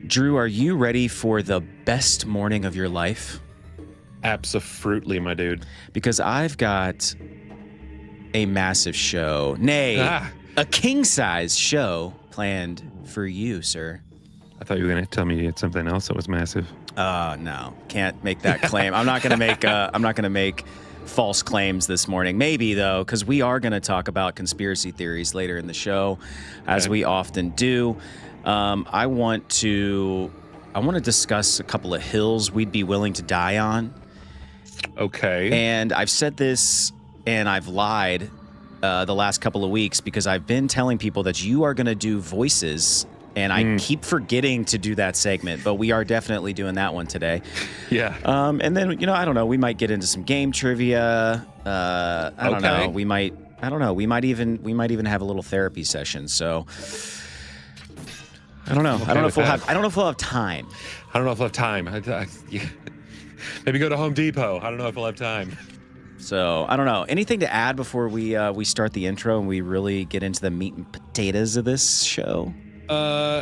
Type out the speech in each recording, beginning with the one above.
Drew, are you ready for the best morning of your life? Absolutely, my dude. Because I've got a massive show, nay, a king-size show planned for you, sir. I thought you were going to tell me you had something else that was massive. No, can't make that claim. I'm not going to make false claims this morning. Maybe though, because we are going to talk about conspiracy theories later in the show, as we often do. I want to discuss a couple of hills we'd be willing to die on. Okay. And I've said this, and I've lied the last couple of weeks because I've been telling people that you are going to do voices, and I keep forgetting to do that segment, but we are definitely doing that one today. Yeah. And then, I don't know, we might get into some game trivia. I don't know. We might even have a little therapy session. So I don't know. I don't know if we'll have time. I don't know if we'll have time. Maybe go to Home Depot. I don't know if we'll have time. So I don't know. Anything to add before we start the intro and we really get into the meat and potatoes of this show?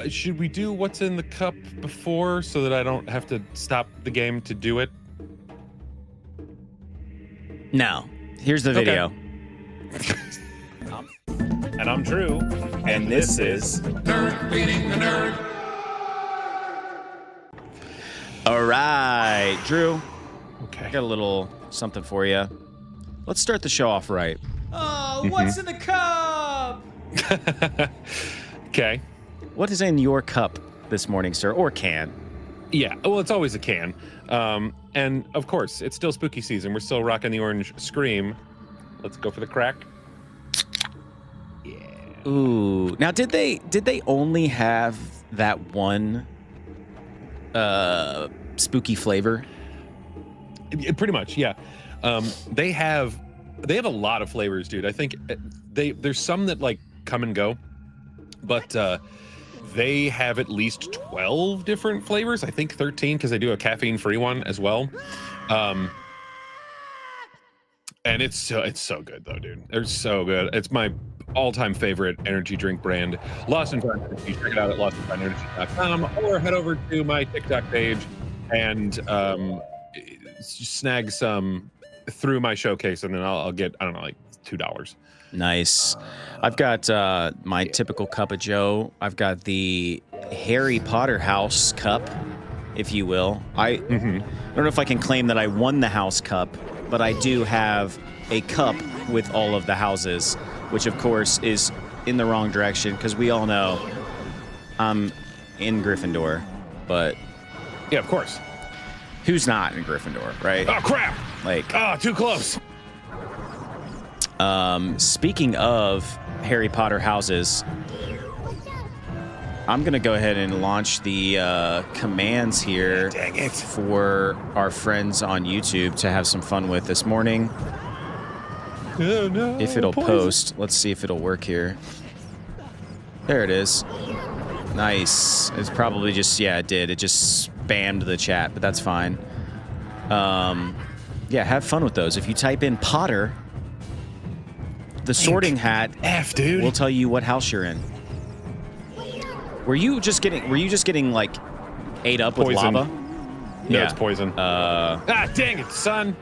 Should we do what's in the cup before so that I don't have to stop the game to do it? No. Here's the video. And I'm Drew. And this is Nerd Feeding the Nerd. All right, Drew. Okay. I got a little something for you. Let's start the show off right. Oh, what's in the cup? Okay. What is in your cup this morning, sir, or can? Yeah, well, it's always a can. And of course, it's still spooky season. We're still rocking the orange Scream. Let's go for the crack. Yeah. Ooh. Now, did they only have that one spooky flavor? Pretty much, yeah. They have a lot of flavors, dude. I think there's some that like come and go, but they have at least 12 different flavors. I think 13 because they do a caffeine-free one as well. And it's so good though, dude. They're so good. It's my all-time favorite energy drink brand, Lost and Found Energy. Check it out at lostandfounenergy.com or head over to my TikTok page and snag some through my showcase, and then I'll get, I don't know, like $2. Nice. I've got my typical cup of joe. I've got the Harry Potter house cup, if you will. I don't know if I can claim that I won the house cup, but I do have a cup with all of the houses, which of course is in the wrong direction because we all know I'm in Gryffindor, but Yeah, of course. who's not in Gryffindor, right? Oh, crap. Like, Too close. speaking of Harry Potter houses, I'm going to go ahead and launch the commands here Dang it. for our friends on YouTube to have some fun with this morning. Oh, no. If it'll Poison. post. Let's see if it'll work here. There it is. Nice. It's probably just, yeah, it did. It just spammed the chat, but that's fine. Yeah, have fun with those. If you type in Potter, the sorting hat F, dude. will tell you what house you're in. Were you just getting like ate up with Poison. lava? No, it's poison. Dang it, son.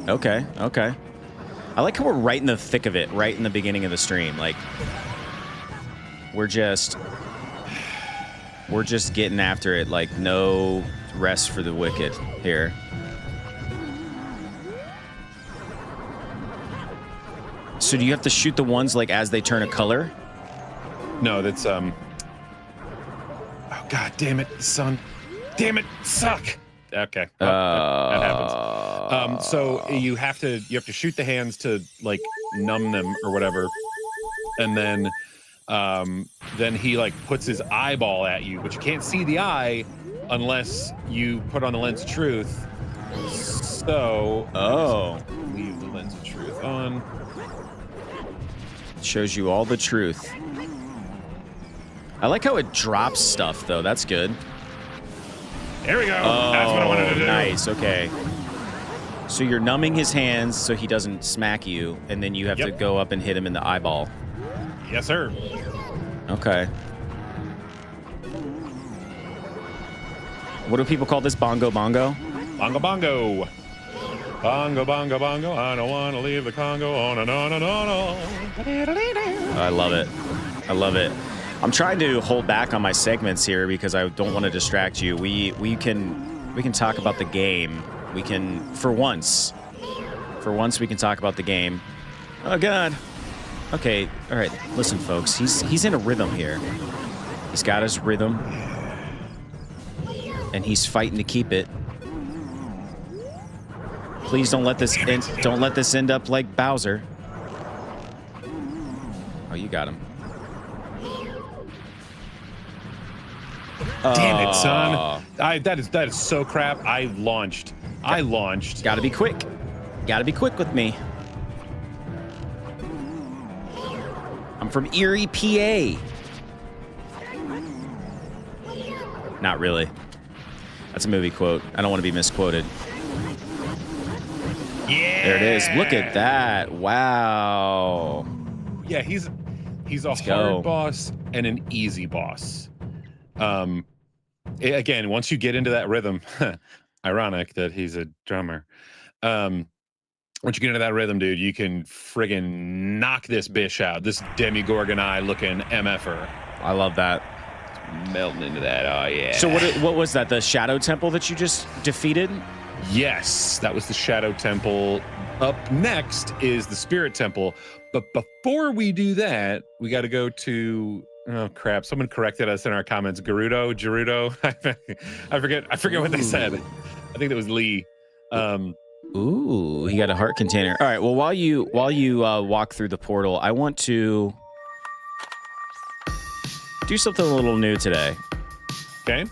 Okay. I like how we're right in the thick of it, right in the beginning of the stream. Like, we're just getting after it, like no rest for the wicked here. So do you have to shoot the ones like as they turn a color? No, that's Oh, god damn it, son. Damn it, suck. Okay. Well, that happens. So you have to shoot the hands to like numb them or whatever, and then he like puts his eyeball at you, but you can't see the eye unless you put on the lens of truth. So leave the lens of truth on. Shows you all the truth. I like how it drops stuff though. That's good. There we go. That's what I wanted to do. Nice. Okay. So you're numbing his hands so he doesn't smack you, and then you have to go up and hit him in the eyeball. Yes, sir. Okay. What do people call this? Bongo bongo? Bongo bongo. Bongo bongo bongo. I don't want to leave the Congo. Oh, no, no, no, no, no. I love it. I love it. I'm trying to hold back on my segments here because I don't want to distract you. We can talk about the game. We can, for once we can talk about the game. Oh God. Okay. All right. Listen, folks. He's in a rhythm here. He's got his rhythm, and he's fighting to keep it. Please don't let this end up like Bowser. Oh, you got him. Damn it, son! That is so crap. I launched. Gotta be quick. Gotta be quick with me. I'm from Erie, PA. Not really. That's a movie quote. I don't want to be misquoted. Yeah. There it is. Look at that. Wow. Yeah, he's a hard boss and an easy boss. Again, once you get into that rhythm, ironic that he's a drummer. Once you get into that rhythm, dude, you can friggin' knock this bish out. This Demigorgon eye looking MFer. I love that. It's melting into that. Oh yeah. So what was that? The Shadow Temple that you just defeated? Yes, that was the Shadow Temple. Up next is the Spirit Temple. But before we do that, we got to go to, oh crap, someone corrected us in our comments. Gerudo. I forget what they said. I think that was Lee. Ooh, he got a heart container. All right, well, while you walk through the portal, I want to do something a little new today. Okay.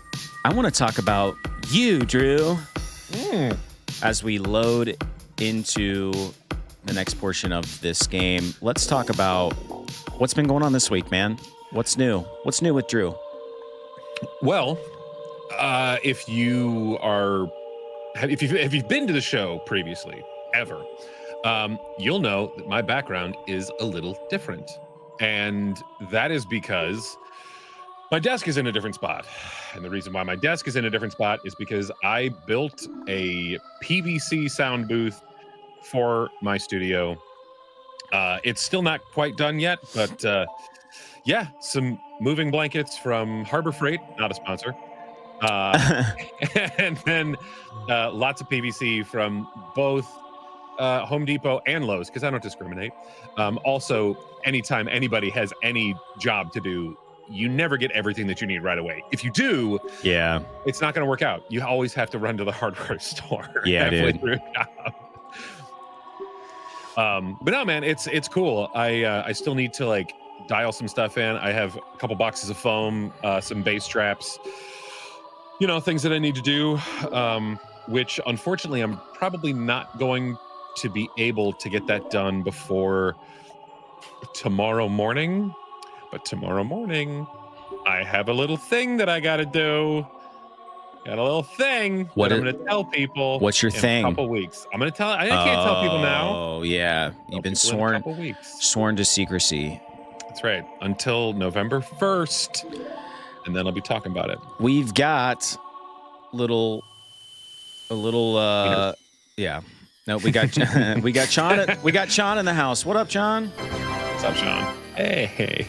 I want to talk about you, Drew. As we load into the next portion of this game, let's talk about what's been going on this week, man. What's new? What's new with Drew? Well, if you've been to the show previously, ever, you'll know that my background is a little different. And that is because my desk is in a different spot. And the reason why my desk is in a different spot is because I built a PVC sound booth for my studio. It's still not quite done yet, but yeah, some moving blankets from Harbor Freight, not a sponsor. And then lots of PVC from both Home Depot and Lowe's, because I don't discriminate. Also, anytime anybody has any job to do, you never get everything that you need right away. If you do, yeah, it's not going to work out. You always have to run to the hardware store. Yeah, dude. But no, man, it's cool. I still need to like dial some stuff in. I have a couple boxes of foam, some bass straps, things that I need to do, which unfortunately I'm probably not going to be able to get that done before tomorrow morning. But tomorrow morning, I have a little thing that I got to do. Got a little thing that I'm going to tell people. What's your thing? In a couple weeks. I'm going to tell. I can't tell people now. Oh yeah, you've been sworn to secrecy. That's right. Until November 1st, and then I'll be talking about it. We've got a little. Yeah. No, we got Sean. We got Sean in the house. What up, Sean? What's up, Sean? Hey.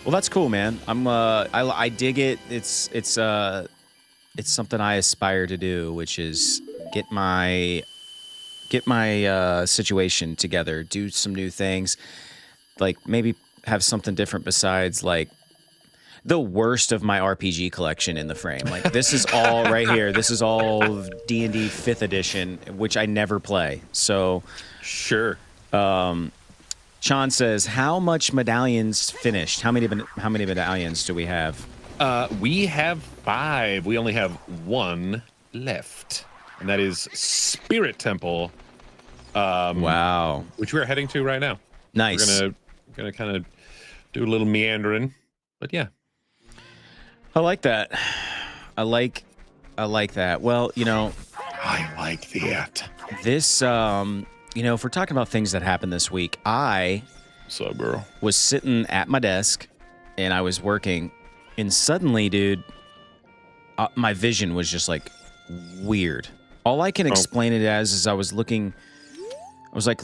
Well, that's cool, man. I dig it. It's something I aspire to do, which is get my situation together, do some new things, like maybe have something different besides like the worst of my RPG collection in the frame. Like this is all right here. This is all D&D 5th edition, which I never play. So sure. Sean says, how much medallions finished? How many medallions do we have? We have 5. We only have 1 left, and that is Spirit Temple. Wow. Which we're heading to right now. Nice. We're gonna kind of do a little meandering, but yeah. I like that. I like that. Well, I like that. This, if we're talking about things that happened this week, I What's up, girl? Was sitting at my desk, and I was working, and suddenly, dude, my vision was just like weird. All I can explain it as is I was like,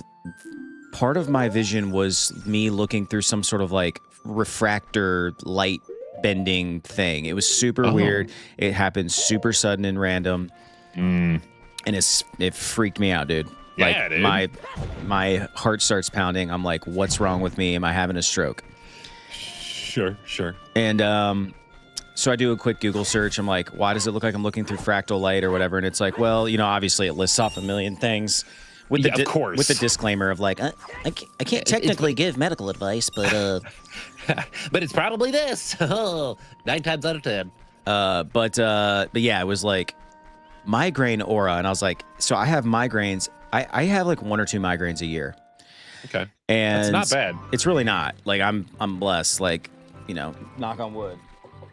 part of my vision was me looking through some sort of like refractor light bending thing. It was super weird. It happened super sudden and random. And it freaked me out, dude. Yeah, like dude. my heart starts pounding. I'm like, what's wrong with me? Am I having a stroke? Sure. And so I do a quick Google search. I'm like, why does it look like I'm looking through fractal light or whatever? And it's like, well, obviously it lists off a million things. With the of course. With the disclaimer of like, I can't technically give medical advice, but but it's probably this. 9 times out of 10. but yeah, it was like migraine aura, and I was like, so I have migraines. I have like 1 or 2 migraines a year. Okay, and that's not bad. It's really not. Like I'm blessed. Like knock on wood,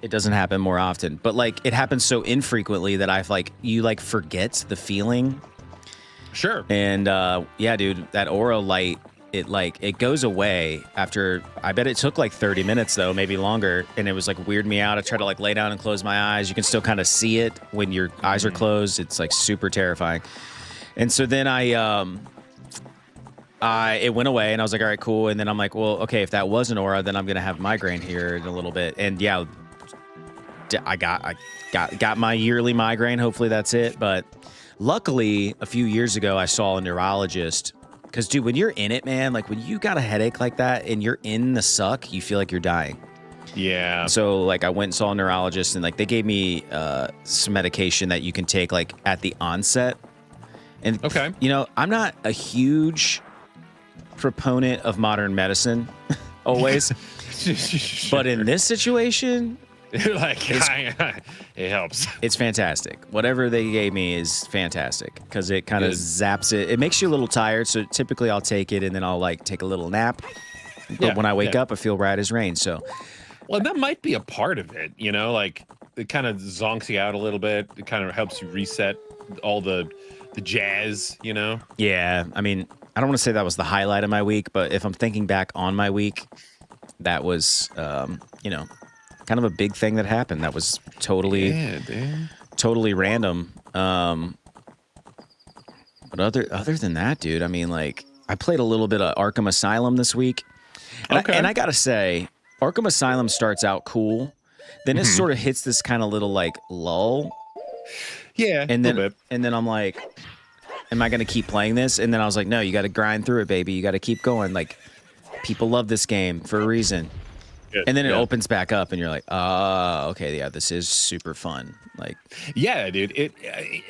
it doesn't happen more often. But like it happens so infrequently that I've like you like forget the feeling. Sure. And yeah, dude, that aura light, it goes away after. I bet it took like 30 minutes though, maybe longer, and it was like weird me out. I tried to like lay down and close my eyes. You can still kind of see it when your eyes are closed. It's like super terrifying. And so then it went away, and I was like, all right, cool. And then I'm like, well, okay, if that was an aura, then I'm gonna have migraine here in a little bit. And yeah, I got my yearly migraine. Hopefully that's it. But luckily, a few years ago, I saw a neurologist. Because, dude, when you're in it, man, like when you got a headache like that and you're in the suck, you feel like you're dying. Yeah. So, like, I went and saw a neurologist, and like they gave me some medication that you can take like at the onset. And okay, I'm not a huge proponent of modern medicine, always, but in this situation, like it helps. It's fantastic. Whatever they gave me is fantastic because it kind of zaps it. It makes you a little tired, so typically I'll take it and then I'll like take a little nap. But when I wake up, I feel right as rain. So, well, that might be a part of it. Like it kind of zonks you out a little bit. It kind of helps you reset all the jazz. Yeah, I mean, I don't want to say that was the highlight of my week, but if I'm thinking back on my week, that was kind of a big thing that happened. That was totally random. But other than that, dude, I mean, like, I played a little bit of Arkham Asylum this week, and I gotta say, Arkham Asylum starts out cool, then it sort of hits this kind of little like lull. Yeah, and then I'm like, am I gonna keep playing this? And then I was like, no, you got to grind through it, baby. You got to keep going. Like, people love this game for a reason. And then it opens back up, and you're like, oh, okay, yeah, this is super fun. Like, yeah, dude.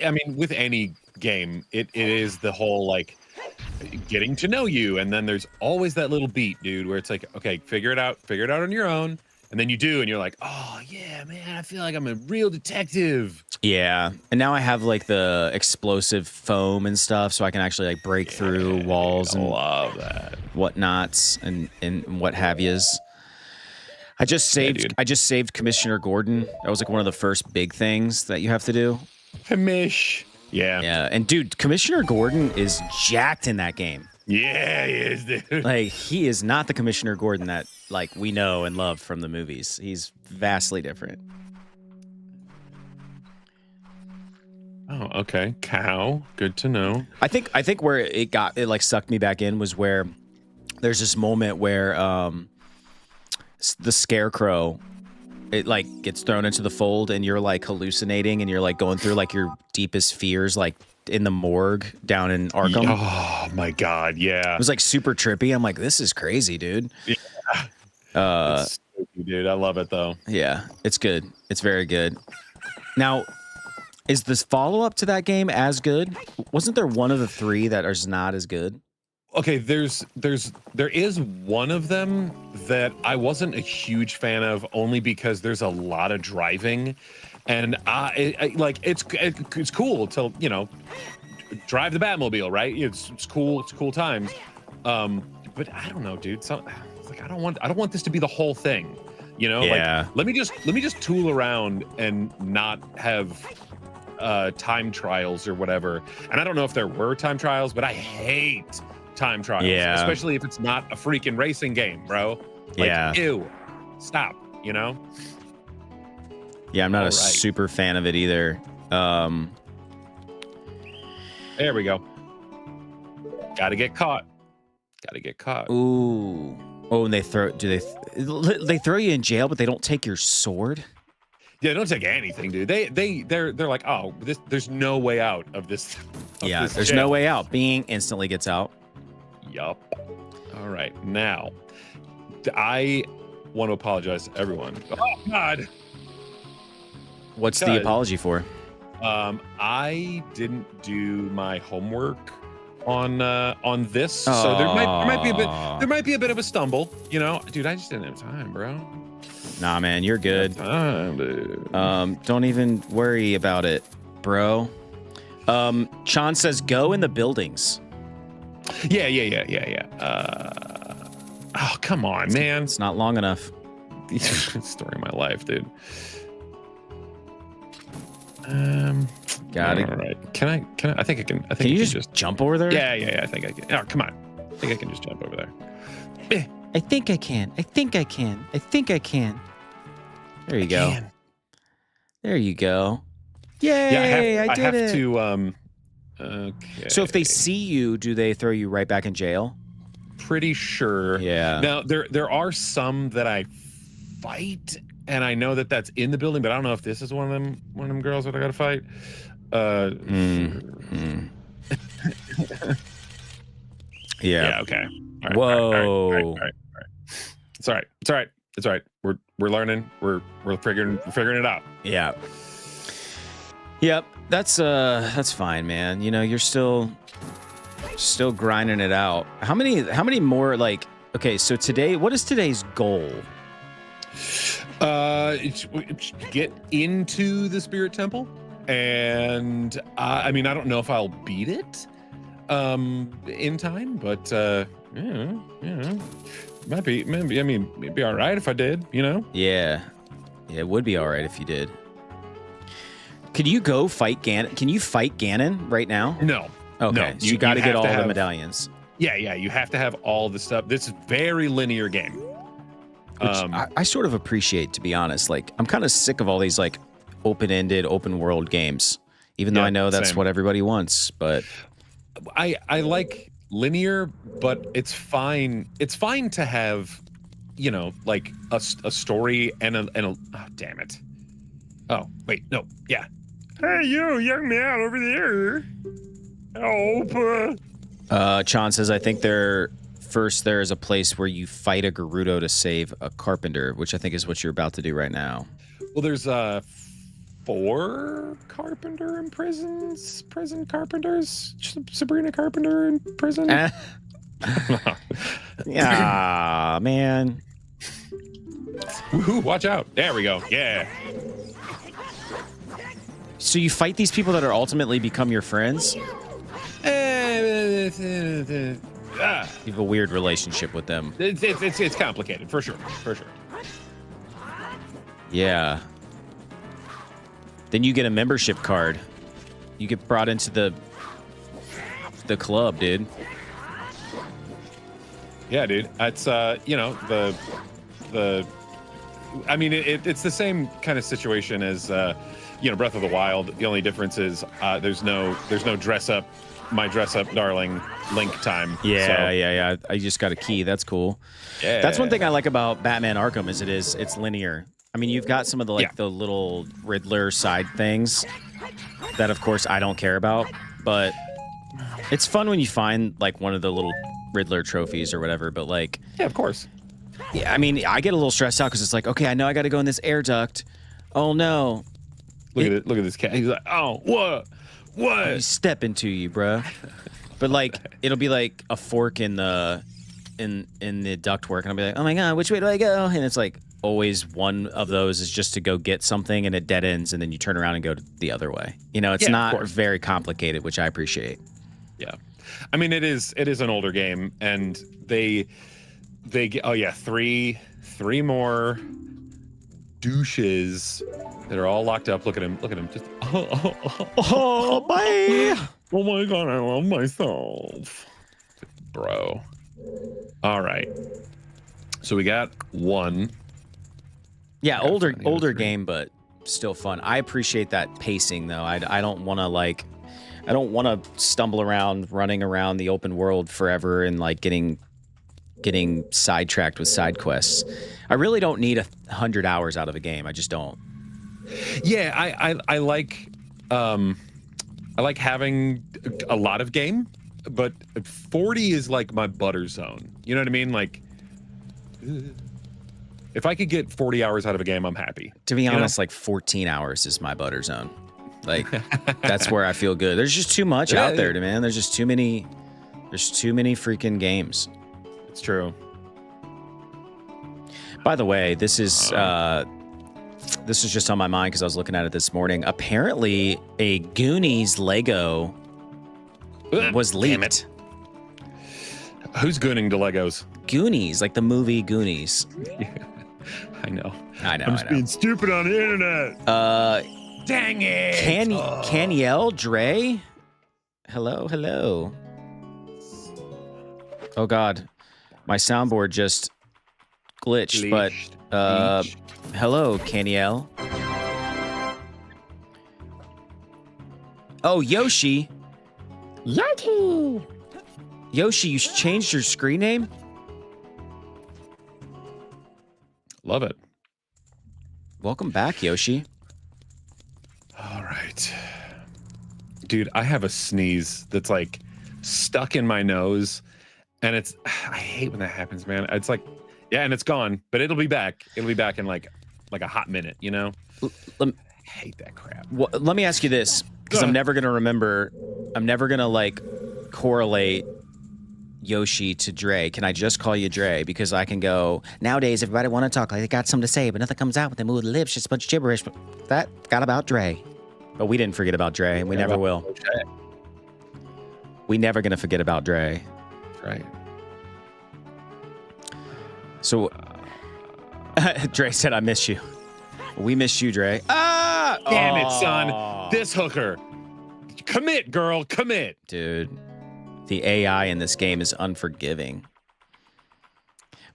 I mean, with any game, it is the whole like getting to know you, and then there's always that little beat, dude, where it's like, okay, figure it out on your own, and then you do, and you're like, oh yeah, man, I feel like I'm a real detective. Yeah, and now I have like the explosive foam and stuff, so I can actually like break through walls and love that whatnots and what have yous. I just saved Commissioner Gordon. That was like one of the first big things that you have to do. Commish. Yeah. Yeah. And dude, Commissioner Gordon is jacked in that game. Yeah, he is, dude. Like, he is not the Commissioner Gordon that like we know and love from the movies. He's vastly different. Oh, okay. Cow. Good to know. I think where it like sucked me back in was where there's this moment where the Scarecrow, it like gets thrown into the fold, and you're like hallucinating, and you're like going through like your deepest fears, like in the morgue down in Arkham. Oh my god, yeah. It was like super trippy. I'm like, this is crazy, dude. Yeah. It's spooky, dude. I love it though. Yeah, it's good. It's very good. Now, is this follow-up to that game as good? Wasn't there one of the 3 that is not as good? Okay, there is one of them that I wasn't a huge fan of, only because there's a lot of driving, and it's cool to drive the Batmobile, right? It's cool times, but I don't know, dude. Like I don't want this to be the whole thing, Yeah. Like let me just tool around and not have time trials or whatever. And I don't know if there were time trials, but I hate time trials. Yeah. Especially if it's not a freaking racing game, bro. Like, Yeah. ew. Stop, you know? Yeah, I'm not All a right. super fan of it either. There we go. Gotta get caught. Gotta get caught. Ooh. Oh, and they throw. They throw you in jail, but they don't take your sword? Yeah, don't take anything, dude. They're like, oh, there's no way out of this. Yeah, there's no way out. Being instantly gets out. Yup. All right, now I want to apologize to everyone. Oh God. What's the Because- apology for? I didn't do my homework on this, so there might be a bit of a stumble. You know, dude, I just didn't have time, bro. Nah, man, you're good. Time, dude. Don't even worry about it, bro. Chan says go in the buildings. Yeah. Oh, come on, man. It's not long enough. Story of my life, dude. Got it. All right. Can I? I think I can. I think Can you I just jump over there? Yeah. I think I can. Oh, come on. I think I can just jump over there. I think I can. I think I can. I think I can. There you go. Can. There you go. Yay! I did have it. to. Okay. So if they see you, do they throw you right back in jail? Pretty sure. Yeah. Now there are some that I fight, and I know that that's in the building, but I don't know if this is one of them girls that I got to fight. Yeah. Okay. All right, Whoa. all right. It's all right. We're learning. We're figuring it out. Yeah. Yep. That's fine, man. You know, you're still grinding it out. How many more, like, okay, so today, what is today's goal? It's get into the Spirit Temple, and I mean, I don't know if I'll beat it in time, but yeah, might be, maybe. I mean, it'd be all right if I did, you know? Yeah, it would be all right if you did. Could you go fight Ganon? Can you fight Ganon right now? No. Okay, No, so you got to get have all to the have- medallions. Yeah, you have to have all the stuff. This is very linear game. Which I sort of appreciate, to be honest. Like, I'm kind of sick of all these, like, open-ended, open-world games, even though Yeah, I know that's same. what everybody wants, but... I like linear, but it's fine. It's fine to have, you know, like a story and a oh, damn it. Oh, wait, no. Yeah. Hey, you young man over there. Help. Chan says, I think there is a place where you fight a Gerudo to save a carpenter, which I think is what you're about to do right now. Well, there's 4 carpenter in prison carpenters. Sabrina Carpenter in prison. Yeah, man. Woohoo, watch out. There we go. Yeah. So you fight these people that are ultimately become your friends? You have a weird relationship with them. It's complicated, for sure. Yeah. Then you get a membership card. You get brought into the club, dude. Yeah, dude. It's you know, the I mean, it's the same kind of situation as you know, Breath of the Wild. The only difference is there's no dress up darling Link time. Yeah, So, yeah. I just got a key. That's cool. yeah. That's one thing I like about Batman Arkham is it's linear. I mean, you've got some of the Yeah. the little Riddler side things that, of course, I don't care about, but it's fun when you find like one of the little Riddler trophies or whatever. But like, Yeah, of course. yeah, I mean, I get a little stressed out because it's like, okay, I know I got to go in this air duct. Oh no, Look at this cat. He's like, oh, what? he's stepping to you, bruh. But like, it'll be like a fork in the ductwork, and I'll be like, oh my god, which way do I go? And it's like always one of those is just to go get something, and it dead ends, and then you turn around and go the other way. You know, it's Yeah, of not course. very complicated, which I appreciate. Yeah, I mean, it is an older game, and they get, oh yeah, three more douches that are all locked up. Look at him, just Oh, bye. oh my god, I love myself. bro. All right. So we got one. Yeah, older game, but still fun. I appreciate that pacing though. I don't want to stumble around running around the open world forever and like getting sidetracked with side quests. I really don't need 100 hours out of a game. I just don't. Yeah, I like having a lot of game, but 40 is like my butter zone. You know what I mean? Like, if I could get 40 hours out of a game, I'm happy. To be honest, like 14 hours is my butter zone. Like, that's where I feel good. There's just too much out there, man. There's just too many. There's too many freaking games. It's true. By the way, this is just on my mind because I was looking at it this morning. Apparently, a Goonies Lego was leaked. Who's gooning the Legos? Goonies, like the movie Goonies. Yeah, I know. I'm just being stupid on the internet. Dang it! Caniel Dre? Hello. Oh God, my soundboard just glitched. But hello, Caniel. Oh, Yoshi. Yoshi, you changed your screen name? Love it. Welcome back, Yoshi. All right. Dude, I have a sneeze that's like stuck in my nose, and I hate when that happens, man. It's like, yeah, and it's gone, but it'll be back. It'll be back in like a hot minute, you know? I hate that crap. Well, let me ask you this, because I'm never going to remember. I'm never going to like correlate Yoshi to Dre. Can I just call you Dre? Because I can go, nowadays everybody want to talk like they got something to say, but nothing comes out when they move the lips, just a bunch of gibberish. But that got about Dre. But we didn't forget about Dre, and we never will. We never gonna forget about Dre. Right. So Dre said, I miss you. We miss you, Dre. Ah! Damn it, son. This hooker. Commit, girl. Commit. Dude, the AI in this game is unforgiving.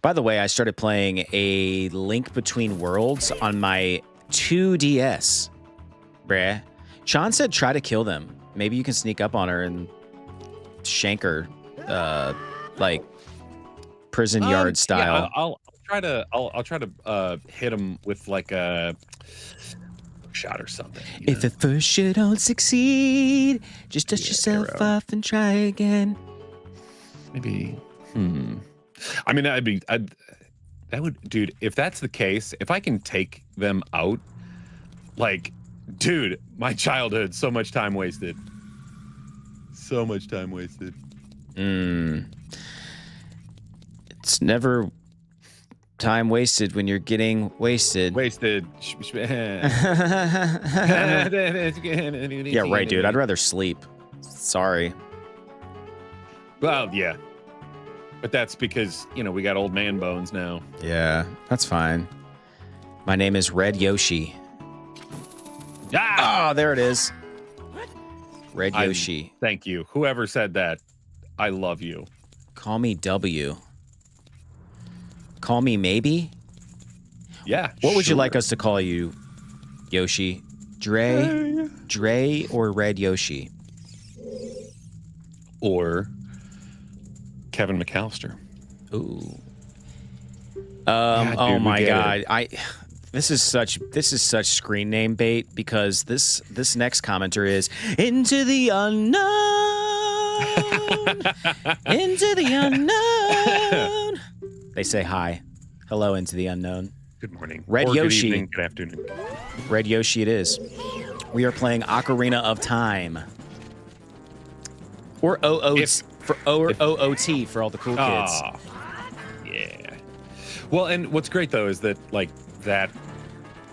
By the way, I started playing A Link Between Worlds on my 2DS. Bruh. Sean said try to kill them. Maybe you can sneak up on her and shank her, like prison yard style. Yeah, I'll try to hit him with like a shot or something. If at first you don't succeed, just dust yourself off and try again. Maybe. I mean, that would, dude. If that's the case, if I can take them out, like, dude, my childhood, so much time wasted. So much time wasted. It's never time wasted when you're getting wasted. Wasted. Yeah, right, dude. I'd rather sleep. Sorry. Well, yeah. But that's because, you know, we got old man bones now. Yeah, that's fine. My name is Red Yoshi. Ah! Oh, there it is. Red Yoshi. Thank you. Whoever said that, I love you. Call me W. Call me maybe? Yeah. What would you like us to call you, Yoshi? Dre or Red Yoshi? Or Kevin McAllister. Ooh. Yeah, dude, oh my God. This is such screen name bait because this next commenter is into the unknown. Into the unknown. They say hi. Hello into the unknown. Good morning. Red or Yoshi. Good evening, good afternoon. Red Yoshi it is. We are playing Ocarina of Time. Or OOT for all the cool kids. Yeah. Well, and what's great though is that like that,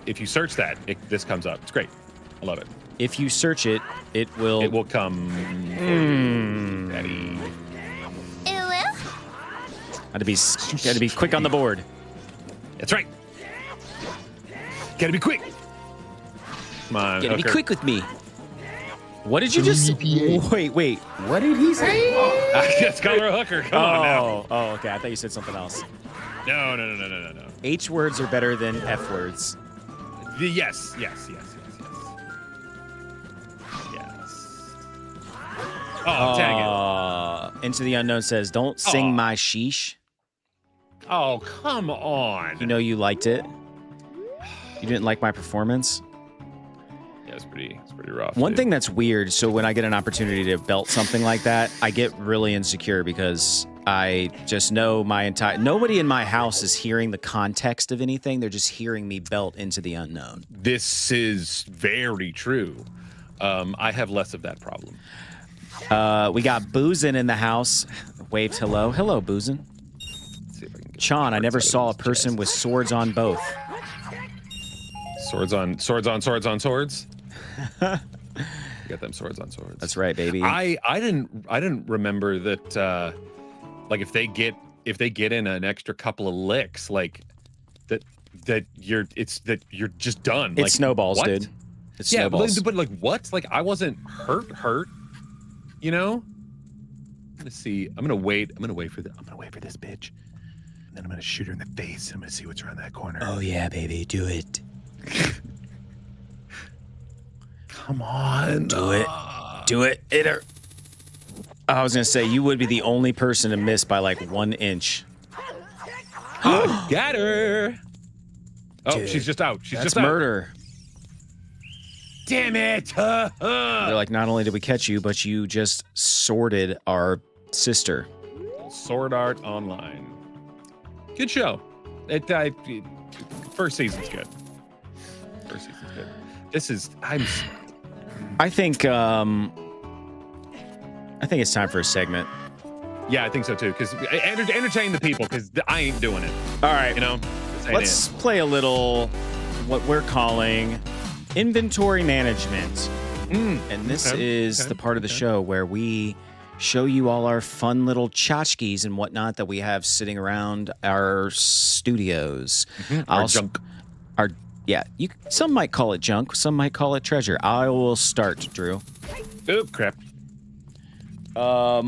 if you search that, this comes up. It's great. I love it. If you search it, it will come. Daddy. Gotta be quick on the board. That's right. Gotta be quick. Come on. Gotta be quick with me. What did you just? Wait. What did he say? Let's call her a hooker. Come on now. Oh, okay. I thought you said something else. No. H words are better than F words. Yes. Oh, dang it. Into the Unknown says, don't sing my sheesh. Oh, come on. You know you liked it. You didn't like my performance. Yeah, it's pretty rough. One thing that's weird, so when I get an opportunity to belt something like that, I get really insecure because I just know nobody in my house is hearing the context of anything. They're just hearing me belt Into the Unknown. This is very true. I have less of that problem. We got Boozin in the house. Waved hello. Hello, Boozin. Let's see if I can get Sean, I never saw a person with swords on both. Swords on swords. You got them swords on swords. That's right, baby. I didn't remember that. Like if they get in an extra couple of licks, like that you're just done. It like, snowballs, what? dude. It snowballs. But like what? Like I wasn't hurt. You know. Let's see. I'm gonna wait for this bitch, and then I'm gonna shoot her in the face. I'm gonna see what's around that corner. Oh yeah, baby, do it. Come on. Do it. Do it. Hit her. I was going to say, you would be the only person to miss by like 1 inch. Got her. Oh, Dude, she's just out. She's that's just out. murder. Damn it. They're like, not only did we catch you, but you just sworded our sister. Sword Art Online. Good show. First season's good. This is... I think it's time for a segment. Yeah, I think so too. Because entertain the people, because I ain't doing it. All right. You know? Let's play a little what we're calling inventory management. And this is the part of the show where we show you all our fun little tchotchkes and whatnot that we have sitting around our studios. Our junk. Some might call it junk, some might call it treasure. I will start, Drew. Oop, crap. Let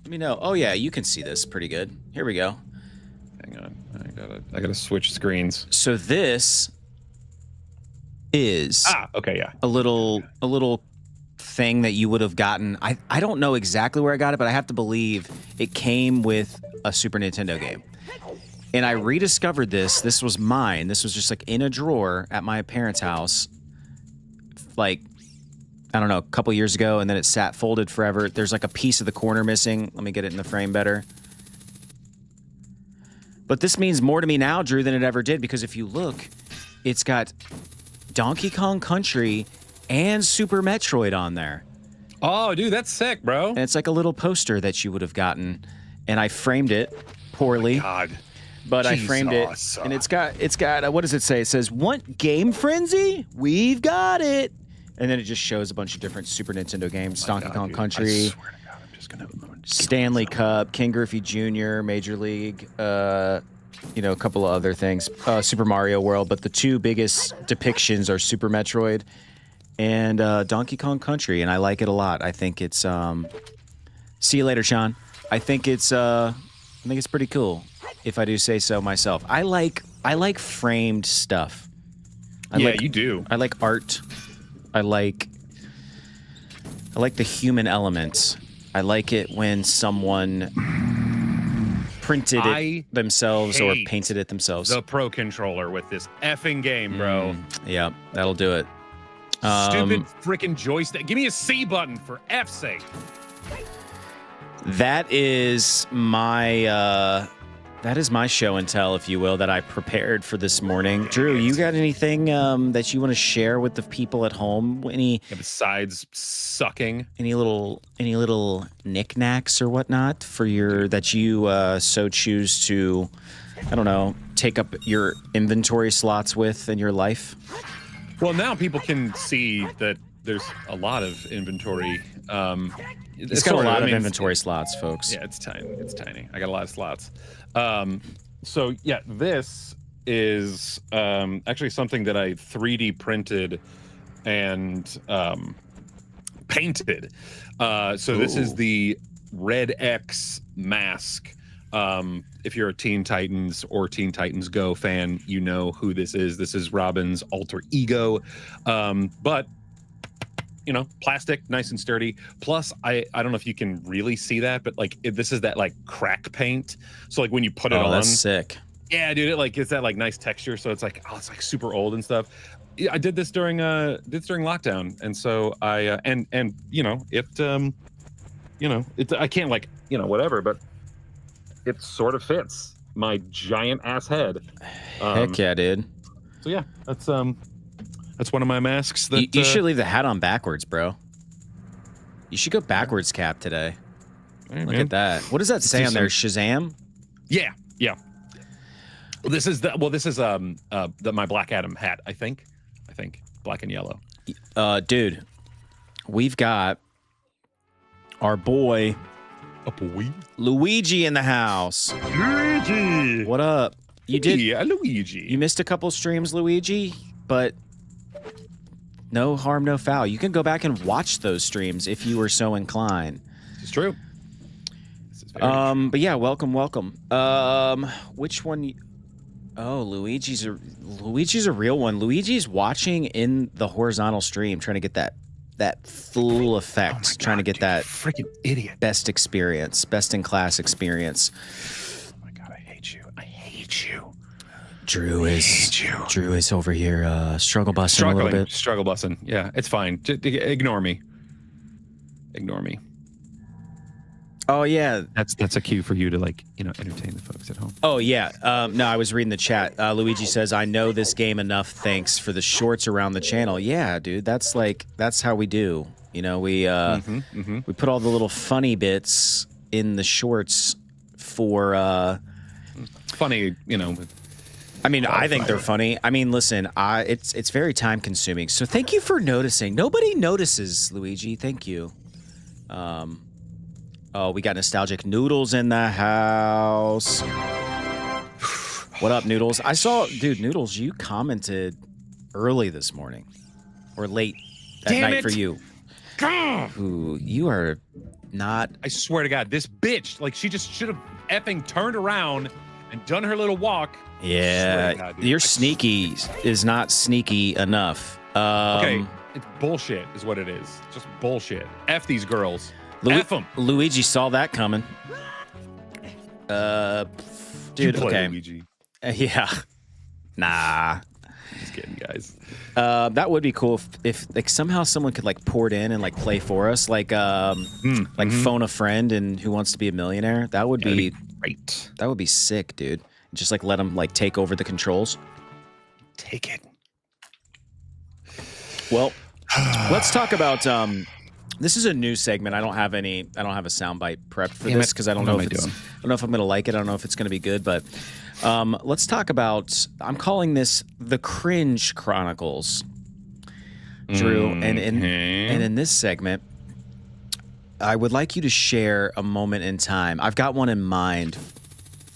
me know. Oh yeah, you can see this pretty good. Here we go. Hang on, I gotta switch screens. So this is a little thing that you would have gotten. I don't know exactly where I got it, but I have to believe it came with a Super Nintendo game. And I rediscovered this. This was mine. This was just like in a drawer at my parents' house, like, I don't know, a couple years ago, and then it sat folded forever. There's like a piece of the corner missing. Let me get it in the frame better. But this means more to me now, Drew, than it ever did, because if you look, it's got Donkey Kong Country and Super Metroid on there. Oh, dude, that's sick, bro. And it's like a little poster that you would have gotten, and I framed it poorly. Oh God. But I framed it, and it's got what does it say? It says, "Want Game Frenzy? We've got it." And then it just shows a bunch of different Super Nintendo games: Donkey Kong Country, I swear to God, I'm just gonna Stanley Cup, King Griffey Jr., Major League, a couple of other things, Super Mario World. But the two biggest depictions are Super Metroid and Donkey Kong Country, and I like it a lot. I think it's see you later, Sean. I think it's pretty cool, if I do say so myself. I like framed stuff. You do. I like art. I like the human element. I like it when someone printed it themselves or painted it themselves. The Pro Controller with this effing game, bro. Yeah, that'll do it. Stupid freaking joystick. Give me a C button for F's sake. That is my show and tell, if you will, that I prepared for this morning. Drew, you got anything that you want to share with the people at home? Besides sucking, any little knickknacks or whatnot for that you so choose to, I don't know, take up your inventory slots with in your life? Well, now people can see that there's a lot of inventory. It's got a lot of inventory slots, folks. Yeah, it's tiny. I got a lot of slots. So yeah, this is actually something that I 3D printed and painted. So this is the Red X mask. If you're a Teen Titans or Teen Titans Go fan, you know who this is. This is Robin's alter ego. But you know, plastic, nice and sturdy. Plus, I don't know if you can really see that, but like this is that like crack paint. So like when you put it on, that's sick. Yeah, dude, it's that like nice texture. So it's like, oh, it's like super old and stuff. Yeah, I did this during lockdown, and so I and you know it I can't like whatever, but it sort of fits my giant ass head. Heck yeah, dude. So yeah, that's one of my masks. That you should leave the hat on backwards, bro. You should go backwards cap today. Right, Look at that. What does that say on there? Shazam? Yeah. Well, this is my Black Adam hat. I think black and yellow. Dude, we've got our boy Luigi in the house. Luigi, what up? Yeah, Luigi. You missed a couple streams, Luigi, but no harm, no foul. You can go back and watch those streams if you were so inclined. It's true. This is very true. But yeah, welcome. Which one? Oh, Luigi's a real one. Luigi's watching in the horizontal stream, trying to get that full effect, trying to get that freaking idiot best in class experience. Oh my god, I hate you. Drew is over here struggle busting a little bit. Struggle busting. Yeah, it's fine. Just ignore me. Oh yeah, that's a cue for you to entertain the folks at home. Oh yeah. No, I was reading the chat. Luigi says, "I know this game enough. Thanks for the shorts around the channel." Yeah, dude. That's how we do. We we put all the little funny bits in the shorts for funny. I mean, I think they're funny. I mean, listen, it's very time consuming. So thank you for noticing. Nobody notices, Luigi. Thank you. Oh, we got nostalgic Noodles in the house. What up, Noodles? I saw, dude, Noodles, you commented early this morning. Or late at night for you. Ooh, you are not... I swear to God, this bitch, she just should have effing turned around and done her little walk. Yeah, God, your sneaky is not sneaky enough. Okay, it's bullshit is what it is. Just bullshit. F these girls. F them. Luigi saw that coming. Dude, okay. Luigi. Yeah. Nah. Just kidding, guys. That would be cool if somehow someone could pour it in and play for us, phone a friend and Who Wants to Be a Millionaire. That would be great. That would be sick, dude. Just let them take over the controls. Take it. Well, let's talk about this is a new segment. I don't have a soundbite prepped for this because I don't know if I'm gonna like it. I don't know if it's gonna be good, but let's talk about. I'm calling this the Cringe Chronicles, Drew. And in this segment, I would like you to share a moment in time. I've got one in mind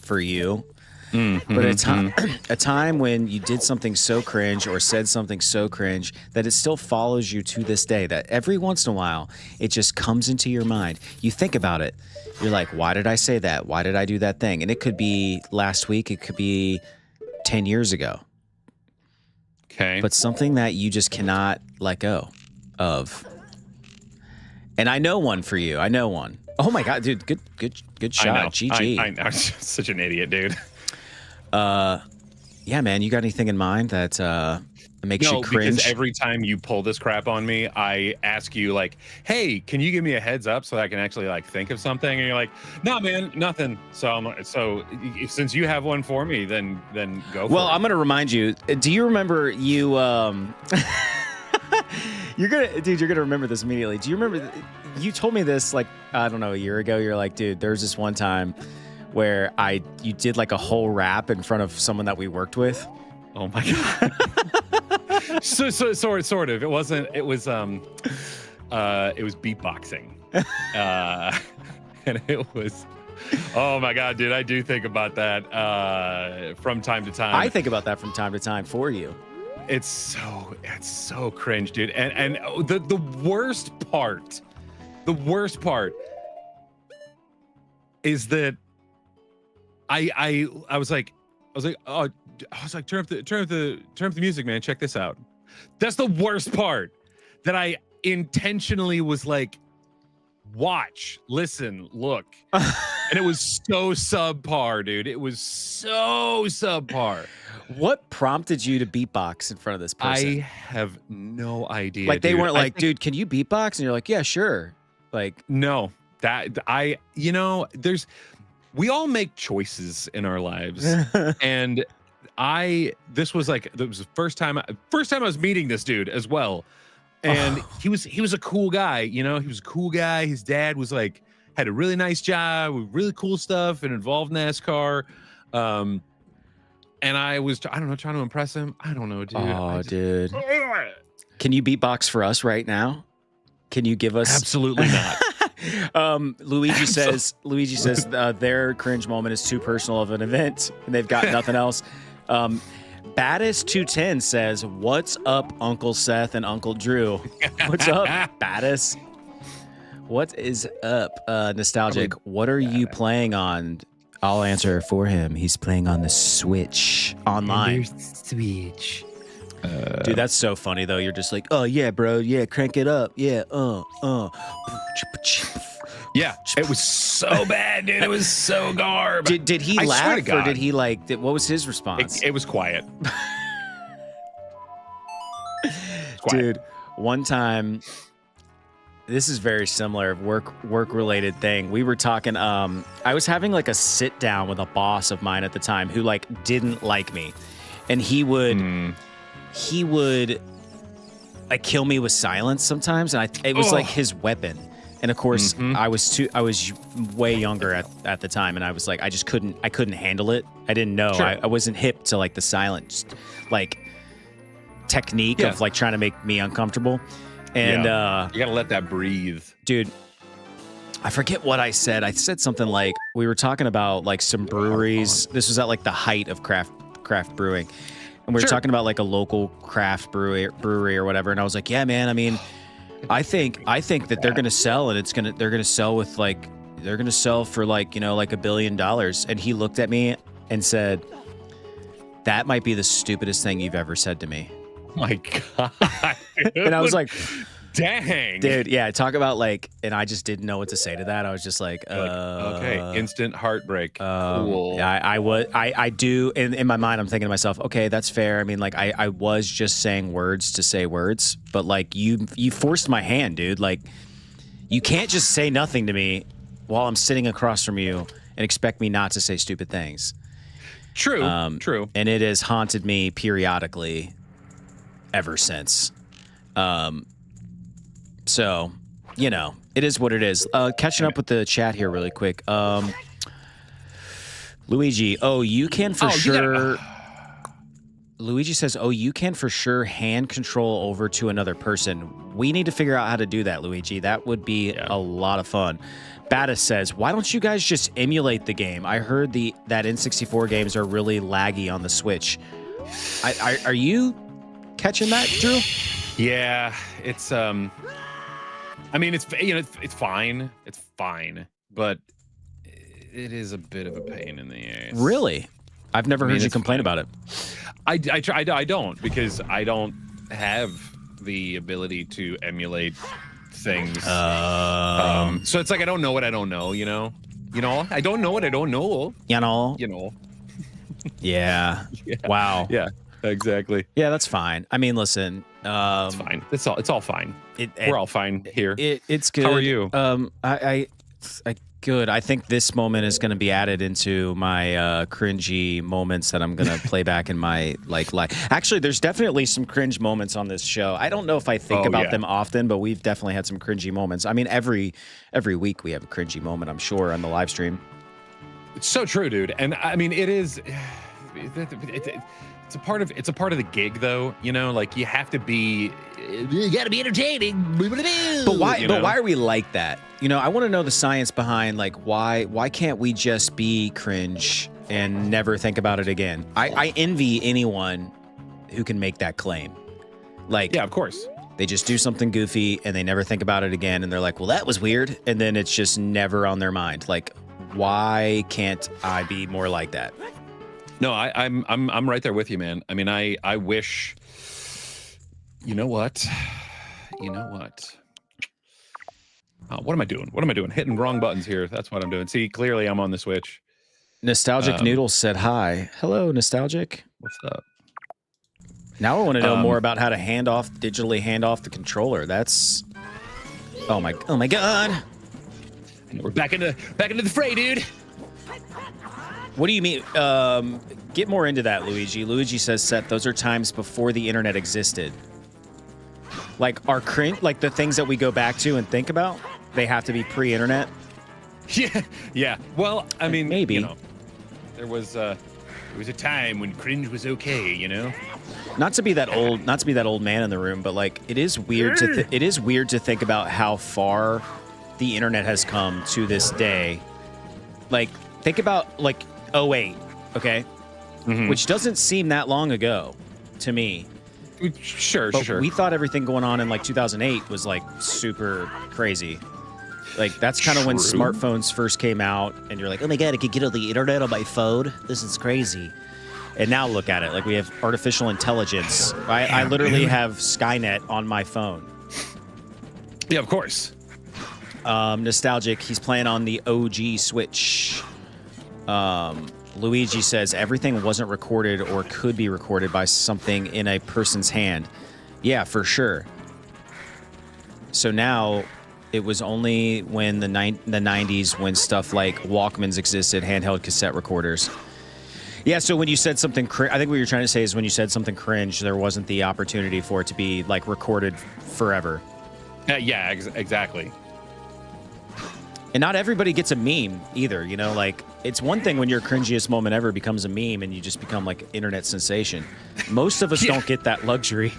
for you. But a time when you did something so cringe or said something so cringe that it still follows you to this day, that every once in a while it just comes into your mind. You think about it. You're like, why did I say that? Why did I do that thing? And it could be last week. It could be 10 years ago. Okay. But something that you just cannot let go of. And I know one for you. I know one. Oh my God, dude. Good shot. I know. GG. I know. I'm such an idiot, dude. Yeah, man, you got anything in mind that makes you cringe? No, because every time you pull this crap on me, I ask you hey, can you give me a heads up so that I can actually think of something? And you're like, no, man, nothing. So since you have one for me, then go for it. Well, I'm going to remind you. Do you remember you you're going to remember this immediately. Do you remember you told me this I don't know, a year ago. You're like, dude, there's this one time where you did a whole rap in front of someone that we worked with. Oh my God. so sort of. It was beatboxing. And it was, oh my God, dude, I do think about that from time to time. I think about that from time to time for you. it's so cringe, dude. And the worst part is that I was like, turn up the music, man. Check this out. That's the worst part, that I intentionally was like, watch, listen, look. And it was so subpar, dude. It was so subpar. What prompted you to beatbox in front of this person? I have no idea. Like, they dude. weren't like, dude, can you beatbox? And you're like, yeah, sure. Like, no, we all make choices in our lives. And this was the first time I was meeting this dude as well. And he was a cool guy, he was a cool guy. His dad was like, had a really nice job with really cool stuff and involved in NASCAR. And I was, I don't know, trying to impress him. I don't know, dude. Oh, dude. Can you beatbox for us right now? Can you give us? Absolutely not. Luigi says their cringe moment is too personal of an event and they've got nothing else. Baddis210 says, "What's up, Uncle Seth and Uncle Drew?" What's up, Baddis? What is up, Nostalgic? What are you playing on? I'll answer for him. He's playing on the Switch online. Switch. Dude, that's so funny though. You're just like, oh yeah, bro, yeah, crank it up, yeah, Yeah, it was so bad, dude. It was so garb. Did he laugh or did he like? What was his response? It was quiet. Dude, one time, this is very similar, work related thing. We were talking. I was having like a sit down with a boss of mine at the time who like didn't like me, and he would like kill me with silence sometimes, and it was like his weapon. And of course, I was way younger at the time, and I was like, I couldn't handle it. I didn't know. Sure. I wasn't hip to like the silence, like technique of like trying to make me uncomfortable. And you gotta let that breathe, dude. I forget what I said. I said something like we were talking about like some breweries. This was at like the height of craft brewing, and we were talking about like a local craft brewery or whatever. And I was like, yeah, man. I mean, I think that they're gonna sell, and they're gonna sell for like $1 billion. And he looked at me and said, "That might be the stupidest thing you've ever said to me." Oh my God. And I was like, dang, dude, yeah, talk about like, and I just didn't know what to say to that. I was just like, okay, instant heartbreak. Cool. Yeah, I do. In my mind, I'm thinking to myself, okay, that's fair. I mean, like, I was just saying words to say words, but like, you forced my hand, dude. Like, you can't just say nothing to me while I'm sitting across from you and expect me not to say stupid things. True, true. And it has haunted me periodically ever since. So, it is what it is. Catching up with the chat here really quick. Luigi, you can for sure. Luigi says, you can for sure hand control over to another person. We need to figure out how to do that, Luigi. That would be a lot of fun. Battis says, why don't you guys just emulate the game? I heard that N64 games are really laggy on the Switch. Are you catching that, Drew? Yeah, it's I mean, it's fine. It's fine, but it is a bit of a pain in the ass. Really? I've never heard you complain about it. I don't, because I don't have the ability to emulate things. So it's like I don't know what I don't know, I don't know what I don't know. Yeah. Wow. Yeah. Exactly. Yeah, that's fine. I mean, listen, it's fine. It's all fine. We're all fine here. It's good. How are you? I good. I think this moment is going to be added into my cringy moments that I'm going to play back in my life. Actually, there's definitely some cringe moments on this show. I don't know if I think about them often, but we've definitely had some cringy moments. I mean, every week we have a cringy moment, I'm sure, on the live stream. It's so true, dude. And I mean, it is. It's a part of the gig, though. Like you have to be. You got to be entertaining. But why? But why are we like that? I want to know the science behind like why can't we just be cringe and never think about it again? I envy anyone make that claim. Like, yeah, of course. They just do something goofy and they never think about it again. And they're like, well, that was weird. And then it's just never on their mind. Like, why can't I be more like that? No, I'm right there with you, man. I mean, I wish. You know what? What am I doing? Hitting wrong buttons here. That's what I'm doing. See, clearly I'm on the Switch. Nostalgic Noodles said hi. Hello, Nostalgic. What's up? Now I want to know more about how to digitally hand off the controller. That's oh my god. We're back into the fray, dude. What do you mean? Get more into that, Luigi. Luigi says, Seth, those are times before the internet existed. Like our like the things that we go back to and think about, they have to be pre-internet. Yeah. Well, I mean, maybe. You know, there was a time when cringe was okay, you know. Not to be that old man in the room, but like it is weird to think about how far the internet has come to this day. Like think about like 08, okay? Which doesn't seem that long ago to me. Sure. We thought everything going on in like 2008 was like super crazy. Like that's kind of when smartphones first came out and you're like, oh my God, I could get on the internet on my phone. This is crazy. And now look at it. Like we have artificial intelligence. I literally have Skynet on my phone. Yeah, of course. Nostalgic. He's playing on the OG Switch. Luigi says everything wasn't recorded or could be recorded by something in a person's hand. Yeah, for sure. So now it was only when the 90s when stuff like Walkmans existed, handheld cassette recorders. Yeah, so when you said something, I think what you're trying to say is when you said something cringe, there wasn't the opportunity for it to be like recorded forever. Yeah, exactly. And not everybody gets a meme either, you know, like it's one thing when your cringiest moment ever becomes a meme and you just become like internet sensation. Most of us don't get that luxury.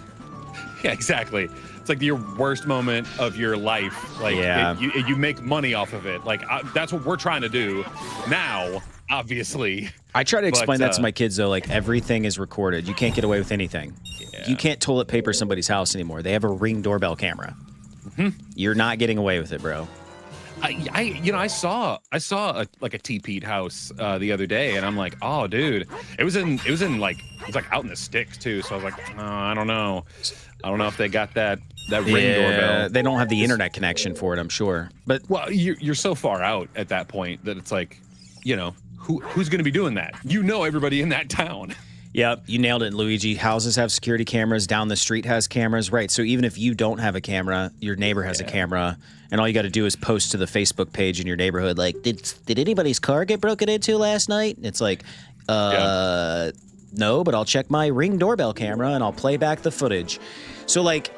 Yeah, exactly. It's like your worst moment of your life. Like you make money off of it. Like that's what we're trying to do now, obviously. I try to explain that to my kids though, like everything is recorded. You can't get away with anything. Yeah. You can't toilet paper somebody's house anymore. They have a Ring doorbell camera. You're not getting away with it, bro. I saw a TP'd house the other day, and I'm like, oh, dude, it was like out in the sticks too. So I was like, oh, I don't know if they got that Ring doorbell. They don't have the internet connection for it, I'm sure. But well, you're so far out at that point that it's like, you know, who's going to be doing that? You know, everybody in that town. Yep, you nailed it, Luigi. Houses have security cameras. Down the street has cameras. Right, so even if you don't have a camera, your neighbor has a camera, and all you got to do is post to the Facebook page in your neighborhood, like, did anybody's car get broken into last night? And it's like, no, but I'll check my Ring doorbell camera, and I'll play back the footage. So, like,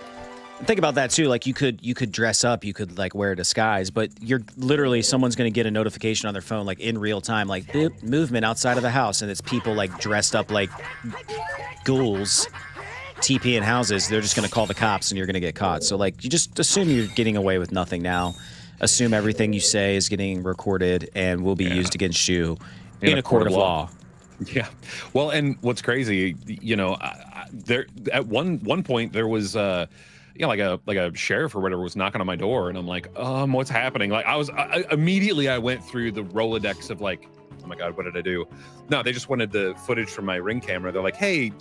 think about that, too. Like, you could dress up. You could, like, wear a disguise, but you're literally, someone's going to get a notification on their phone, like, in real time, like, boop, movement outside of the house, and it's people, like, dressed up like ghouls TPing houses. They're just going to call the cops, and you're going to get caught. So, like, you just assume you're getting away with nothing now. Assume everything you say is getting recorded and will be used against you in a court of law. Yeah. Well, and what's crazy, you know, there at one point there was like a sheriff or whatever was knocking on my door, and I'm like, what's happening? Like I immediately went through the Rolodex of like, oh my God, what did I do? No, they just wanted the footage from my Ring camera. They're like, hey,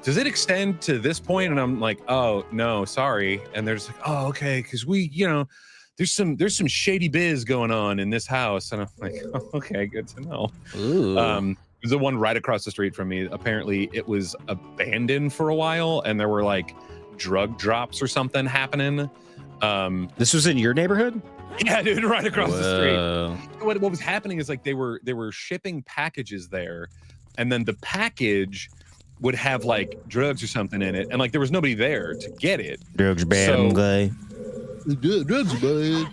does it extend to this point? And I'm like, oh no, sorry. And they're just like, oh, okay, because we, you know, there's some shady biz going on in this house. And I'm like, oh, okay, good to know. Ooh. There's the one right across the street from me. Apparently it was abandoned for a while, and there were like drug drops or something happening. This was in your neighborhood? Yeah, dude, right across the street. What was happening is like they were shipping packages there, and then the package would have like drugs or something in it, and like there was nobody there to get it. Drugs bad, guy. Drugs bad.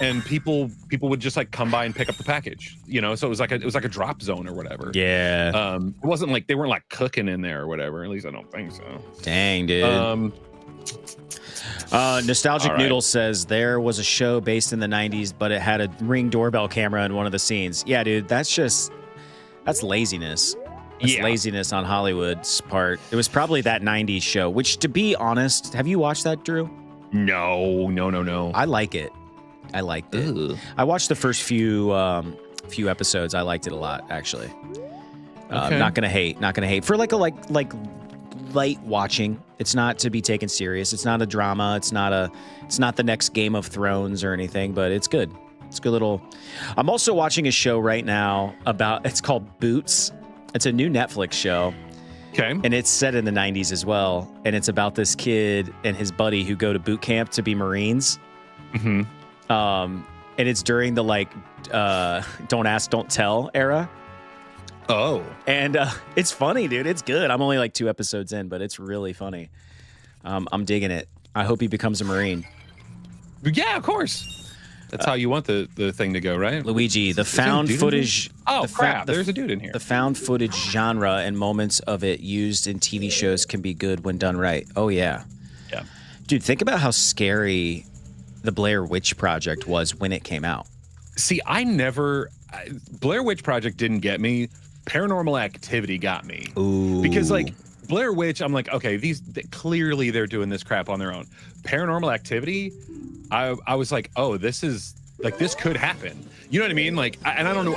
And people would just like come by and pick up the package, you know. So it was like a drop zone or whatever. Yeah. It wasn't like they weren't like cooking in there or whatever. At least I don't think so. Dang, dude. Nostalgic Noodle says there was a show based in the 90s, but it had a Ring doorbell camera in one of the scenes. Yeah, dude, that's laziness. That's Yeah. laziness on Hollywood's part. It was probably that 90s show, which, to be honest, have you watched that, Drew? No. I like it. I liked it. Ugh. I watched the first few episodes. I liked it a lot, actually. Okay. Not gonna hate for like light watching. It's not to be taken serious. It's not a drama. It's not the next Game of Thrones or anything, but it's good. It's a good little. I'm also watching a show right now it's called Boots. It's a new Netflix show. Okay. And it's set in the 90s as well. And it's about this kid and his buddy who go to boot camp to be Marines. Mm-hmm. And it's during the don't ask, don't tell era. Oh. And it's funny, dude. It's good. I'm only like 2 episodes in, but it's really funny. I'm digging it. I hope he becomes a Marine. Yeah, of course. That's how you want the thing to go, right? Luigi, the Is there a found dude in footage. here? Oh, crap. There's a dude in here. The found footage genre and moments of it used in TV shows can be good when done right. Oh, yeah. Yeah. Dude, think about how scary the Blair Witch Project was when it came out. See, Blair Witch Project didn't get me. Paranormal Activity got me. Ooh. Because, like, Blair Witch, I'm like, okay, clearly they're doing this crap on their own. Paranormal Activity, I was like, oh, this could happen. You know what I mean? Like, and I don't know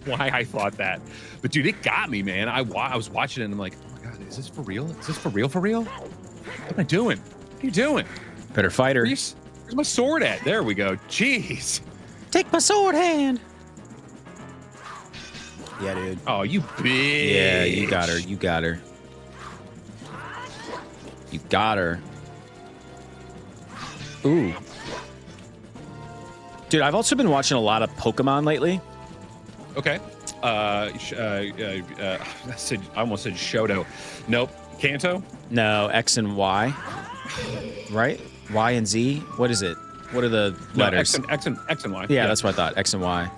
why I thought that, but dude, it got me, man. I was watching it and I'm like, oh my god, is this for real? Is this for real? For real? What am I doing? What are you doing? Better fight her. Where's my sword at? There we go. Jeez. Take my sword hand. Yeah, dude. Oh, you bitch. Yeah, you got her. You got her. You got her. Ooh. Dude, I've also been watching a lot of Pokemon lately. Okay. I almost said Shoto. Nope. Kanto? No, X and Y. Right? Y and Z? What is it? What are the letters? X and Y. Yeah, that's what I thought. X and Y.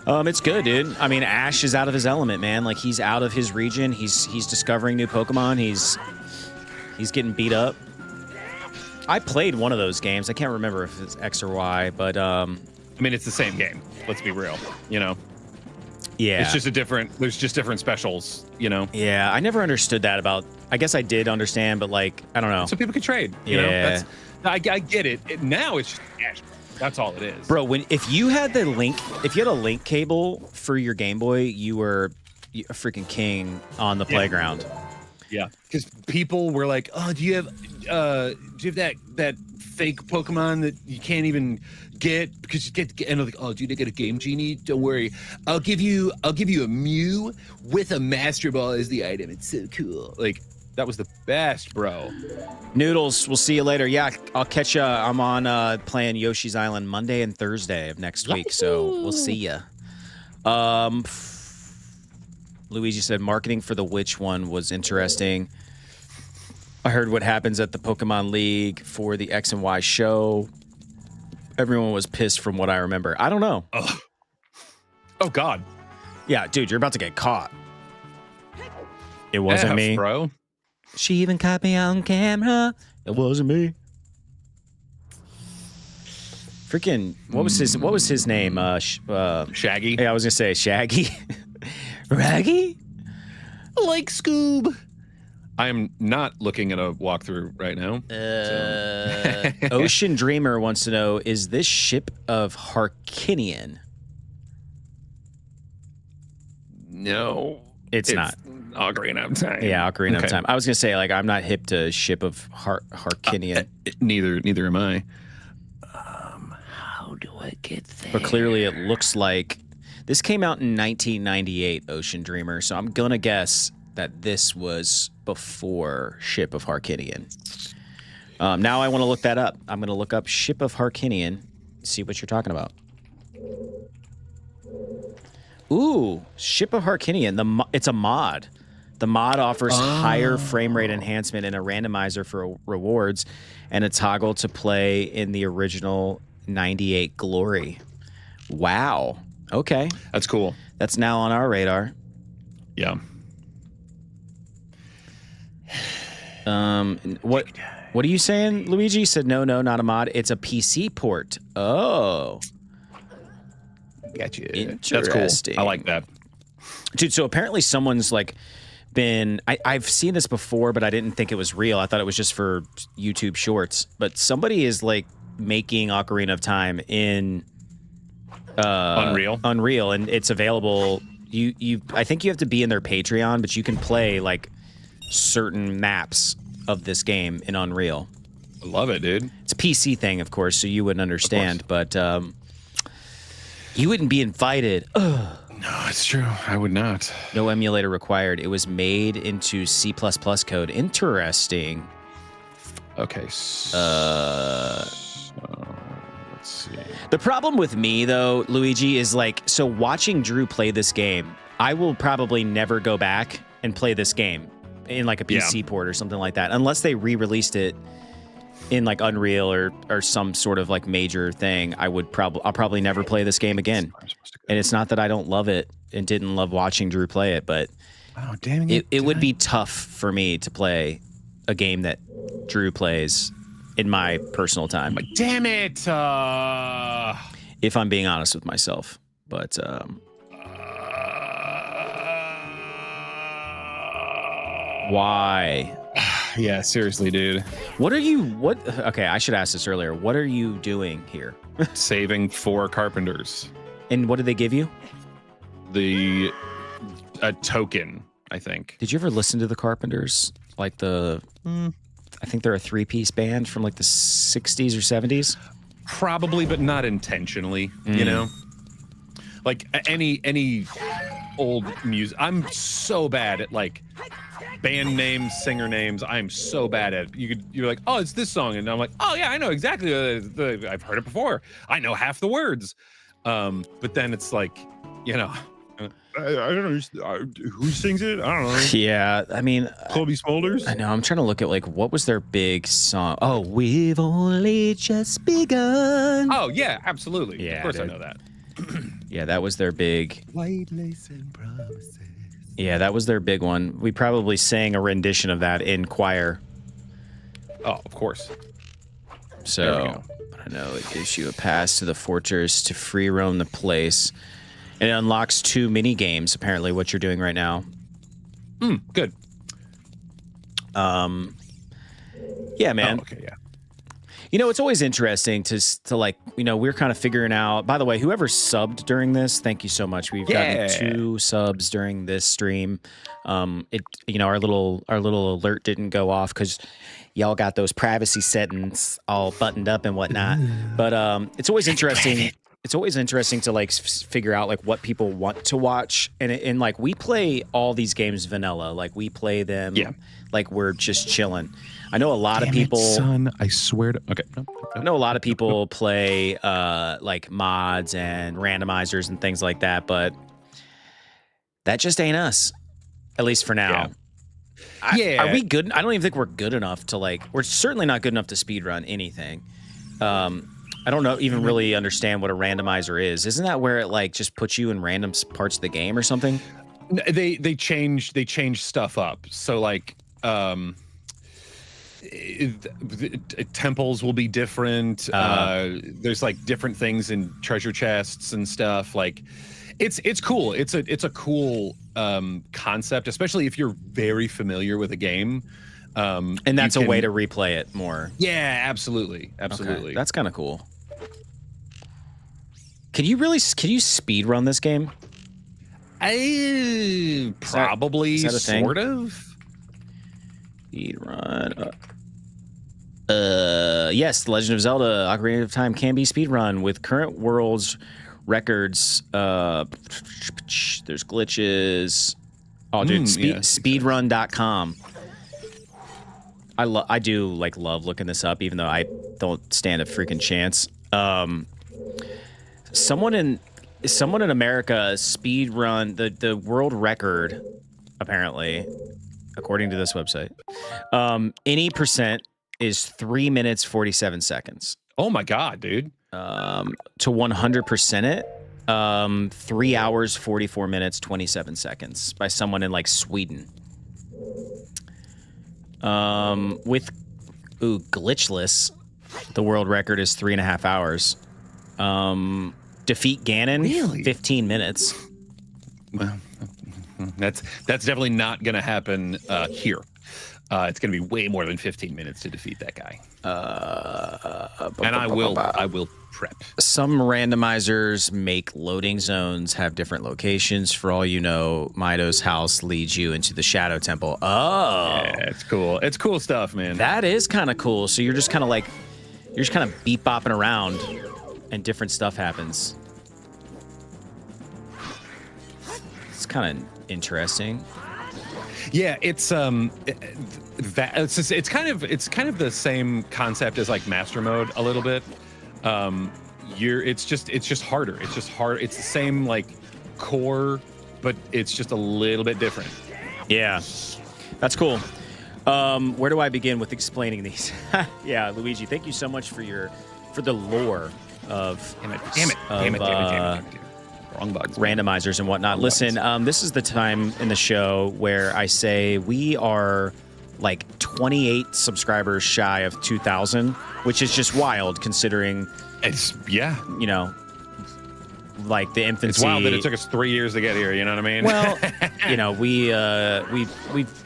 It's good, dude. I mean, Ash is out of his element, man. Like, he's out of his region. He's discovering new Pokemon. He's getting beat up. I played one of those games. I can't remember if it's X or Y, but I mean, it's the same game. Let's be real. You know. Yeah. It's just there's just different specials, you know. Yeah, I never understood that about. I guess I did understand, but like, I don't know. So people can trade. You know. I get it. Now it's just Ash. That's all it is. Bro, if you had a link cable for your Game Boy, you were a freaking king on the playground. Yeah, because people were like, "Oh, do you have that fake Pokemon that you can't even get because you get?" And I'm like, "Oh, dude, I get a Game Genie. Don't worry, I'll give you a Mew with a Master Ball as the item. It's so cool." Like, that was the best, bro. Noodles, we'll see you later. Yeah, I'll catch ya. I'm on playing Yoshi's Island Monday and Thursday of next week, so we'll see ya. Luigi said marketing for the witch one was interesting. I heard what happens at the Pokemon League for the X and Y show. Everyone was pissed from what I remember. I don't know. Oh God. Yeah, dude, you're about to get caught. It wasn't me, bro. She even caught me on camera. It wasn't me. Freaking, what was his name? Shaggy. Yeah, I was gonna say Shaggy. Raggy? Like Scoob. I am not looking at a walkthrough right now. Ocean Dreamer wants to know, is this ship of Harkinian? No. It's not. Ocarina of Time. Yeah, Ocarina of Time. I was going to say, like, I'm not hip to ship of Harkinian. Neither am I. How do I get there? But clearly it looks like this came out in 1998, Ocean Dreamer. So I'm going to guess that this was before Ship of Harkinian. Now I want to look that up. I'm going to look up Ship of Harkinian, see what you're talking about. Ooh, Ship of Harkinian. It's a mod. The mod offers higher frame rate enhancement and a randomizer for rewards and a toggle to play in the original 98 glory. Wow. Okay. That's cool. That's now on our radar. Yeah. What are you saying, Luigi? You said no, not a mod. It's a PC port. Oh. Gotcha. Interesting. That's cool. I like that. Dude, so apparently someone's like I've seen this before, but I didn't think it was real. I thought it was just for YouTube Shorts. But somebody is like making Ocarina of Time in Unreal, and it's available. I think you have to be in their Patreon, but you can play like certain maps of this game in Unreal. I love it, dude. It's a PC thing, of course, so you wouldn't understand, but you wouldn't be invited. Ugh. No, it's true. I would not. No emulator required. It was made into C++ code. Interesting. Okay. So, let's see. The problem with me, though, Luigi, is like, so watching Drew play this game, I will probably never go back and play this game in like a PC port or something like that, unless they re-released it in like Unreal or some sort of like major thing. I'll probably never play this game again. And it's not that I don't love it and didn't love watching Drew play it, but it would be tough for me to play a game that Drew plays in my personal time. Like, damn it! If I'm being honest with myself, but why? Yeah, seriously, dude. Okay, I should ask this earlier. What are you doing here? Saving 4 carpenters. And what did they give you? A token, I think. Did you ever listen to the Carpenters? Like I think they're a 3-piece band from like the 60s or 70s. Probably, but not intentionally, you know? Like any old music. I'm so bad at like band names, singer names. I'm so bad at it. You're like, oh, it's this song. And I'm like, oh yeah, I know exactly. I've heard it before. I know half the words. But then it's like, you know, I don't know who sings it. I don't know. Yeah, I mean, Kobe Smulders. I know. I'm trying to look at like what was their big song. Oh, we've only just begun. Oh yeah, absolutely. Yeah, of course dude. I know that. Yeah, that was their big. White lace and promises. Yeah, that was their big one. We probably sang a rendition of that in choir. Oh, of course. So, I know it gives you a pass to the fortress to free roam the place. And it unlocks 2 mini games, apparently, what you're doing right now. Good. Yeah, man. Oh, okay, yeah. You know, it's always interesting to like, you know, we're kind of figuring out. By the way, whoever subbed during this, thank you so much. We've gotten 2 subs during this stream. You know, our little alert didn't go off because y'all got those privacy settings all buttoned up and whatnot. But it's always interesting. It's always interesting to like figure out like what people want to watch, and like we play all these games vanilla, like we play them like we're just chilling. I know a lot of people, son, I swear to. Okay, no. I know a lot of people play like mods and randomizers and things like that, but that just ain't us, at least for now. Are we good? I don't even think we're good enough to like. We're certainly not good enough to speedrun anything. I don't know, even really understand what a randomizer is. Isn't that where it like just puts you in random parts of the game or something? They change stuff up. So like temples will be different. There's like different things in treasure chests and stuff. Like it's cool. It's a cool concept, especially if you're very familiar with a game. And that's a way to replay it more. Yeah, absolutely. Okay, that's kind of cool. Can you speed run this game? Probably, is that a thing? Sort of. Speed run. Yes, The Legend of Zelda: Ocarina of Time can be speed run with current world's records. There's glitches. Oh, dude, speedrun.com. I do like love looking this up, even though I don't stand a freaking chance. Someone in America speed run the world record, apparently, according to this website. Any percent is 3 minutes 47 seconds. Oh my god, dude! To 100% it, 3 hours 44 minutes 27 seconds by someone in like Sweden. With glitchless, the world record is 3.5 hours. Defeat Ganon, Really? 15 minutes. Well, That's definitely not going to happen here. It's going to be way more than 15 minutes to defeat that guy. And I will prep. Some randomizers make loading zones have different locations. For all you know, Mido's house leads you into the Shadow Temple. Oh, yeah, it's cool. It's cool stuff, man. That is kind of cool. So you're just kind of beep bopping around, and different stuff happens. It's kind of interesting. Yeah, it's kind of the same concept as like Master Mode a little bit. It's just harder. It's just hard. It's the same like core, but it's just a little bit different. Yeah, that's cool. Where do I begin with explaining these? Yeah, Luigi, thank you so much for the lore of Damn it. Wrong bugs. Randomizers and whatnot. Listen, this is the time in the show where I say we are like 28 subscribers shy of 2,000, which is just wild considering you know, like the infancy. It's wild that it took us 3 years to get here. You know what I mean? Well, you know, we've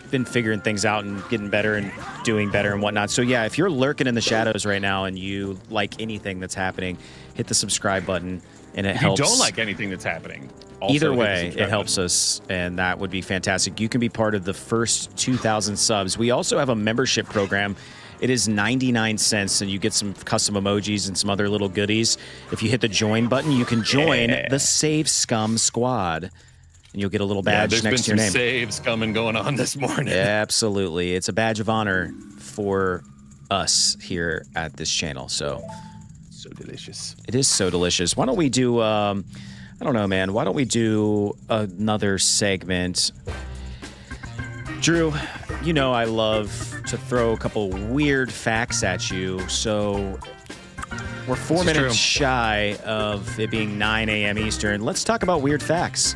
been figuring things out and getting better and doing better and whatnot. So yeah, if you're lurking in the shadows right now and you like anything that's happening, hit the subscribe button. And it helps. If you don't like anything that's happening, also either way, it helps us, and that would be fantastic. You can be part of the first 2,000 subs. We also have a membership program. It is 99 cents, and you get some custom emojis and some other little goodies. If you hit the join button, you can join the Save Scum Squad, and you'll get a little badge next to your name. There's been some save scumming going on this morning. Absolutely. It's a badge of honor for us here at this channel, so... So delicious. It is so delicious. Why don't we do, I don't know, man. Why don't we do another segment? Drew, you know I love to throw a couple weird facts at you. So we're 4 minutes shy of it being 9 a.m. Eastern. Let's talk about weird facts.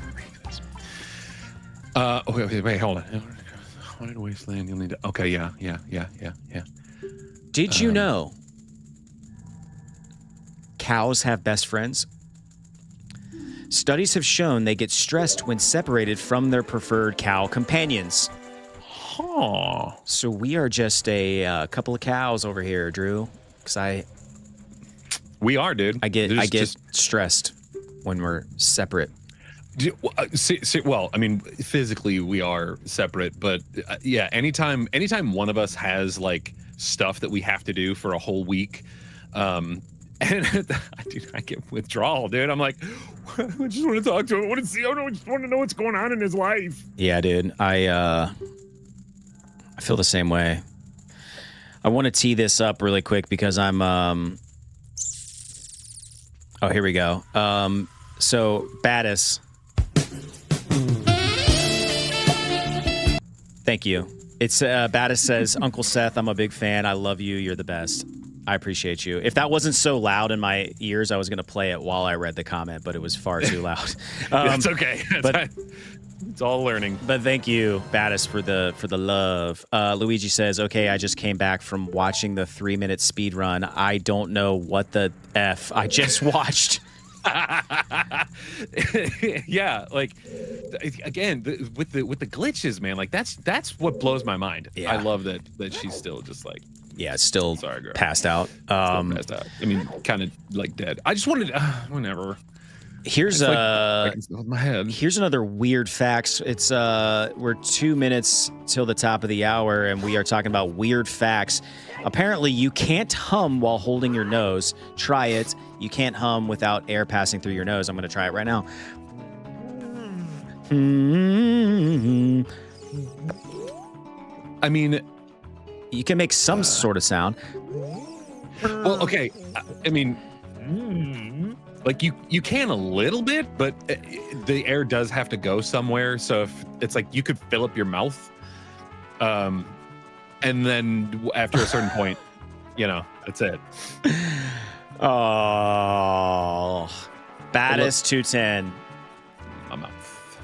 Okay, wait, hold on. Haunted Wasteland, you'll need to... Okay, yeah. Did you know cows have best friends? Studies have shown they get stressed when separated from their preferred cow companions. Huh. So we are just a couple of cows over here, Drew. Because we are, dude. I get stressed when we're separate. Well, I mean, physically we are separate, but yeah, anytime one of us has like stuff that we have to do for a whole week, and I get withdrawal, dude. I'm like, I just want to talk to him. I want to see him. I just want to know what's going on in his life. Yeah, dude. I feel the same way. I want to tee this up really quick because I'm oh, here we go. So Battis. Thank you. It's Battis says, Uncle Seth, I'm a big fan. I love you. You're the best. I appreciate you. If that wasn't so loud in my ears, I was going to play it while I read the comment, but it was far too loud. That's okay. It's all learning. But thank you, Battis, for the love. Luigi says, okay, I just came back from watching the 3-minute speed run. I don't know what the F I just watched. Yeah, like again with the glitches, man. Like that's what blows my mind. Yeah. I love that she's still just like still sorry, girl. passed out. Passed out. I mean, kind of like dead. I just wanted whenever. Here's my head. Here's another weird facts. It's we're 2 minutes till the top of the hour, and we are talking about weird facts. Apparently, you can't hum while holding your nose. Try it. You can't hum without air passing through your nose. I'm going to try it right now. I mean, you can make some sort of sound. Well, okay. I mean, like you can a little bit, but the air does have to go somewhere. So if it's like you could fill up your mouth, and then after a certain point, that's it. Oh, Battis 210 my mouth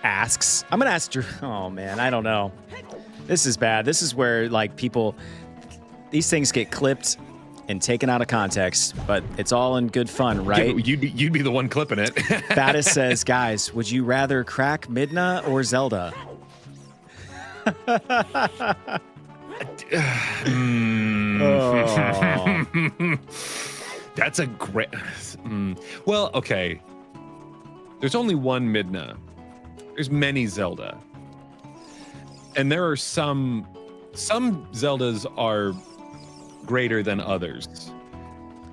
asks. I'm gonna ask Drew. Oh man, I don't know. This is bad. This is where like these things get clipped, and taken out of context, but it's all in good fun, right? Yeah, you'd be the one clipping it. Fatis says, guys, would you rather crack Midna or Zelda? That's a great. Well, okay. There's only one Midna. There's many Zelda, and there are some Zeldas are greater than others.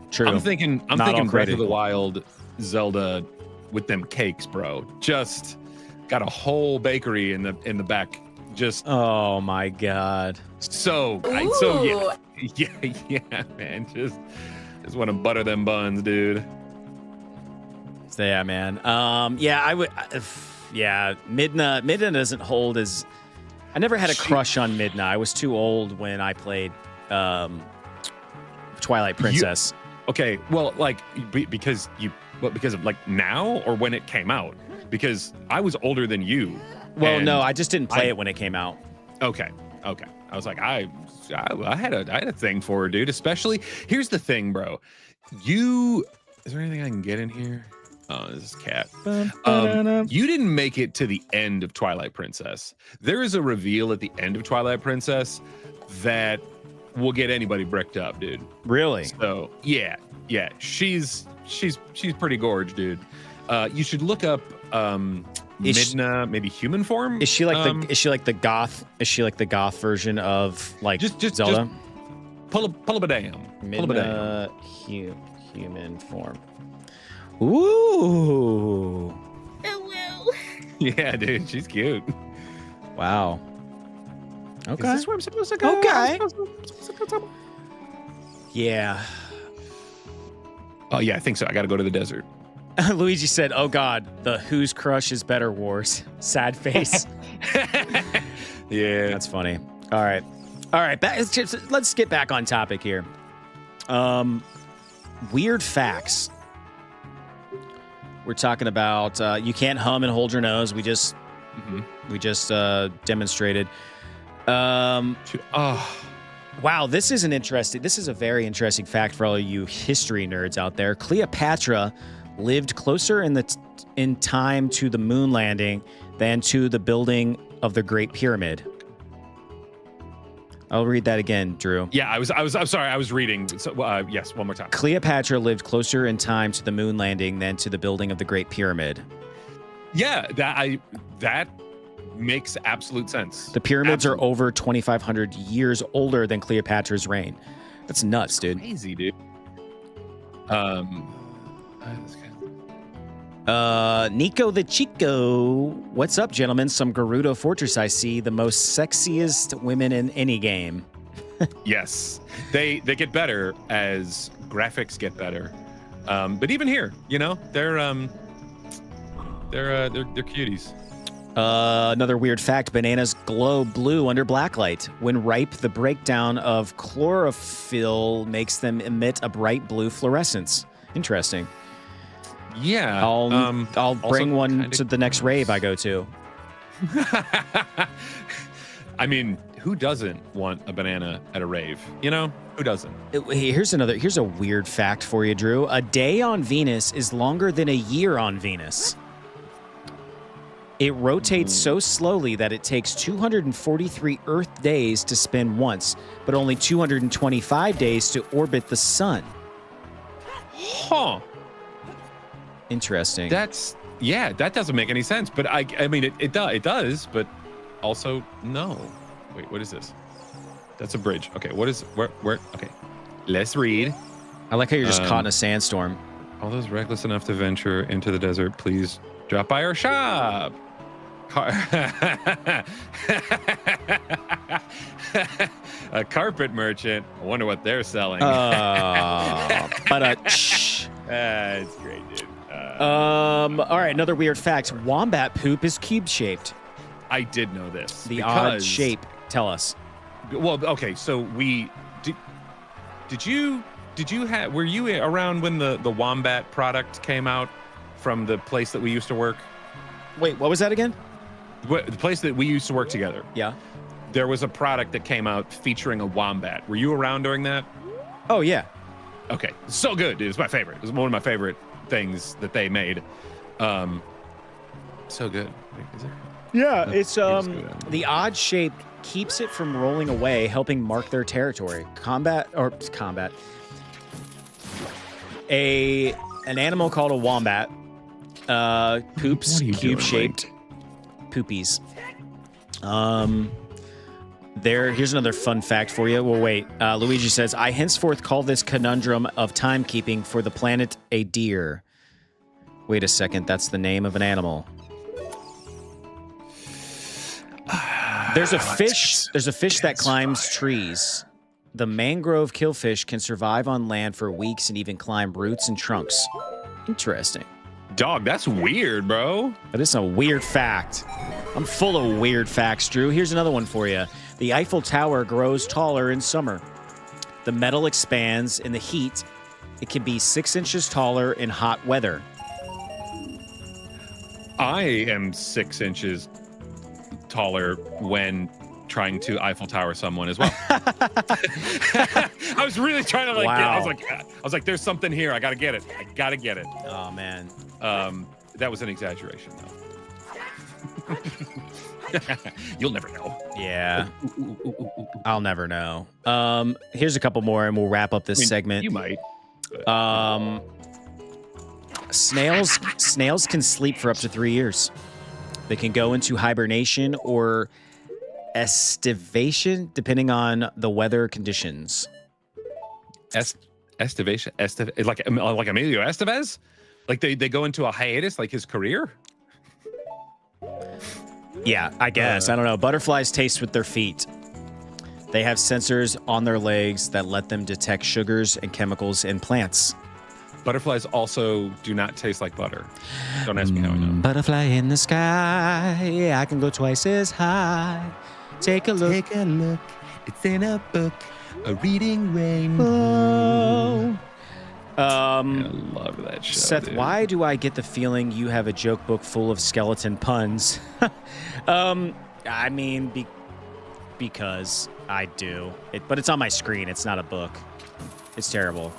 True. I'm thinking all Breath of created the equal. Wild Zelda with them cakes, bro. Just got a whole bakery in the back. Just Oh my God. so yeah, man. Just want to butter them buns, dude. So yeah, man. Yeah, I would. Yeah, Midna doesn't hold as. I never had a crush on Midna. I was too old when I played Twilight Princess. Okay, well, like because of like now or when it came out? Because I was older than you. Well, no, I just didn't play it when it came out. Okay. I was like, I had a thing for her, dude. Especially, here's the thing, bro. Is there anything I can get in here? Oh, this is cat. You didn't make it to the end of Twilight Princess. There is a reveal at the end of Twilight Princess that will get anybody bricked up, dude. Really? So yeah. She's pretty gorge, dude. You should look up Midna, maybe human form. Is she like the goth? Is she like the goth version of like just Zelda? Pull up a damn. Midna human form. Ooh. Yeah, dude, she's cute. Wow. Okay. Is this where I'm supposed to go? Okay. Yeah. Oh yeah, I think so. I got to go to the desert. Luigi said, "Oh God, the Who's Crush is Better Wars." Sad face. Yeah, That's funny. All right. Let's get back on topic here. Weird facts. We're talking about you can't hum and hold your nose. We just demonstrated. Wow, this is a very interesting fact for all of you history nerds out there. Cleopatra lived closer in time to the moon landing than to the building of the Great Pyramid. I'll read that again, Drew. Yeah, I'm sorry. I was reading. So, yes, one more time. Cleopatra lived closer in time to the moon landing than to the building of the Great Pyramid. Yeah, that makes absolute sense. The pyramids are over 2,500 years older than Cleopatra's reign. That's nuts, dude. Crazy, dude. Nico the Chico. What's up, gentlemen? Some Gerudo Fortress I see. The most sexiest women in any game. Yes, they get better as graphics get better. But even here, you know, they're cuties. Another weird fact, bananas glow blue under blacklight. When ripe, the breakdown of chlorophyll makes them emit a bright blue fluorescence. Interesting. Yeah. I'll bring one to the next rave I go to. I mean, who doesn't want a banana at a rave? You know, who doesn't? Here's a weird fact for you, Drew. A day on Venus is longer than a year on Venus. It rotates so slowly that it takes 243 Earth days to spin once, but only 225 days to orbit the sun. Huh. Interesting. That doesn't make any sense. But I mean, it does, but also no. Wait, what is this? That's a bridge. Okay, what is where? Okay, let's read. I like how you're just caught in a sandstorm. All those reckless enough to venture into the desert, please drop by our shop. A carpet merchant. I wonder what they're selling. It's great, dude. All right, another weird fact. Wombat poop is cube-shaped. I did know this. The odd shape. Tell us. Well, okay, so were you around when the Wombat product came out from the place that we used to work? Wait, what was that again? The place that we used to work together. Yeah. There was a product that came out featuring a wombat. Were you around during that? Oh, yeah. Okay, so good, dude. It's my favorite. It's one of my favorite things that they made. So good. Is there? Yeah, it's the odd shape keeps it from rolling away, helping mark their territory. Combat. An animal called a wombat poops cube-shaped poopies. Here's another fun fact for you. Well, wait. Luigi says, I henceforth call this conundrum of timekeeping for the planet a deer. Wait a second. That's the name of an animal. There's a fish. There's a fish that climbs trees. The mangrove killfish can survive on land for weeks and even climb roots and trunks. Interesting. Dog, that's weird, bro. That is a weird fact. I'm full of weird facts, Drew. Here's another one for you. The Eiffel Tower grows taller in summer. The metal expands in the heat. It can be 6 inches taller in hot weather. I am 6 inches taller when trying to Eiffel Tower someone as well. I was really trying to Wow. I was like, there's something here. I gotta get it. Oh, man. That was an exaggeration, though. You'll never know. Yeah. I'll never know. Here's a couple more, and we'll wrap up this segment. You might. Snails can sleep for up to 3 years. They can go into hibernation or estivation, depending on the weather conditions. Estivation, like Emilio Estevez, like they go into a hiatus, like his career. Yeah, I guess. I don't know. Butterflies taste with their feet. They have sensors on their legs that let them detect sugars and chemicals in plants. Butterflies also do not taste like butter. Don't ask me how I know. Butterfly in the sky, I can go twice as high. Take a look. Take a look. It's in a book. A reading rainbow. I love that show. Seth, dude. why do I get the feeling you have a joke book full of skeleton puns? I mean, because I do. But it's on my screen. It's not a book. It's terrible.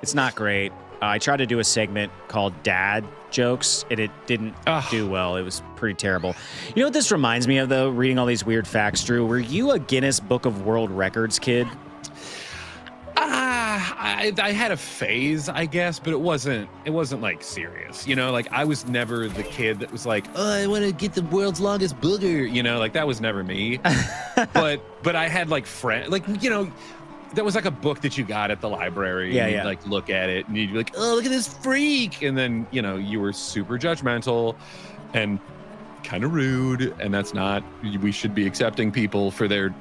It's not great. I tried to do a segment called Dad Jokes, and it didn't do well. It was pretty terrible. You know what this reminds me of, though, reading all these weird facts, Drew? Were you a Guinness Book of World Records kid? I had a phase, I guess, but it wasn't like serious. You know, like I was never the kid that was like, oh, I want to get the world's longest booger. You know, like that was never me. but I had like friends, like, you know, that was like a book that you got at the library. Yeah, and yeah. You'd like look at it and you'd be like, oh, look at this freak. And then, you know, you were super judgmental and kind of rude. And that's not, we should be accepting people for their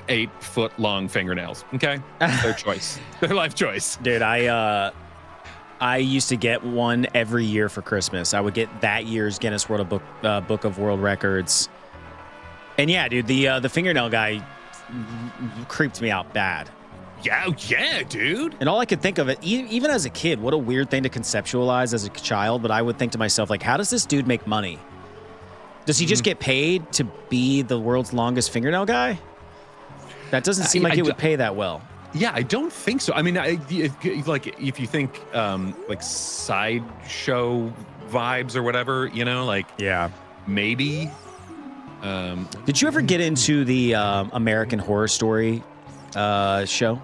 8-foot-long fingernails. Okay, their choice, their life choice. Dude, I used to get one every year for Christmas. I would get that year's Guinness World Book of World Records. And yeah, dude, the fingernail guy creeped me out bad. Yeah, dude. And all I could think of it, even as a kid, what a weird thing to conceptualize as a child. But I would think to myself, like, how does this dude make money? Does he just get paid to be the world's longest fingernail guy? That doesn't seem like it would pay that well. Yeah, I don't think so. I mean, like if you think like sideshow vibes or whatever, you know, like Yeah. maybe. Did you ever get into the American Horror Story show?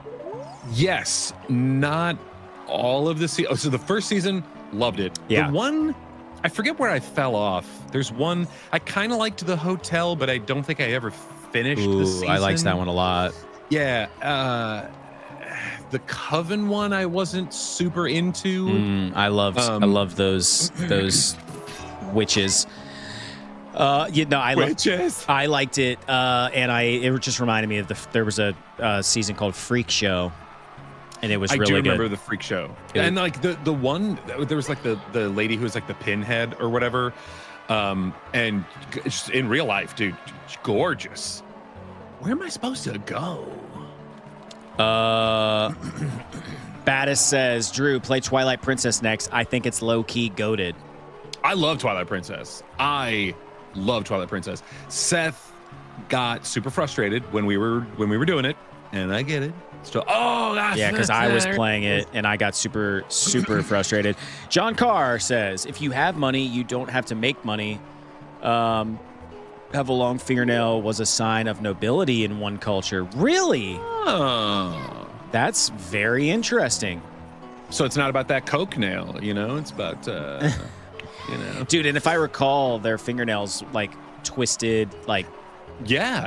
Yes, not all of the season. Oh, so the first season, loved it. Yeah. The one, I forget where I fell off. There's one I kind of liked, The Hotel, but I don't think I ever finished the season. I liked that one a lot. Yeah, the Coven one I wasn't super into. I loved those witches. Witches. I liked it, and it just reminded me of there was a season called Freak Show, and it was really good. I do remember the Freak Show, and like the one there was like the lady who was like the pinhead or whatever, and just in real life, dude, gorgeous. Where am I supposed to go? Battis says, Drew, play Twilight Princess next. I think it's low-key goated. I love Twilight Princess. Seth got super frustrated when we were doing it, and I get it. Yeah, because I was playing it and I got super frustrated. John Carr says, if you have money, you don't have to make money. Have a long fingernail was a sign of nobility in one culture. Really? Oh. That's very interesting. So it's not about that coke nail, you know? It's about, Dude, and if I recall, their fingernails like twisted, like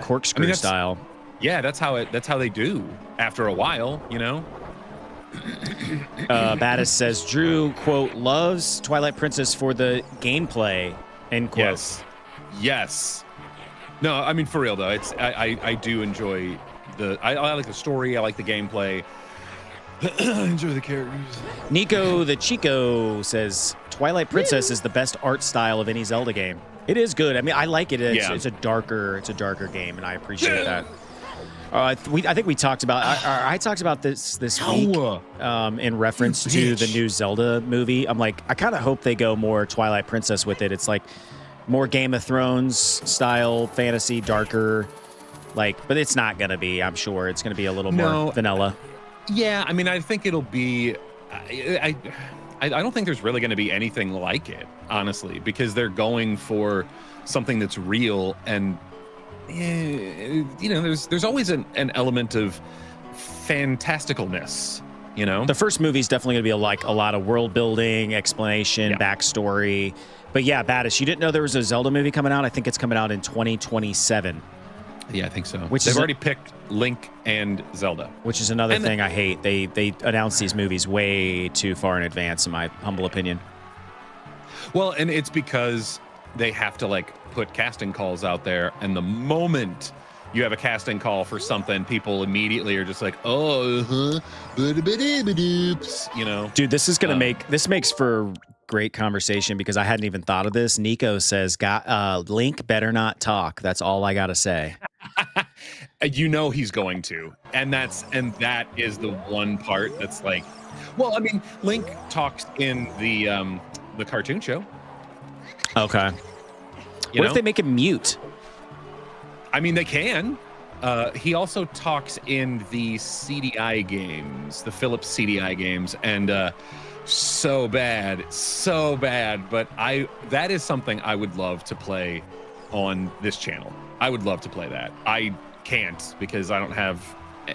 corkscrew style. Yeah, that's how they do after a while, you know? Battis says, Drew, quote, loves Twilight Princess for the gameplay, end quote. Yes. No, I mean, for real, though, I do enjoy I like the story, I like the gameplay. I enjoy the characters. Nico the Chico says, Twilight Princess is the best art style of any Zelda game. It is good. I mean, I like it. It's a darker game, and I appreciate that. I think we talked about. I talked about this week in reference to the new Zelda movie. I'm like, I kind of hope they go more Twilight Princess with it. It's like more Game of Thrones style fantasy, darker. But it's not gonna be. I'm sure it's gonna be a little more vanilla. Yeah, I mean, I think it'll be. I don't think there's really going to be anything like it, honestly, because they're going for something that's real, and there's always an element of fantasticalness. You know, the first movie's definitely going to be a lot of world building, explanation, backstory. But yeah, Battis, you didn't know there was a Zelda movie coming out? I think it's coming out in 2027. Yeah, I think so. They've already picked Link and Zelda. Which is another thing I hate. They announce these movies way too far in advance, in my humble opinion. Well, and it's because they have to put casting calls out there, and the moment you have a casting call for something, people immediately are just like, you know. Dude, this is gonna this makes for great conversation because I hadn't even thought of this. Nico says, Link better not talk. That's all I gotta say. You know he's going to, and that is the one part that's like, well, I mean, Link talks in the cartoon show. Okay. What if they make him mute? I mean, they can. He also talks in the CDI games, the Philips CDI games, and so bad, but that is something I would love to play on this channel. I would love to play that. I can't because I don't have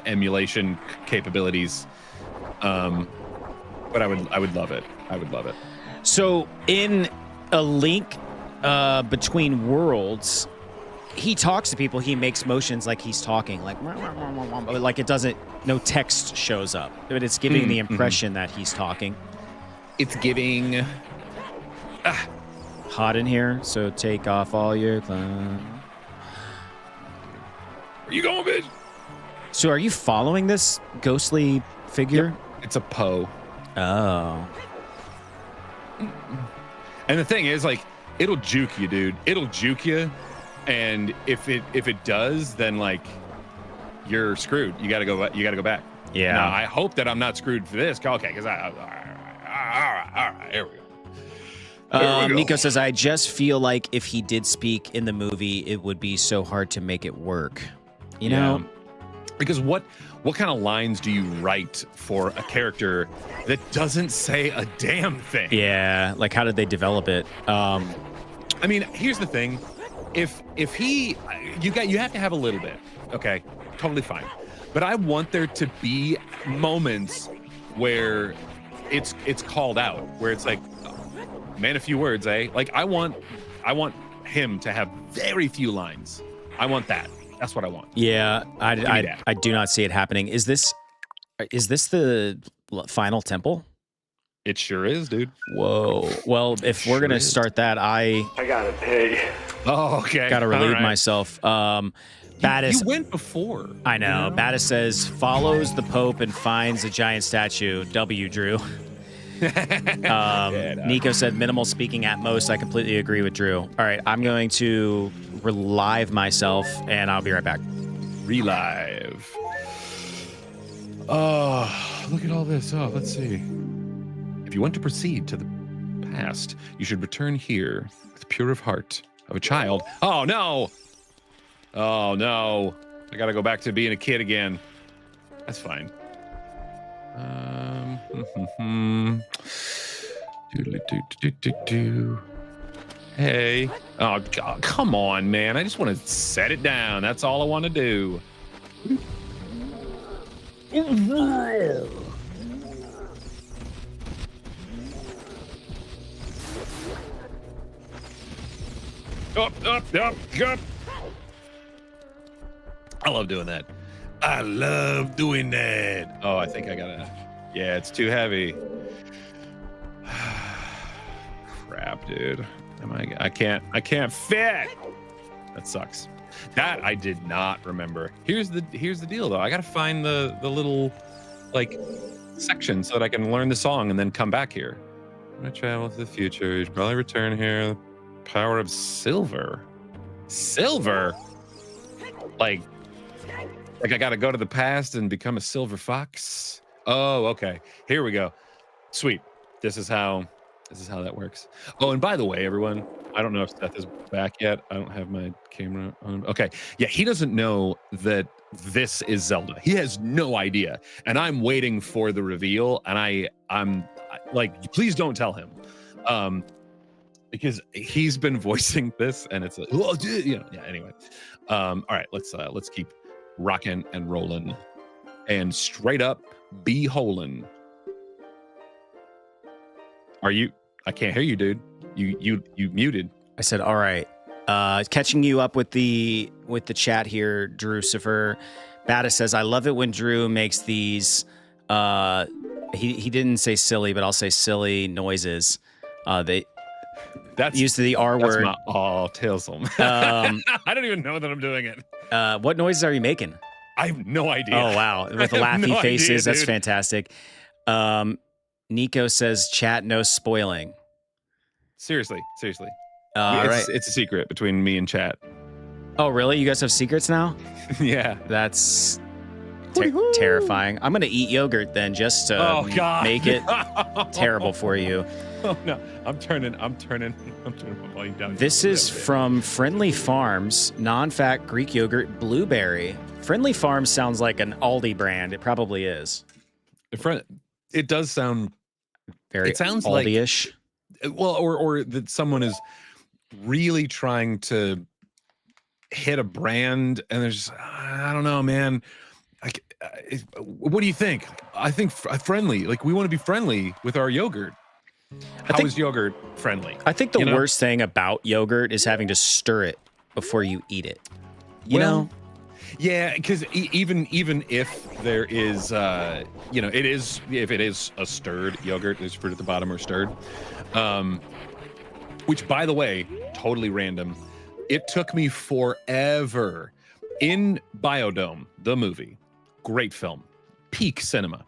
emulation capabilities. But I would love it. I would love it. So in A Link Between Worlds, he talks to people. He makes motions like he's talking, like it doesn't. No text shows up, but it's giving the impression that he's talking. It's giving hot in here, so take off all your clothes. Where you going, bitch? So are you following this ghostly figure? Yep. It's a Poe. Oh. And the thing is, it'll juke you, dude. It'll juke you, and if it does, then you're screwed. You gotta go back. Yeah. Now, I hope that I'm not screwed for this. Okay, because all right, here we go. Nico says, I just feel like if he did speak in the movie, it would be so hard to make it work. You know? Because what kind of lines do you write for a character that doesn't say a damn thing? Yeah, how did they develop it? I mean, here's the thing. If you have to have a little bit, okay? Totally fine. But I want there to be moments where it's called out, where it's like, man, a few words, eh? I want him to have very few lines. I want that. That's what I want. Yeah, I do not see it happening. Is this the final temple? It sure is, dude. Whoa. Well, if we're gonna start that, I gotta pay. Oh, okay. Gotta relieve myself. Battis, you went before. I know. Battis says follows the Pope and finds a giant statue. W, Drew. Nico said minimal speaking at most. I completely agree with Drew. All right, I'm going to relive myself, and I'll be right back. Relive. Oh, look at all this. Oh, let's see. If you want to proceed to the past, you should return here with pure of heart of a child. Oh, no. Oh, no. I got to go back to being a kid again. That's fine. Hey. Oh, God, come on, man. I just want to set it down. That's all I want to do. Up. I love doing that. I love doing that. Oh, I think I gotta. Yeah, it's too heavy. Crap, dude. I can't fit. That sucks. That I did not remember. Here's the deal though. I gotta find the little like section so that I can learn the song and then come back here. I'm gonna travel to the future. You should probably return here. Power of silver. Silver? Like I gotta go to the past and become a silver fox? Oh, okay. Here we go. Sweet. This is how that works. Oh, and by the way, everyone, I don't know if Seth is back yet. I don't have my camera on. Okay. Yeah, he doesn't know that this is Zelda. He has no idea. And I'm waiting for the reveal, and I'm like, please don't tell him. Because he's been voicing this, and it's like, oh, dude, you know, yeah, anyway. All right, let's keep rocking and rolling and straight up be holin'. Are you? I can't hear you, dude. You muted. I said, all right. Catching you up with the chat here, Drucifer. Bada says, I love it when Drew makes these. He didn't say silly, but I'll say silly noises. That's used to the R word. That's my Tilsum. I don't even know that I'm doing it. What noises are you making? I have no idea. Oh wow, with the laughy faces, that's fantastic. Nico says, "Chat, no spoiling." Seriously. Right. It's a secret between me and chat. Oh really? You guys have secrets now? Yeah. That's terrifying. I'm gonna eat yogurt then, just to make it terrible for you. Oh no, I'm turning my volume down. This is from Friendly Farms, non-fat Greek yogurt blueberry. Friendly Farms sounds like an Aldi brand. It probably is. It does sound very. It sounds Aldi-ish. Well, or that someone is really trying to hit a brand, and there's I don't know, man. What do you think? I think friendly. Like we want to be friendly with our yogurt. How is yogurt friendly? I think the worst thing about yogurt is having to stir it before you eat it. You know? Yeah, because even if there is, if it is a stirred yogurt, there's fruit at the bottom or stirred. Which, by the way, totally random. It took me forever. In Biodome, the movie, great film, peak cinema.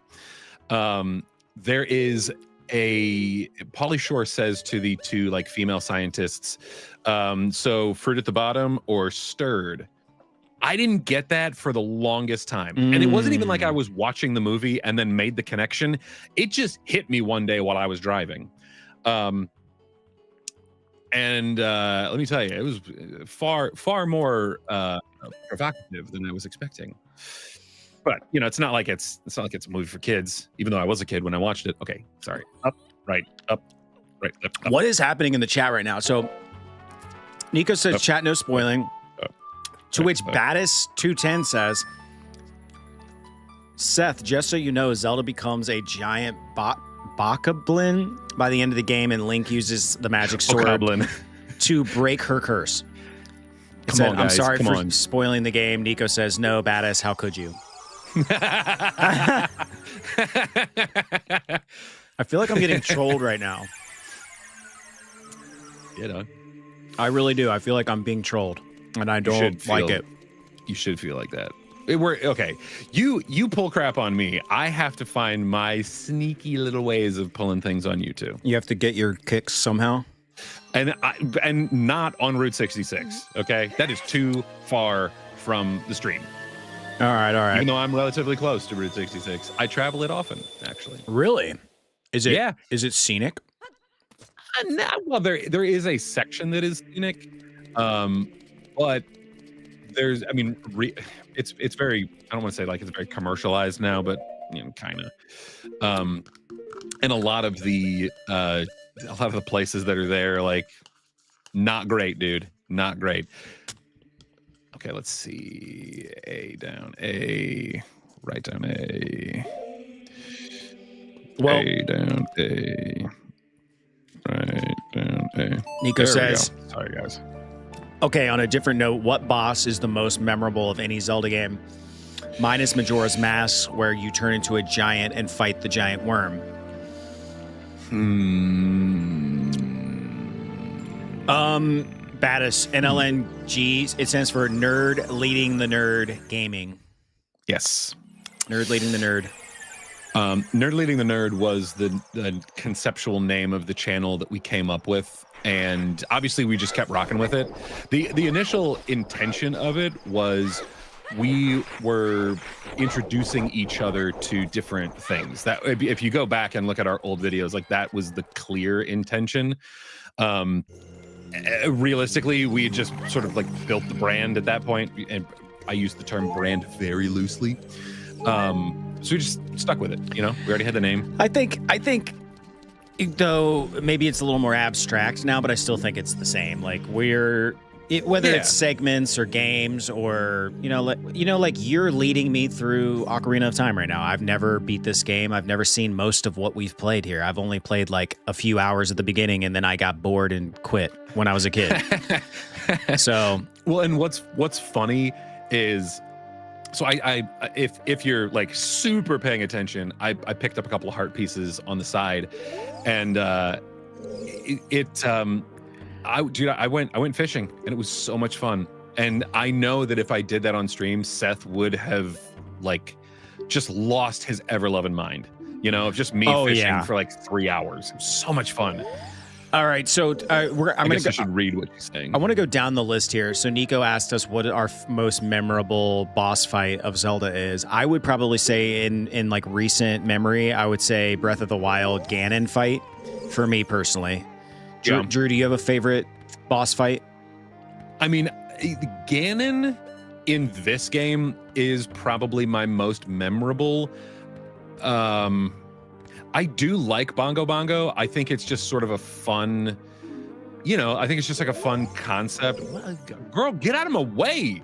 There is Pauly Shore says to the two like female scientists, so fruit at the bottom or stirred. I didn't get that for the longest time. And it wasn't even like I was watching the movie and then made the connection. It just hit me one day while I was driving. And let me tell you, it was far more provocative than I was expecting. But it's not like it's a movie for kids, even though I was a kid when I watched it. Okay, sorry. Up, right, left, up. What is happening in the chat right now? So Nico says, chat, no spoiling. To which Battis210 says, Seth, just so you know, Zelda becomes a giant bokoblin by the end of the game, and Link uses the magic sword to break her curse. I'm sorry for spoiling the game. Nico says, no, Battis, how could you? I feel like I'm getting trolled right now. I really do. I feel like I'm being trolled, and I don't like it. You should feel like that. Okay. You pull crap on me. I have to find my sneaky little ways of pulling things on you too. You have to get your kicks somehow, and not on Route 66. Okay, that is too far from the stream. All right. Even though I'm relatively close to Route 66, I travel it often, actually. Really? Is it? Yeah. Is it scenic? Well, there is a section that is scenic, but there's, I mean, it's very, I don't want to say like it's very commercialized now, but kind of. And a lot of the places that are there, like, not great, dude, not great. Okay, let's see. A down A, right down A. Well, A down A, right down A. Nico says, sorry guys. Okay, on a different note, what boss is the most memorable of any Zelda game? Mine is Majora's Mask, where you turn into a giant and fight the giant worm. Battis, NLNG, it stands for Nerd Leading the Nerd Gaming. Yes. Nerd Leading the Nerd. Nerd Leading the Nerd was the conceptual name of the channel that we came up with. And obviously we just kept rocking with it. The initial intention of it was we were introducing each other to different things. That if you go back and look at our old videos, like that was the clear intention. Realistically, we just sort of like built the brand at that point, and I use the term brand very loosely. So we just stuck with it. We already had the name. I think though maybe it's a little more abstract now, but I still think it's the same. Like whether it's segments or games or like you're leading me through Ocarina of Time right now. I've never beat this game. I've never seen most of what we've played here. I've only played like a few hours at the beginning, and then I got bored and quit when I was a kid. So well, and what's funny is, so if you're like super paying attention, I picked up a couple of heart pieces on the side, and I went fishing, and it was so much fun. And I know that if I did that on stream, Seth would have like just lost his ever-loving mind. Of just me fishing for like 3 hours. It was so much fun. All right, so I should read what he's saying. I want to go down the list here. So Nico asked us what our most memorable boss fight of Zelda is. I would probably say in like recent memory, I would say Breath of the Wild Ganon fight for me personally. Drew, do you have a favorite boss fight? I mean, Ganon in this game is probably my most memorable. I do like Bongo Bongo. I think it's just sort of a fun, I think it's just like a fun concept. Girl, get out of my way.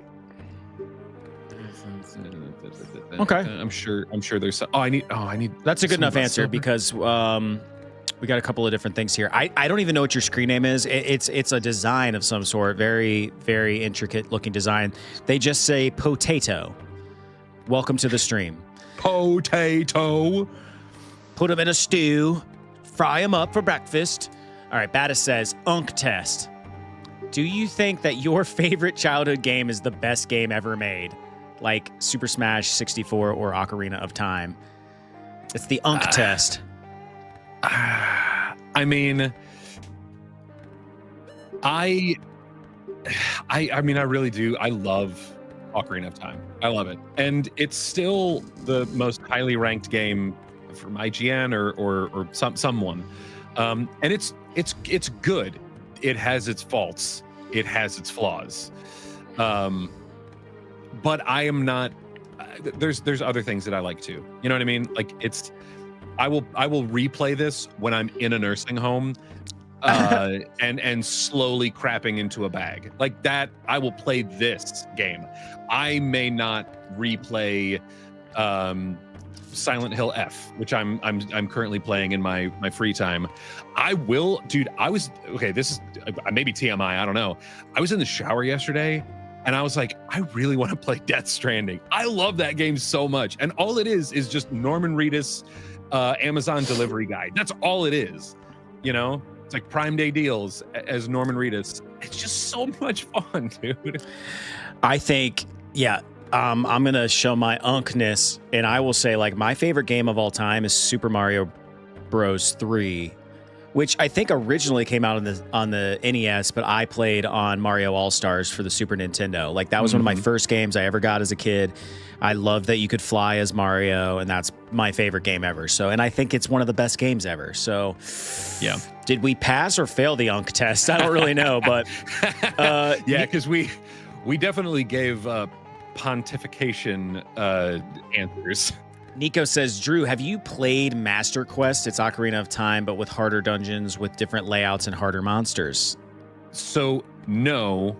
Okay. I'm sure there's some, I need. That's a good enough answer because we got a couple of different things here. I don't even know what your screen name is. It's a design of some sort, very, very intricate looking design. They just say potato. Welcome to the stream. Potato. Put them in a stew, fry them up for breakfast. All right, Battis says, Unk test. Do you think that your favorite childhood game is the best game ever made? Like Super Smash 64 or Ocarina of Time? It's the Unk test. I mean, I really do. I love Ocarina of Time. I love it. And it's still the most highly ranked game from IGN or someone. And it's good. It has its faults. It has its flaws. But I am not, there's other things that I like too. You know what I mean? Like I will replay this when I'm in a nursing home, and slowly crapping into a bag like that. I will play this game. I may not replay Silent Hill F, which I'm currently playing in my free time. I will, dude. This is maybe TMI. I don't know. I was in the shower yesterday, and I was like, I really want to play Death Stranding. I love that game so much, and all it is just Norman Reedus. Amazon delivery guide. That's all it is. It's like Prime Day deals as Norman Reedus. It's just so much fun, dude. I think, I'm going to show my unkness, and I will say, like, my favorite game of all time is Super Mario Bros. 3, which I think originally came out on the NES, but I played on Mario All-Stars for the Super Nintendo. Like, that was one of my first games I ever got as a kid. I love that you could fly as Mario, and that's my favorite game ever. So, and I think it's one of the best games ever. So, yeah. Did we pass or fail the Unk test? I don't really know, but because we we definitely gave pontification answers. Nico says, Drew, have you played Master Quest? It's Ocarina of Time, but with harder dungeons, with different layouts and harder monsters. So, no,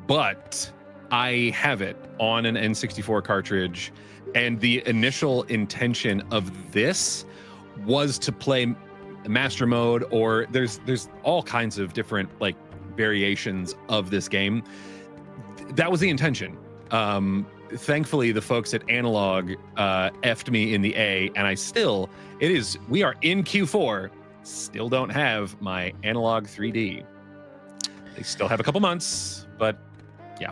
but I have it on an N64 cartridge, and the initial intention of this was to play Master Mode, or there's all kinds of different like variations of this game. That was the intention. Thankfully, the folks at Analog effed me in the A, and we are in Q4, still don't have my Analog 3D. They still have a couple months, but yeah.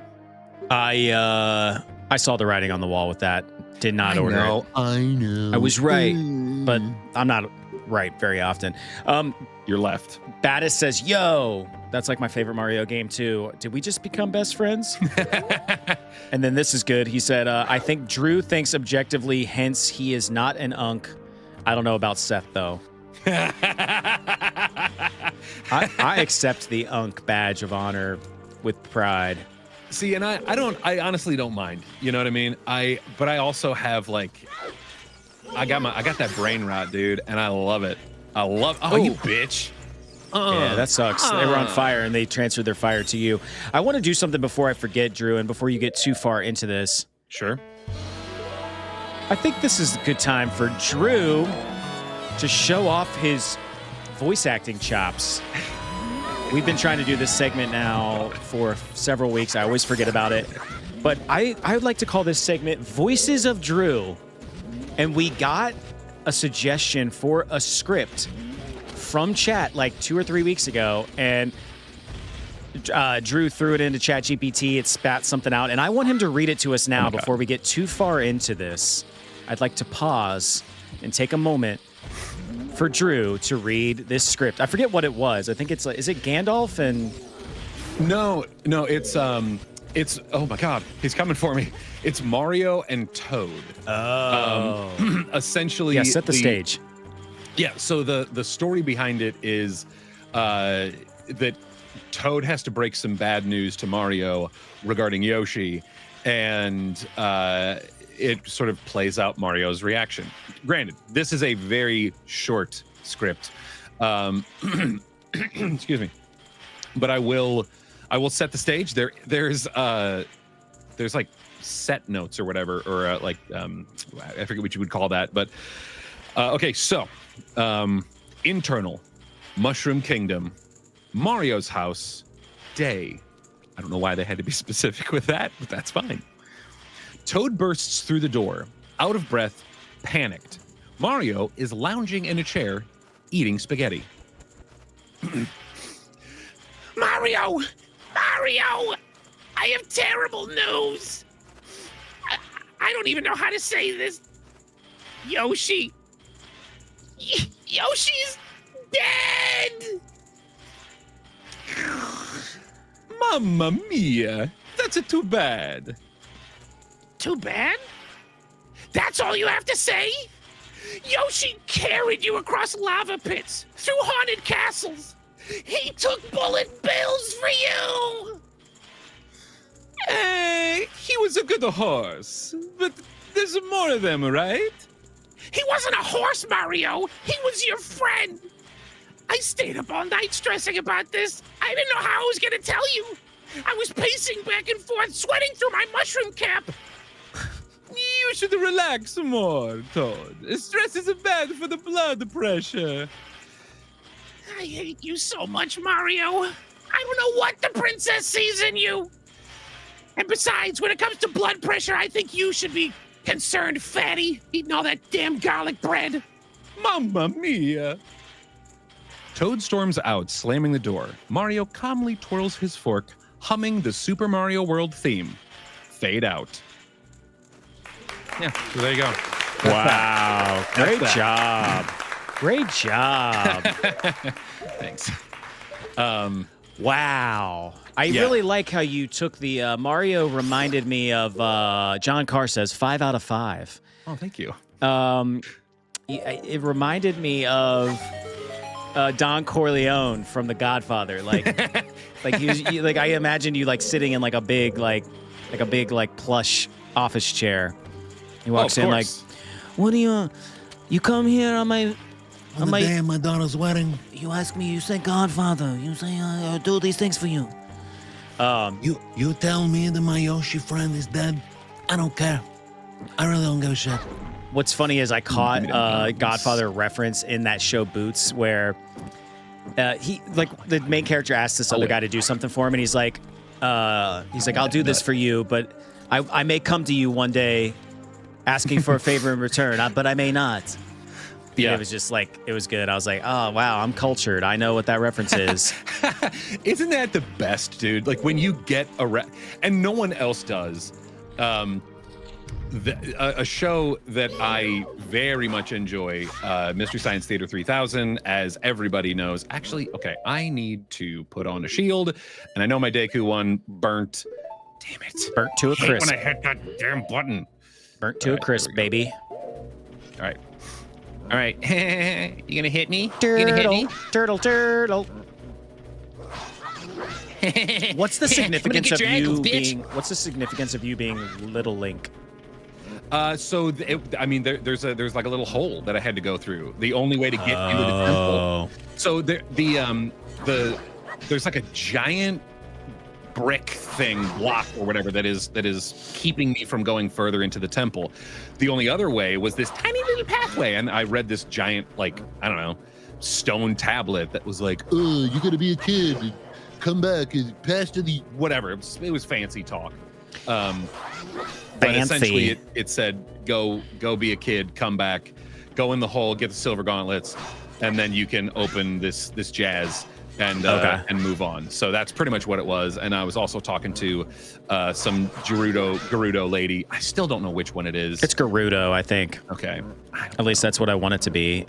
I saw the writing on the wall with that. Did not order it. I know. I was right, but I'm not right very often. You're left. Battis says, yo, that's like my favorite Mario game too. Did we just become best friends? And then this is good. He said, I think Drew thinks objectively, hence he is not an unk. I don't know about Seth, though. I accept the unk badge of honor with pride. See, and I honestly don't mind. You know what I mean? But I also have like, I got that brain rot, dude, and I love it. Oh, you bitch. Yeah, that sucks. They were on fire and they transferred their fire to you. I want to do something before I forget, Drew, and before you get too far into this. Sure. I think this is a good time for Drew to show off his voice acting chops. We've been trying to do this segment now for several weeks. I always forget about it. But I would like to call this segment Voices of Drew. And we got a suggestion for a script from chat like 2 or 3 weeks ago. And Drew threw it into ChatGPT. It spat something out. And I want him to read it to us now before we get too far into this. I'd like to pause and take a moment for Drew to read this script. I forget what it was. I think it's like, is it Gandalf and... No, it's oh my God, he's coming for me. It's Mario and Toad. Oh. Essentially. Yeah, set the stage. Yeah, so the story behind it is that Toad has to break some bad news to Mario regarding Yoshi, and it sort of plays out Mario's reaction. Granted, this is a very short script. Excuse me. But I will set the stage. There's like set notes or whatever, or I forget what you would call that. But okay, so internal Mushroom Kingdom, Mario's house, day. I don't know why they had to be specific with that, but that's fine. Toad bursts through the door, out of breath, panicked. Mario is lounging in a chair, eating spaghetti. Mario! I have terrible news! I don't even know how to say this. Yoshi's dead! Mamma mia! That's too bad. Too bad? That's all you have to say? Yoshi carried you across lava pits, through haunted castles. He took bullet bills for you! He was a good horse, but there's more of them, right? He wasn't a horse, Mario. He was your friend. I stayed up all night stressing about this. I didn't know how I was going to tell you. I was pacing back and forth, sweating through my mushroom cap. You should relax more, Toad. Stress is bad for the blood pressure. I hate you so much, Mario. I don't know what the princess sees in you. And besides, when it comes to blood pressure, I think you should be concerned, fatty, eating all that damn garlic bread. Mamma mia. Toad storms out, slamming the door. Mario calmly twirls his fork, humming the Super Mario World theme. Fade out. Yeah, so there you go. Wow. Great job. Great job. Thanks. Wow. I really like how you took the Mario reminded me of John Carr says 5 out of 5. Oh, thank you. It reminded me of Don Corleone from The Godfather. Like, like I imagined you like sitting in like a big plush office chair. He walks in like, what do you come here on my On the day of my daughter's wedding, you ask me, you say Godfather, you say I do these things for you. you tell me that my Yoshi friend is dead. I don't care. I really don't give a shit. What's funny is I caught a Godfather reference in that show Boots, where the main character asked this other guy to do something for him, and he's like, I'll do this for you, but I may come to you one day asking for a favor in return, but I may not. Yeah. And it was just like, it was good. I was like, oh, wow, I'm cultured. I know what that reference is. Isn't that the best, dude? Like when you get and no one else does. A show that I very much enjoy, Mystery Science Theater 3000, as everybody knows. Actually, okay, I need to put on a shield, and I know my Deku one burnt. Damn it. Burnt to a crisp. When I hit that damn button. Burnt to a crisp, baby. All right. All right. You gonna hit me? Turtle, you gonna hit me? turtle. What's the significance of you being? What's the significance of you being Little Link? There's like a little hole that I had to go through. The only way to get into the temple. So there's like a giant brick block or whatever that is keeping me from going further into the temple. The only other way was this tiny little pathway, and I read this giant, like, I don't know, stone tablet that was like, Oh, you gotta be a kid. Come back and pass to the whatever. It was fancy talk. But essentially it said, go be a kid, come back, go in the hole, get the silver gauntlets, and then you can open this jazz and move on. So that's pretty much what it was. And I was also talking to some Gerudo lady. I still don't know which one it is. It's Gerudo, I think. Okay. At least that's what I want it to be.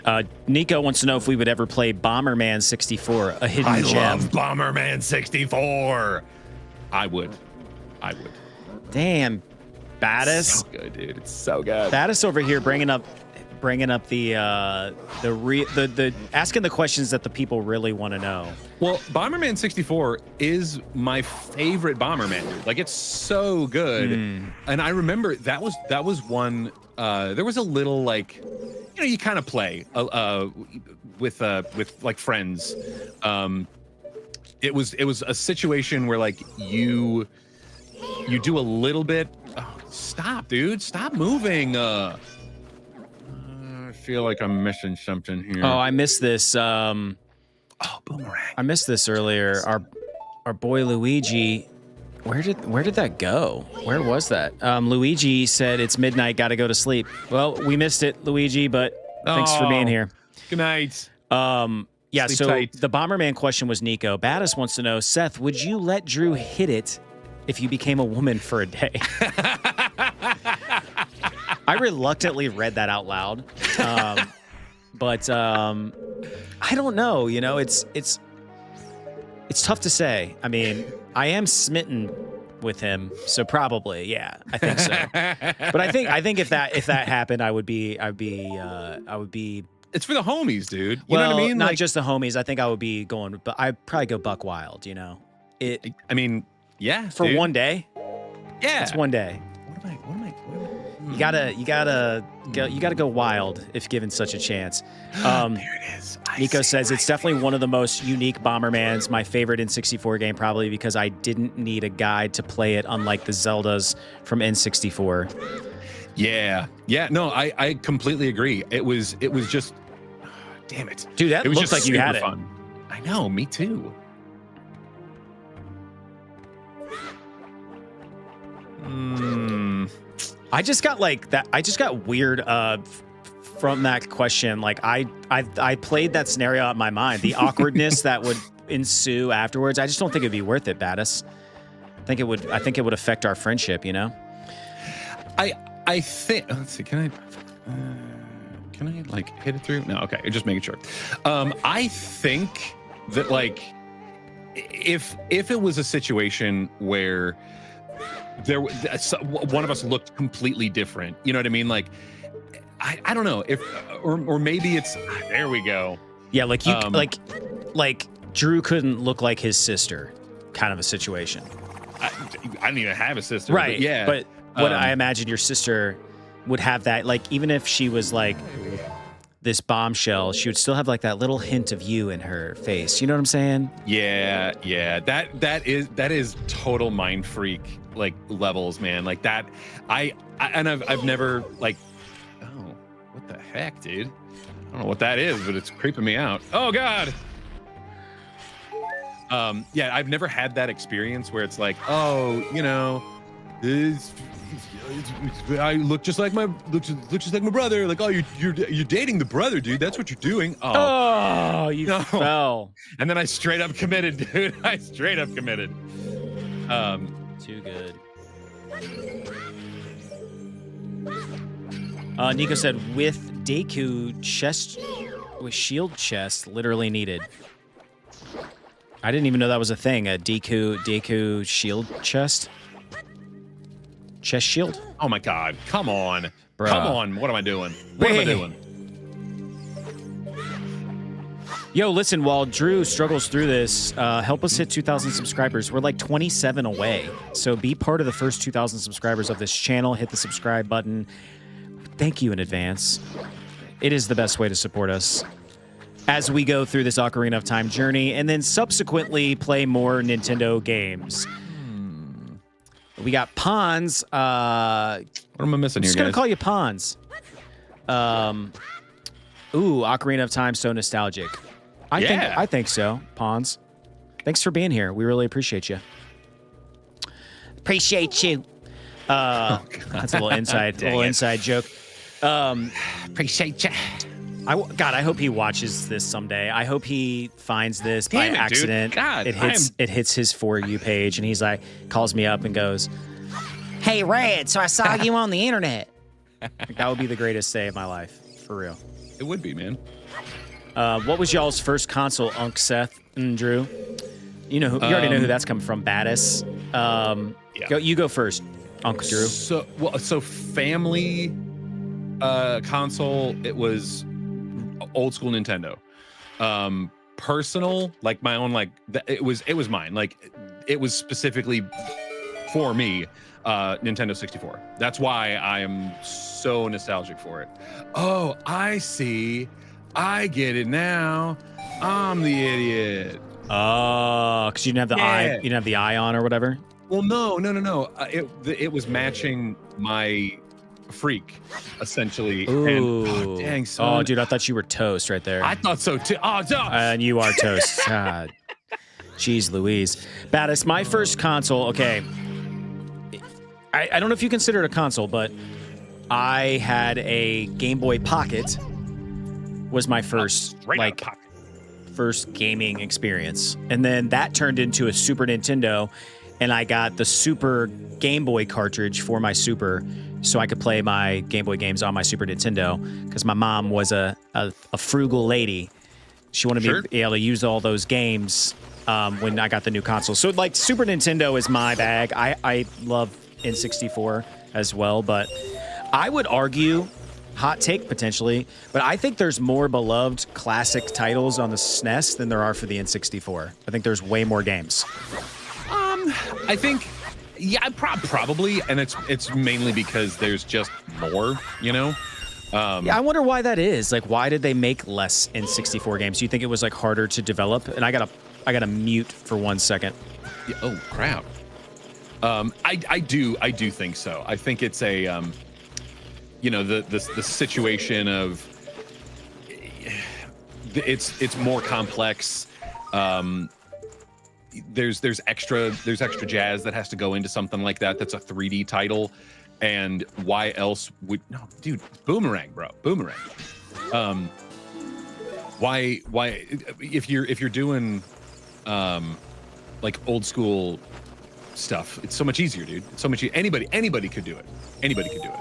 Nico wants to know if we would ever play Bomberman 64, a hidden gem. I love Bomberman 64. I would. Damn, Battis. So good, dude. It's so good. Battis over here bringing up the asking the questions that the people really want to know. Well, Bomberman 64 is my favorite Bomberman, dude. Like, it's so good. And I remember that was one. There was a little, like, you kind of play with like friends. It was a situation where, like, you do a little bit. Oh, stop, dude! Stop moving. I feel like I'm missing something here. Oh, I missed this. Boomerang. I missed this earlier. Our boy Luigi. Where did that go? Where was that? Luigi said it's midnight. Got to go to sleep. Well, we missed it, Luigi. But thanks for being here. Good night. Yeah. Sleep so tight. the Bomberman question was Nico. Battis wants to know, Seth, would you let Drew hit it if you became a woman for a day? I reluctantly read that out loud, but I don't know. You know, it's tough to say. I mean, I am smitten with him, so probably, yeah, I think so. But I think if that happened, I would be. It's for the homies, dude. You know know what I mean? Not just the homies. I think I would be going, but I'd probably go buck wild. You know, I mean, yeah, for dude. one day. Yeah, it's one day. What am I? You gotta go wild if given such a chance. There it is. Nico says it's definitely one of the most unique Bombermans. My favorite N64 game, probably because I didn't need a guide to play it, unlike the Zeldas from N64. Yeah. No, I completely agree. It was just, damn it, dude. That looked like you had fun. I know. Me too. I just got like that. I just got weird from that question. Like I played that scenario out in my mind. The awkwardness that would ensue afterwards. I just don't think it'd be worth it, Battis. I think it would affect our friendship. You know. I think. Let's see. Can I like hit it through? No. Okay. Just making sure. I think that, like, if it was a situation where one of us looked completely different, you know what I mean? Like, I don't know if, or maybe it's, there we go. Yeah, like you like Drew couldn't look like his sister, kind of a situation. I didn't even have a sister. Right. But yeah. But what I imagine your sister would have that, like, even if she was like this bombshell, she would still have like that little hint of you in her face. You know what I'm saying? Yeah. That is total mind freak like levels, man. Like that. I've never like. Oh, what the heck, dude? I don't know what that is, but it's creeping me out. Oh God. Yeah, I've never had that experience where it's like, oh, I look just like my brother. Like, oh, you're dating the brother, dude. That's what you're doing. Oh, you fell. And then I straight up committed, dude. I straight up committed. Too good. Nico said with Deku chest with shield chest literally needed. I didn't even know that was a thing. A Deku shield chest. Chest shield. Oh my God! Come on, Bruh. Come on! What am I doing? What am I doing? Yo, listen. While Drew struggles through this, help us hit 2,000 subscribers. We're like 27 away. So be part of the first 2,000 subscribers of this channel. Hit the subscribe button. Thank you in advance. It is the best way to support us as we go through this Ocarina of Time journey, and then subsequently play more Nintendo games. We got Pons. What am I missing I'm here, just gonna guys? call you Pons. Ooh, Ocarina of Time, so nostalgic. I think so, Pons. Thanks for being here. We really appreciate you. Appreciate you. That's a little inside joke. Appreciate you. God, I hope he watches this someday. I hope he finds this by accident. Dude. God, it hits his For You page, and he's like, calls me up and goes, "Hey, Red, so I saw you on the internet." That would be the greatest day of my life, for real. It would be, man. What was y'all's first console, Unc, Seth, and Drew? You already know who that's coming from, Battis. Yeah. You go first, Unc, Drew. So family console, it was old school Nintendo. Personal, like my own, like it was mine. Like it was specifically for me, Nintendo 64. That's why I am so nostalgic for it. Oh, I see. I get it now. I'm the idiot. Oh, because you didn't have the eye. You didn't have the eye on or whatever. Well, no. It was matching my freak, essentially. Ooh. And, dang, son. Oh, dude, I thought you were toast right there. I thought so too. Oh, no. And you are toast. God. Jeez Louise. Battis, my first console, okay. I don't know if you consider it a console, but I had a Game Boy Pocket was my first, first gaming experience. And then that turned into a Super Nintendo, and I got the Super Game Boy cartridge for my Super so I could play my Game Boy games on my Super Nintendo, because my mom was a frugal lady. She wanted me to be able to use all those games when I got the new console. So, like, Super Nintendo is my bag. I love N64 as well, but I would argue, hot take potentially, but I think there's more beloved classic titles on the SNES than there are for the N64. I think there's way more games. I think, yeah, probably, and it's mainly because there's just more, Yeah, I wonder why that is. Like, why did they make less N64 games? Do you think it was like harder to develop? And I gotta mute for 1 second. Yeah, oh crap. I do think so. I think it's a the situation of it's more complex. There's extra jazz that has to go into something like that. That's a 3D title, and why else would dude? Boomerang, bro, Boomerang. Why if you're doing like old school stuff, it's so much easier, dude. It's so much anybody could do it. Anybody could do it.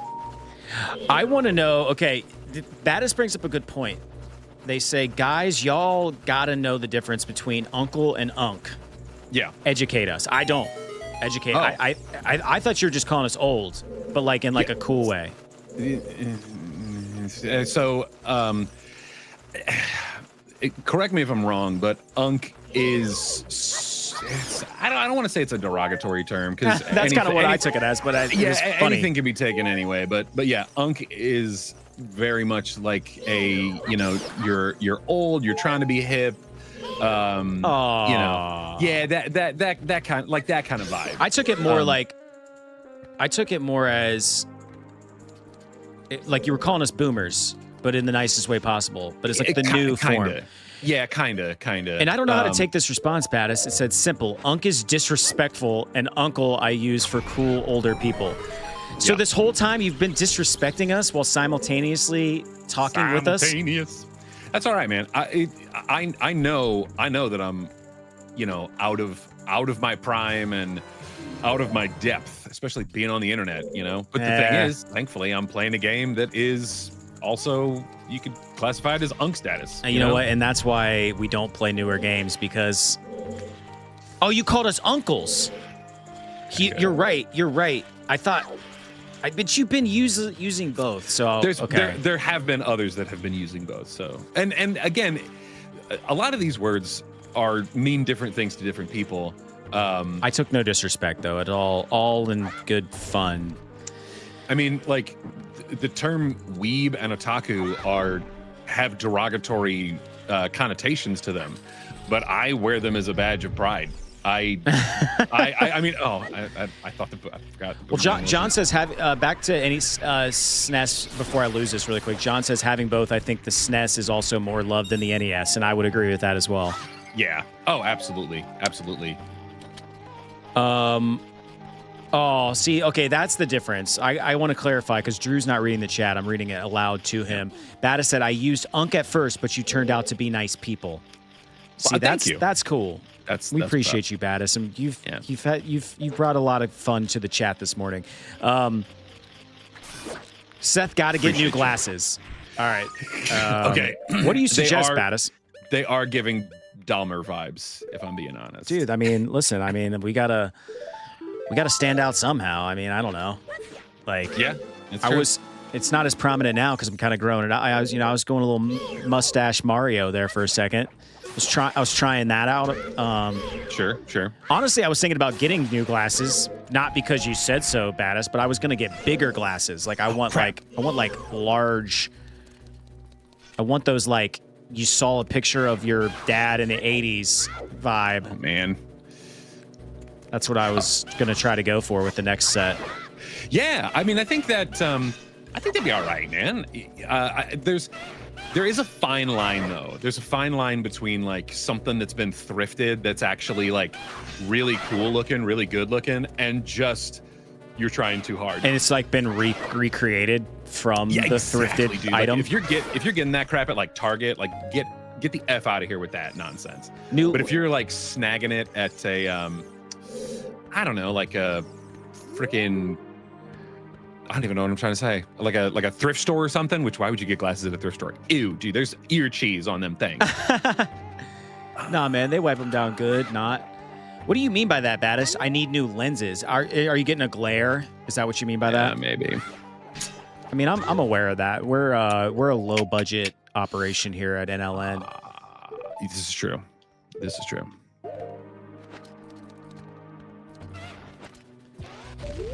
I want to know, okay, Battis brings up a good point. They say, guys, y'all gotta know the difference between uncle and unk. Yeah. Educate us. I don't. Educate. Oh. I thought you were just calling us old, but like in like a cool way. So correct me if I'm wrong, but unk is I don't want to say it's a derogatory term because that's kind of what I took it as, but it was funny. Anything can be taken anyway. But yeah, unk is very much like a you're old, you're trying to be hip. Yeah, that kind of vibe. I took it more as like you were calling us boomers, but in the nicest way possible. But it's like the new form. Yeah, kinda. And I don't know how to take this response, Battis. It said simple. Unk is disrespectful, and uncle I use for cool older people. So this whole time you've been disrespecting us while simultaneously talking with us? That's all right, man. I know that I'm, out of my prime and out of my depth, especially being on the internet, But the thing is, thankfully, I'm playing a game that is also, you could classify it as unk status. You know what? And that's why we don't play newer games because... Oh, you called us uncles. You're right. I thought... But you've been using both, so... There have been others that have been using both, so... And again, a lot of these words mean different things to different people. I took no disrespect, though, at all in good fun. I mean, like... The term weeb and otaku have derogatory connotations to them, but I wear them as a badge of pride. I thought I forgot. Well, John says back to any SNES before I lose this really quick. John says having both, I think the SNES is also more loved than the NES, and I would agree with that as well. Yeah. Oh, absolutely. Oh, see, okay, that's the difference. I want to clarify because Drew's not reading the chat. I'm reading it aloud to him. Battis said, I used unk at first, but you turned out to be nice people. See, that's cool. We appreciate you, Battis, and you've brought a lot of fun to the chat this morning. Seth got to get new glasses. All right. Okay. What do you suggest, Battis? They are giving Dahmer vibes, if I'm being honest. Dude, listen, we gotta stand out somehow. I don't know. Like, yeah, it's true. It's not as prominent now because I'm kind of growing it out. I was going a little mustache Mario there for a second. I was trying that out. Sure. Honestly, I was thinking about getting new glasses, not because you said so, Battis, but I was gonna get bigger glasses. Like I want large. I want those like you saw a picture of your dad in the '80s vibe. Oh, man. That's what I was gonna try to go for with the next set. Yeah, I think that I think they'd be all right, man. There is a fine line though. There's a fine line between like something that's been thrifted that's actually like really cool looking, really good looking, and just you're trying too hard. And it's like been recreated from the thrifted dude. item. Like, if you're getting that crap at like Target, like get the F out of here with that nonsense. But if you're like snagging it at a I don't know, like a freaking, I don't even know what I'm trying to say. Like a thrift store or something, which why would you get glasses at a thrift store? Ew, dude, there's ear cheese on them things. Nah, man, they wipe them down good, not. What do you mean by that, Battis? I need new lenses. Are you getting a glare? Is that what you mean by that? Yeah, maybe. I'm aware of that. We're a low budget operation here at NLN. This is true.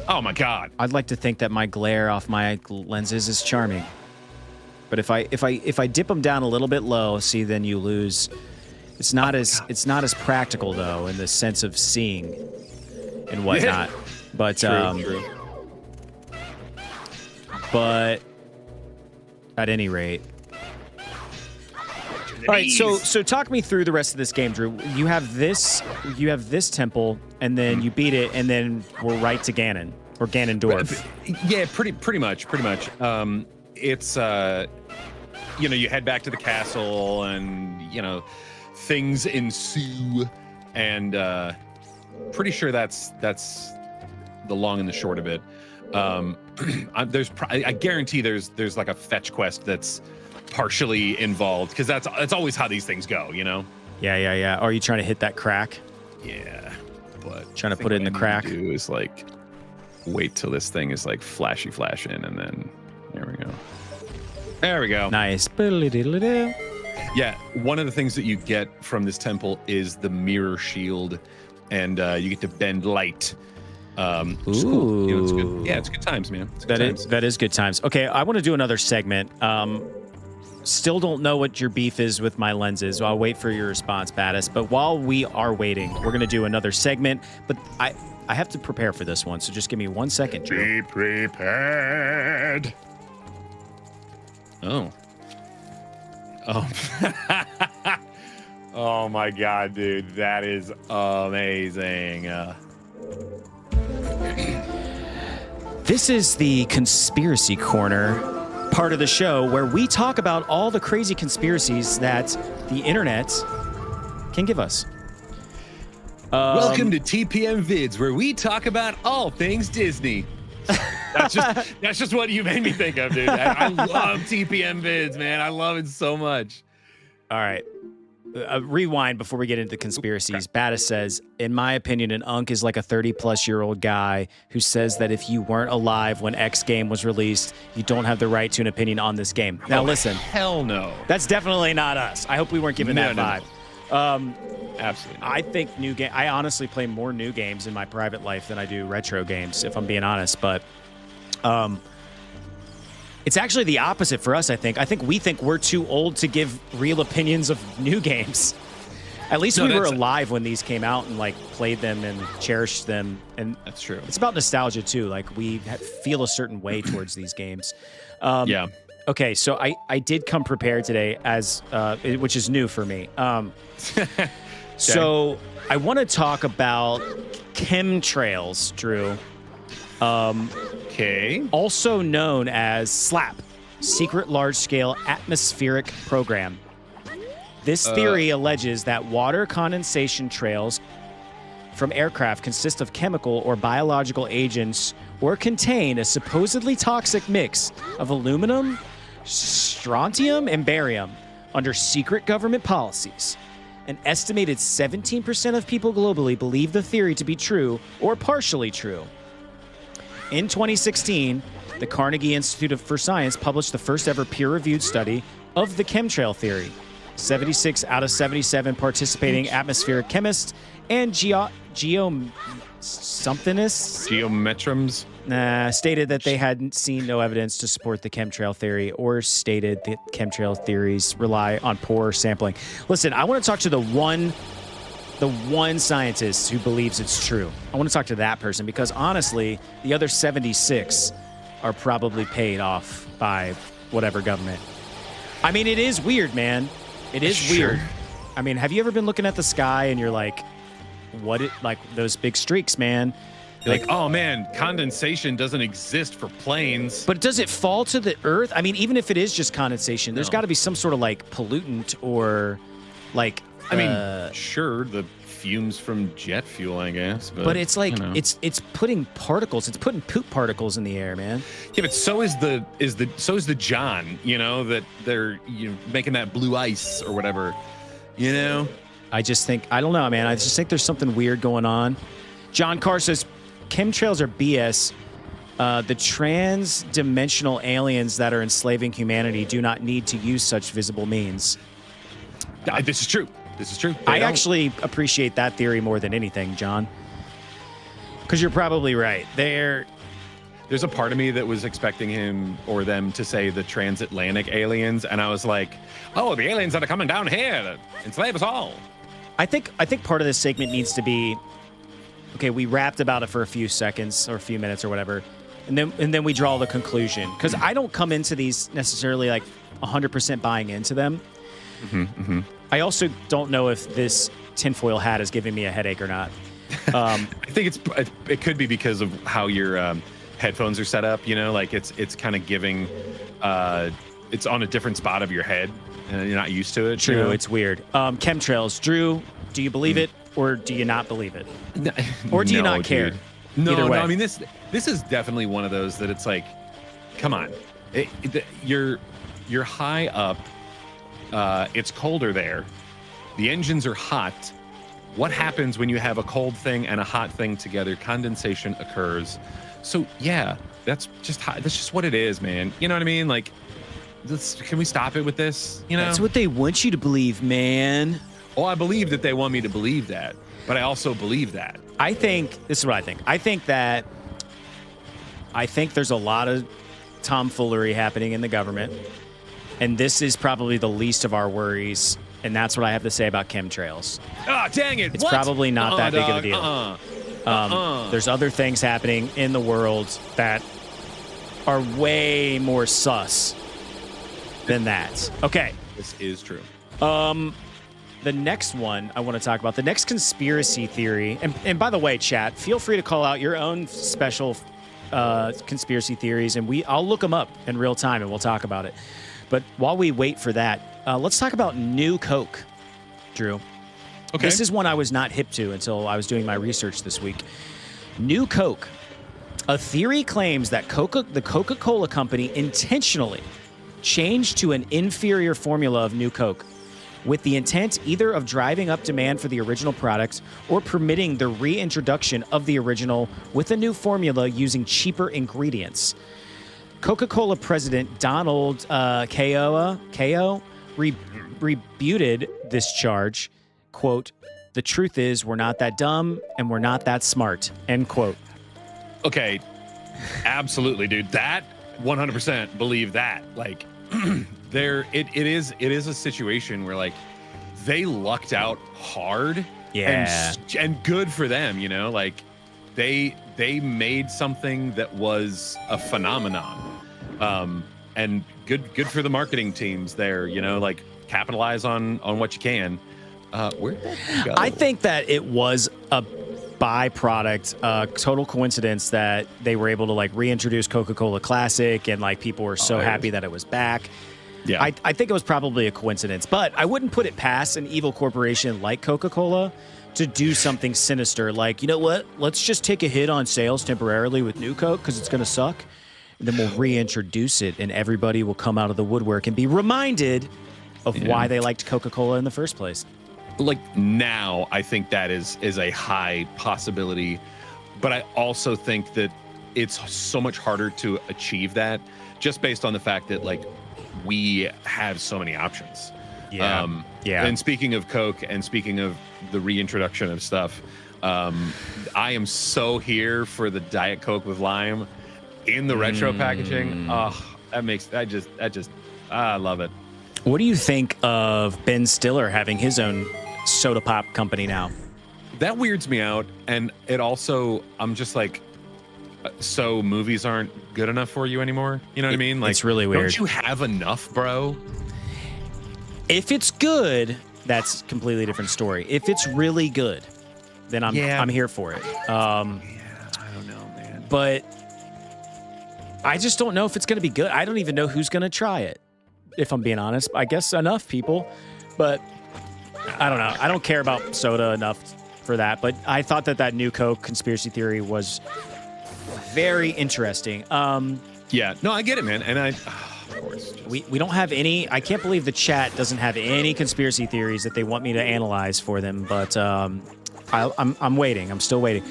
Oh my God! I'd like to think that my glare off my lenses is charming, but if I dip them down a little bit low, see, then you lose. It's not as practical though in the sense of seeing and whatnot. But True. But at any rate. All right, so talk me through the rest of this game, Drew. You have this temple, and then you beat it, and then we're right to Ganon or Ganondorf. Yeah, pretty much. It's you head back to the castle, and things ensue, and pretty sure that's the long and the short of it. I guarantee there's like a fetch quest that's partially involved because that's always how these things go, Yeah. Are you trying to hit that crack? Yeah, but trying to put it in the crack. Do is like wait till this thing is like flashing, and then there we go. Nice. Yeah, one of the things that you get from this temple is the mirror shield, and you get to bend light. Which is cool. You know, it's good. Yeah, it's good times, man. It's good times. That is good times. Okay, I want to do another segment. Still don't know what your beef is with my lenses. I'll wait for your response, Battis. But while we are waiting, we're going to do another segment. But I have to prepare for this one, so just give me 1 second, Drew. Be prepared. Oh. Oh my God, dude. That is amazing. This is the Conspiracy Corner part of the show where we talk about all the crazy conspiracies that the internet can give us. Welcome to TPM Vids, where we talk about all things Disney. That's just what you made me think of, dude. I love TPM Vids, man. I love it so much. All right. Rewind before we get into the conspiracies. Battis says, in my opinion, an unk is like a 30-plus-year-old guy who says that if you weren't alive when X game was released, you don't have the right to an opinion on this game. Now, listen. Hell no. That's definitely not us. I hope we weren't given that vibe. Absolutely not. I think I honestly play more new games in my private life than I do retro games, if I'm being honest. But it's actually the opposite for us, I think. We think we're too old to give real opinions of new games. At least we were alive when these came out and like played them and cherished them. And that's true. It's about nostalgia too. Like we feel a certain way towards these games. Yeah. Okay, so I did come prepared today as which is new for me. So I want to talk about chemtrails, Drew. Okay. Also known as SLAP, Secret Large-Scale Atmospheric Program. This theory alleges that water condensation trails from aircraft consist of chemical or biological agents or contain a supposedly toxic mix of aluminum, strontium, and barium under secret government policies. An estimated 17% of people globally believe the theory to be true or partially true. In 2016, the Carnegie Institute for Science published the first ever peer-reviewed study of the chemtrail theory. 76 out of 77 participating atmospheric chemists and geometrums stated that they hadn't seen no evidence to support the chemtrail theory or stated that chemtrail theories rely on poor sampling. Listen, I want to talk to the one scientist who believes it's true. I want to talk to that person because honestly, the other 76 are probably paid off by whatever government. I mean, it is weird, man. It is weird. I mean, have you ever been looking at the sky and you're like, like those big streaks, man? Like, oh man, condensation doesn't exist for planes. But does it fall to the earth? I mean, even if it is just condensation, there's got to be some sort of like pollutant or like. I mean, sure, the fumes from jet fuel, I guess. But it's like it's putting particles. It's putting poop particles in the air, man. Yeah, but so is the John. You know that they're making that blue ice or whatever. You know. I don't know, man. I just think there's something weird going on. John Carr says chemtrails are BS. The trans-dimensional aliens that are enslaving humanity do not need to use such visible means. This is true. This is true. I actually appreciate that theory more than anything, John. Because you're probably right. There's a part of me that was expecting him or them to say the transatlantic aliens, and I was like, oh, the aliens that are coming down here to enslave us all. I think part of this segment needs to be, okay, we rapped about it for a few seconds or a few minutes or whatever, and then we draw the conclusion. Because I don't come into these necessarily like 100% buying into them. I also don't know if this tinfoil hat is giving me a headache or not. I think it could be because of how your headphones are set up. You know, like it's kind of giving, it's on a different spot of your head, and you're not used to it. True, you know? It's weird. Chemtrails, Drew, do you believe it or do you not believe it, or do you not care? Dude. No. I mean, this is definitely one of those that it's like, come on, you're high up. It's colder there. The engines are hot. What happens when you have a cold thing and a hot thing together? Condensation occurs. So yeah, that's just what it is, man. You know what I mean? Like, can we stop it with this? You know, That's what they want you to believe, man. well, I believe that they want me to believe that, but I also believe that. I think this is what I think. I think there's a lot of tomfoolery happening in the government, and this is probably the least of our worries. And that's what I have to say about chemtrails. Ah, dang it! It's probably not that big of a deal. There's other things happening in the world that are way more sus than that. Okay. This is true. The next one I want to talk about, the next conspiracy theory, and by the way, chat, feel free to call out your own special conspiracy theories, and I'll look them up in real time, and we'll talk about it. But while we wait for that, let's talk about New Coke, Drew. Okay. This is one I was not hip to until I was doing my research this week. New Coke. A theory claims that the Coca-Cola Company intentionally changed to an inferior formula of New Coke, with the intent either of driving up demand for the original product or permitting the reintroduction of the original with a new formula using cheaper ingredients. Coca-Cola president Donald Ko rebuted this charge. Quote, "The truth is we're not that dumb and we're not that smart." End quote. Okay, absolutely, dude. That 100% believe that. Like, it is a situation where like they lucked out hard. Yeah. And good for them, you know, like they made something that was a phenomenon. And good for the marketing teams there, you know, like capitalize on what you can. Where'd that go? I think that it was a byproduct, total coincidence that they were able to like reintroduce Coca-Cola Classic and like people were so happy that it was back. Yeah. I think it was probably a coincidence, but I wouldn't put it past an evil corporation like Coca-Cola to do something sinister. Like, you know what? Let's just take a hit on sales temporarily with New Coke because it's going to suck. And then we'll reintroduce it and everybody will come out of the woodwork and be reminded of why they liked Coca-Cola in the first place. Like now, I think that is a high possibility, but I also think that it's so much harder to achieve that just based on the fact that like we have so many options. Yeah. And speaking of Coke and speaking of the reintroduction of stuff, I am so here for the Diet Coke with lime in the retro packaging. Oh, I love it. What do you think of Ben Stiller having his own soda pop company now? That weirds me out, and it also, I'm just like, so movies aren't good enough for you anymore? You know what I mean? Like, it's really weird. Don't you have enough, bro? If it's good, that's a completely different story. If it's really good, then I'm here for it. I don't know, man. But I just don't know if it's going to be good. I don't even know who's going to try it, if I'm being honest. I guess enough people, but I don't know. I don't care about soda enough for that, but I thought that New Coke conspiracy theory was very interesting. Yeah, no, I get it, man. And of course, we don't have any. I can't believe the chat doesn't have any conspiracy theories that they want me to analyze for them, but I'm waiting. I'm still waiting.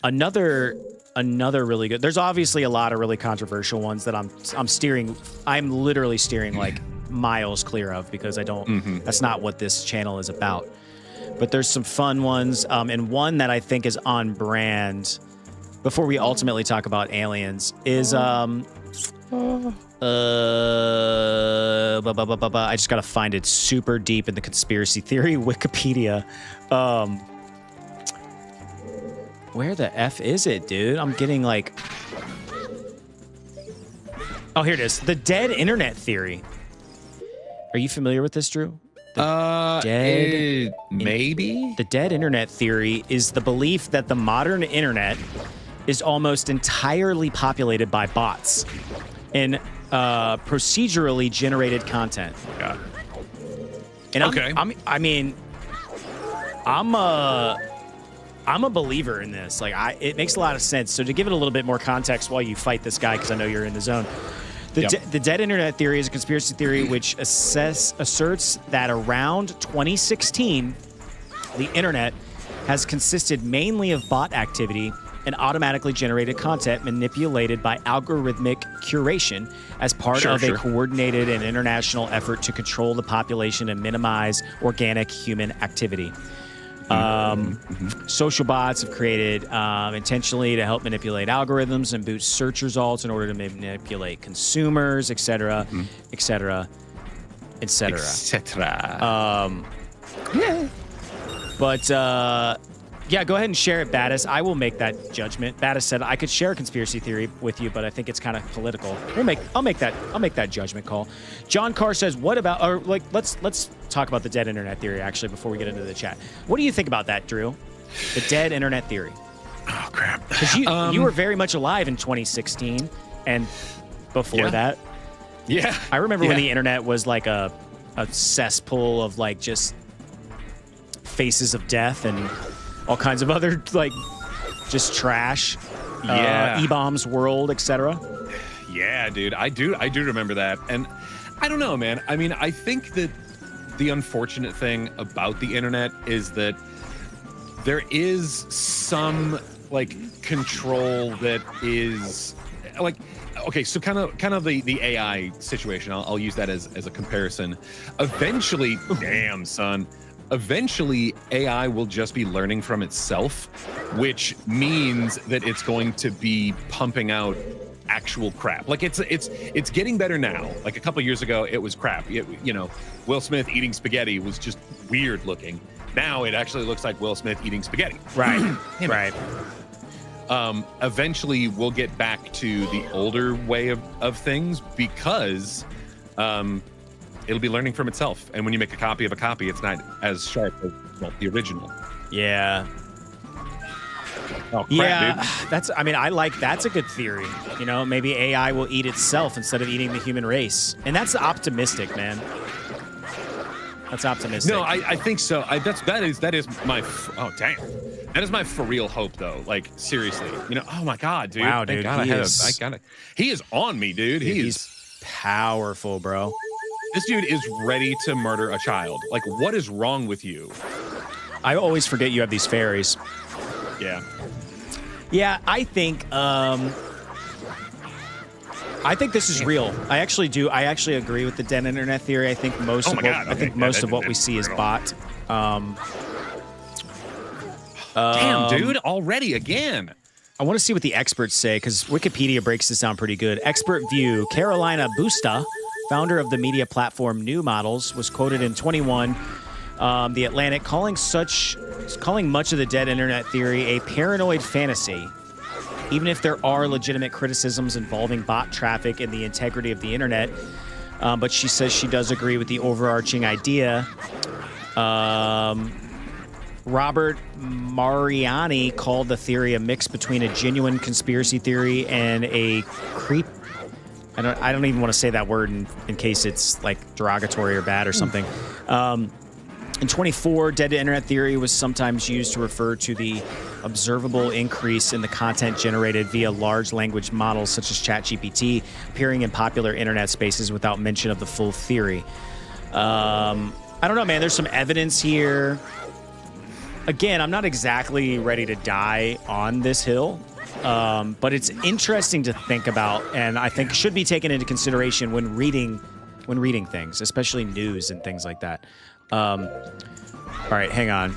Another really good. There's obviously a lot of really controversial ones that I'm literally steering like miles clear of because I don't. That's not what this channel is about. But there's some fun ones, and one that I think is on brand. Before we ultimately talk about aliens, is I just gotta find it super deep in the conspiracy theory Wikipedia. Where the F is it, dude? I'm getting like... Oh, here it is. The dead internet theory. Are you familiar with this, Drew? Maybe? The dead internet theory is the belief that the modern internet is almost entirely populated by bots and procedurally generated content. Yeah. And okay. I'm a believer in this. Like, it makes a lot of sense. So to give it a little bit more context while you fight this guy, because I know you're in the zone. The dead internet theory is a conspiracy theory which asserts that around 2016, the internet has consisted mainly of bot activity and automatically generated content manipulated by algorithmic curation as part of a coordinated and international effort to control the population and minimize organic human activity. Social bots have created intentionally to help manipulate algorithms and boost search results in order to manipulate consumers, etc., etc., etc. But yeah, go ahead and share it, Battis. I will make that judgment. Battis said I could share a conspiracy theory with you, but I think it's kind of political. I'll make that judgment call. John Carr says, "What about?" Or like, let's talk about the dead internet theory actually before we get into the chat. What do you think about that, Drew? The dead internet theory. Oh crap! Because you were very much alive in 2016 and before that. Yeah, I remember when the internet was like a cesspool of like just faces of death and all kinds of other like just trash. E-bombs world, etc. Yeah, dude, I do remember that. And I don't know, man. I mean, I think that the unfortunate thing about the internet is that there is some like control that is like, okay, so kind of the AI situation. I'll use that as a comparison. Eventually, damn son, eventually AI will just be learning from itself, which means that it's going to be pumping out actual crap. Like it's getting better now. Like a couple years ago, it was crap. You know, Will Smith eating spaghetti was just weird looking. Now it actually looks like Will Smith eating spaghetti. Right, right. Eventually, we'll get back to the older way of things because it'll be learning from itself. And when you make a copy of a copy, it's not as sharp as the original. Yeah. Oh, crap, yeah, dude. That's a good theory. You know, maybe AI will eat itself instead of eating the human race. And that's optimistic, man. That's optimistic. No, I think so. That is my that is my for real hope though. Like seriously, you know. Oh my god, dude. Wow, dude. He is on me, dude. He's powerful, bro. This dude is ready to murder a child. Like, what is wrong with you? I always forget you have these fairies. Yeah. Yeah, I think this is real. I actually do. I actually agree with the dead internet theory. I think most of what we see is bot. Damn, dude, already again. I want to see what the experts say because Wikipedia breaks this down pretty good. Expert view: Carolina Busta, founder of the media platform New Models, was quoted in 21. The Atlantic calling much of the dead internet theory a paranoid fantasy. Even if there are legitimate criticisms involving bot traffic and the integrity of the internet, but she says she does agree with the overarching idea. Robert Mariani called the theory a mix between a genuine conspiracy theory and a creep. I don't even want to say that word in case it's like derogatory or bad or something. In 24, dead internet theory was sometimes used to refer to the observable increase in the content generated via large language models such as ChatGPT appearing in popular internet spaces without mention of the full theory. I don't know, man. There's some evidence here. Again, I'm not exactly ready to die on this hill, but it's interesting to think about, and I think should be taken into consideration when reading things, especially news and things like that. All right, hang on.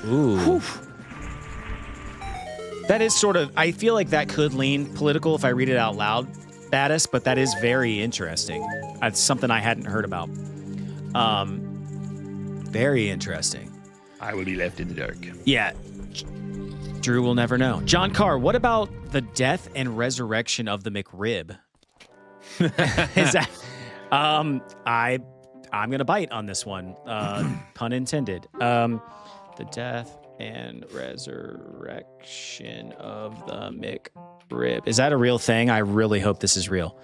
Ooh. Whew. That is sort of, I feel like that could lean political if I read it out loud, Battis, but that is very interesting. That's something I hadn't heard about. Very interesting. I will be left in the dark. Yeah. Drew will never know. John Carr, what about the death and resurrection of the McRib? Is that? I'm gonna bite on this one. Pun intended. The death and resurrection of the McRib. Is that a real thing? I really hope this is real.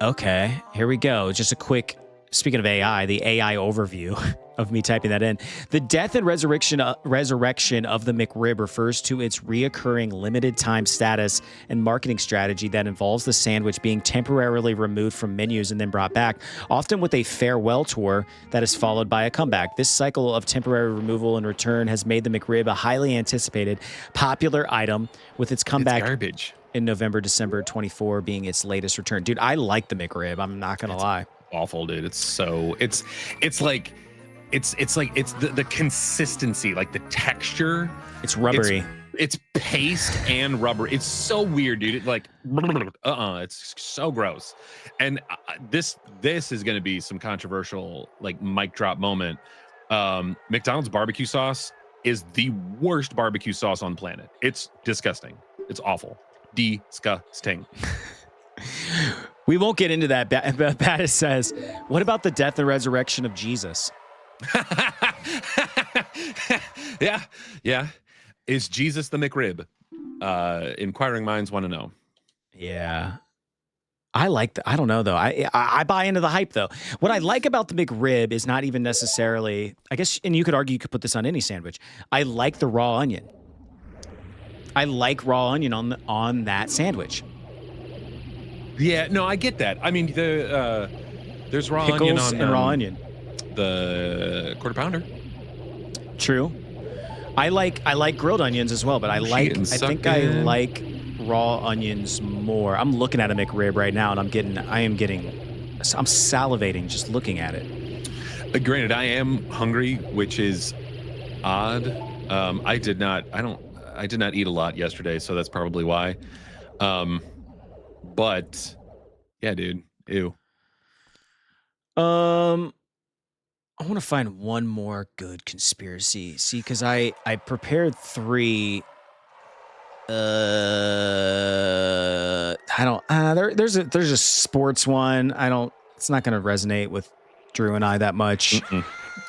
Okay, here we go. Just a quick. Speaking of AI, the AI overview. of me typing that in. The death and resurrection of the McRib refers to its reoccurring limited time status and marketing strategy that involves the sandwich being temporarily removed from menus and then brought back, often with a farewell tour that is followed by a comeback. This cycle of temporary removal and return has made the McRib a highly anticipated, popular item, with its comeback garbage in November, December 24 being its latest return. Dude, I like the McRib. I'm not gonna lie. Awful, dude. It's like the consistency, like the texture. It's rubbery. It's paste and rubber. It's so weird, dude. It's like it's so gross. And this is going to be some controversial, like, mic drop moment. McDonald's barbecue sauce is the worst barbecue sauce on the planet. It's disgusting. It's awful. Disgusting. We won't get into that. Battis says, what about the death and resurrection of Jesus? Yeah. Is Jesus the McRib? Inquiring minds want to know. Yeah. I don't know though. I buy into the hype though. What I like about the McRib is not even necessarily, I guess, and you could argue you could put this on any sandwich. I like the raw onion. I like raw onion on that sandwich. Yeah, no, I get that. I mean, there's raw Pickles onion on and raw onion. The quarter pounder. True. I like grilled onions as well, but I think I like raw onions more. I'm looking at a McRib right now, and I'm salivating just looking at it. Granted, I am hungry, which is odd. I did not eat a lot yesterday, so that's probably why. But yeah, dude. Ew. I want to find one more good conspiracy. See, because I prepared 3. There's a sports one. It's not going to resonate with Drew and I that much.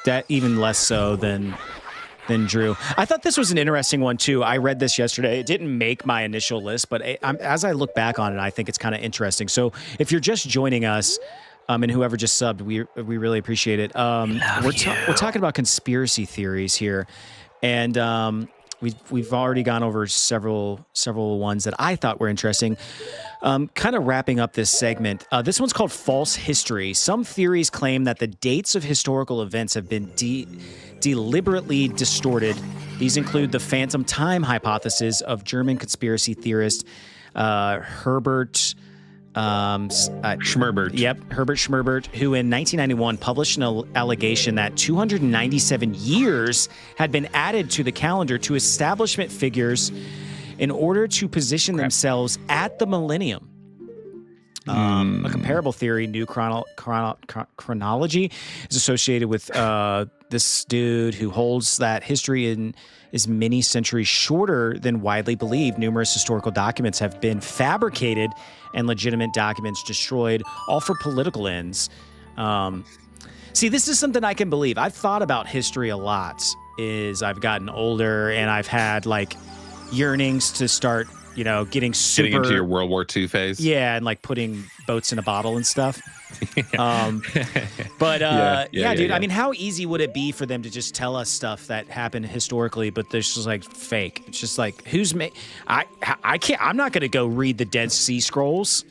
That even less so than Drew. I thought this was an interesting one too. I read this yesterday. It didn't make my initial list, but as I look back on it, I think it's kind of interesting. So if you're just joining us, and whoever just subbed, we really appreciate it. We're talking about conspiracy theories here, and we've already gone over several ones that I thought were interesting. Kind of wrapping up this segment. This one's called False History. Some theories claim that the dates of historical events have been deliberately distorted. These include the phantom time hypothesis of German conspiracy theorist Herbert Schmerbert. Yep, Herbert Schmerbert, who in 1991 published an allegation that 297 years had been added to the calendar to establishment figures in order to position themselves at the millennium. A comparable theory, new chronology, is associated with this dude who holds that history is many centuries shorter than widely believed. Numerous historical documents have been fabricated and legitimate documents destroyed, all for political ends. See, this is something I can believe. I've thought about history a lot as I've gotten older, and I've had like yearnings to start, getting into your World War II phase. Yeah, and like putting boats in a bottle and stuff. Dude, I mean, how easy would it be for them to just tell us stuff that happened historically, but there's just like fake? It's just like, I can't, I'm not going to go read the Dead Sea Scrolls.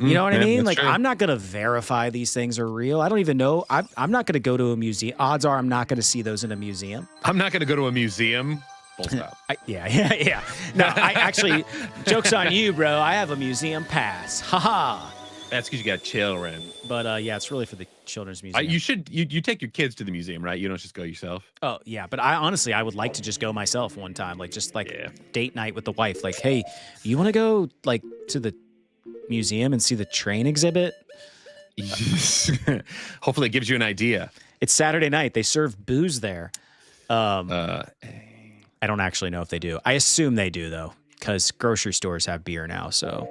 You know what I mean? Like, true. I'm not going to verify these things are real. I don't even know. I'm not going to go to a museum. Odds are I'm not going to see those in a museum. I'm not going to go to a museum. Full stop. Yeah. No, I actually, joke's on you, bro. I have a museum pass. Haha. That's because you got children. But yeah, it's really for the children's museum. You take your kids to the museum, right? You don't just go yourself. Oh yeah, but I would like to just go myself one time, like just date night with the wife. Like, hey, you want to go like to the museum and see the train exhibit? Hopefully, it gives you an idea. It's Saturday night. They serve booze there. I don't actually know if they do. I assume they do though, because grocery stores have beer now. So,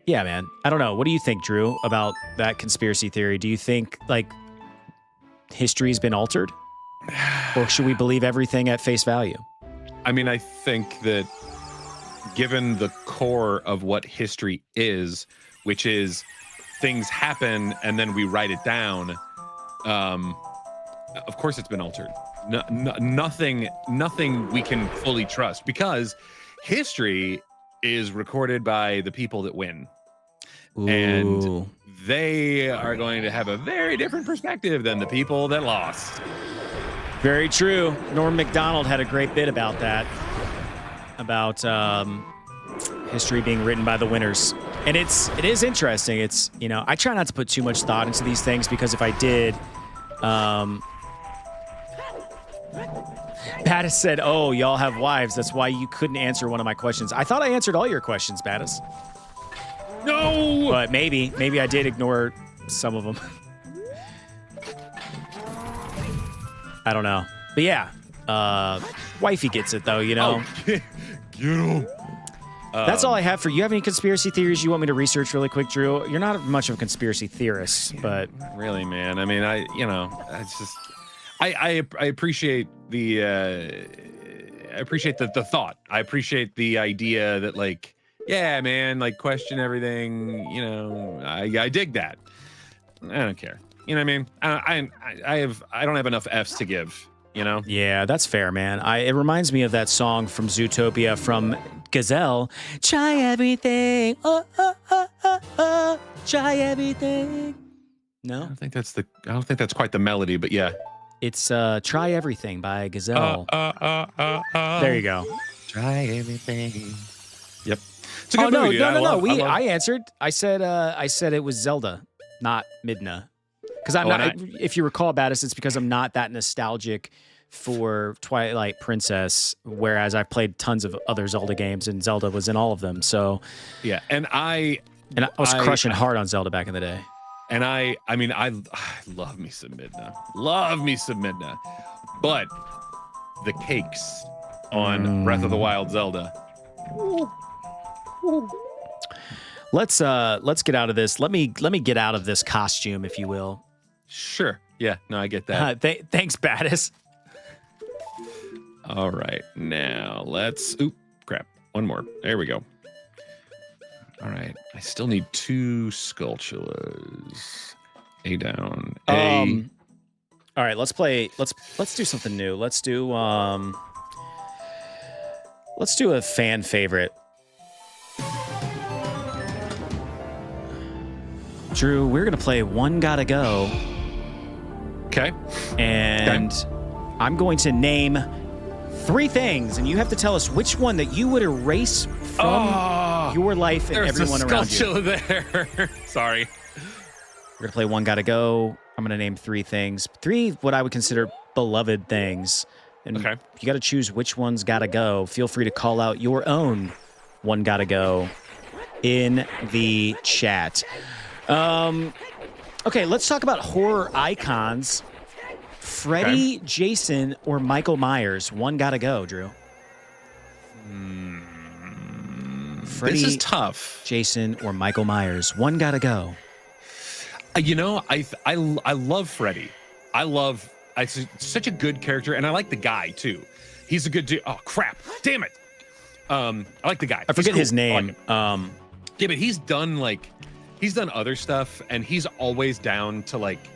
yeah, man. I don't know. What do you think, Drew, about that conspiracy theory? Do you think like history's been altered, or should we believe everything at face value? I mean, I think that given the core of what history is, which is things happen and then we write it down, Of course, it's been altered. Nothing we can fully trust, because history is recorded by the people that win. Ooh. And they are going to have a very different perspective than the people that lost. Very true. Norm Macdonald had a great bit about that, about history being written by the winners. And it is interesting. It's, you know, I try not to put too much thought into these things, because if I did, Battis said, "Oh, y'all have wives. That's why you couldn't answer one of my questions." I thought I answered all your questions, Battis. No! But maybe I did ignore some of them. I don't know. But yeah, wifey gets it though, you know. Oh, get him. That's all I have for you. Have any conspiracy theories you want me to research really quick, Drew? You're not much of a conspiracy theorist, but Really, man. I mean, it's just, I appreciate the thought. I appreciate the idea that, like, yeah, man, like, question everything. You know, I dig that. I don't care. You know what I mean? I don't have enough F's to give. You know? yeah, that's fair, man. It reminds me of that song from Zootopia from Gazelle. Try everything. Oh, oh, oh, oh, oh. Try everything. I No, don't think that's quite the melody, but yeah. it's Try Everything by Gazelle. There you go. Try everything. Yep. It's a good movie, dude. No. I answered. I said it was Zelda, not Midna. Because I'm not. If you recall, Battis, it's because I'm not that nostalgic for Twilight Princess, whereas I've played tons of other Zelda games, and Zelda was in all of them. So yeah, and I was crushing hard on Zelda back in the day. And I mean, I love me some Midna, but the cakes on Breath of the Wild Zelda. Let's get out of this. Let me get out of this costume, if you will. Sure. Yeah. No, I get that. Thanks, Battis. All right. Now let's. Oop! Crap. One more. There we go. All right. I still need 2 Skulltulas. A down. A. All right. Let's do something new. Let's do a fan favorite. Drew, we're gonna play One Gotta Go. Okay. And I'm going to name 3 things, and you have to tell us which one that you would erase from your life and everyone around you. There's a Skulltula there. Sorry. We're gonna play One Gotta Go. I'm gonna name 3 things. 3 what I would consider beloved things. And Okay. you gotta choose which one's gotta go. Feel free to call out your own One Gotta Go in the chat. Okay, let's talk about horror icons. Freddy, Jason, or Michael Myers. One gotta go, Drew. Freddy, This is tough. Jason, or Michael Myers. One gotta go. You know, I love Freddy. It's such a good character, and I like the guy too. He's a good dude. Oh crap! Damn it. I like the guy. I forget his I like name. him. Yeah, but he's done other stuff, and he's always down to like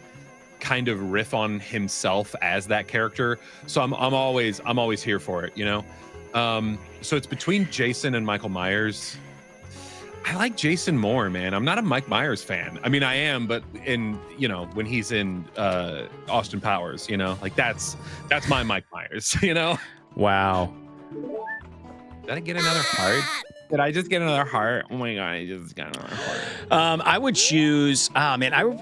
kind of riff on himself as that character. So I'm always here for it, you know. So it's between Jason and Michael Myers. I like Jason more, man. I'm not a Mike Myers fan. I mean, I am, but when he's in Austin Powers, you know, like that's my Mike Myers, you know. Wow. Did I get another heart? Did I just get another heart? Oh my god, I just got another heart. I would choose. Oh man, I would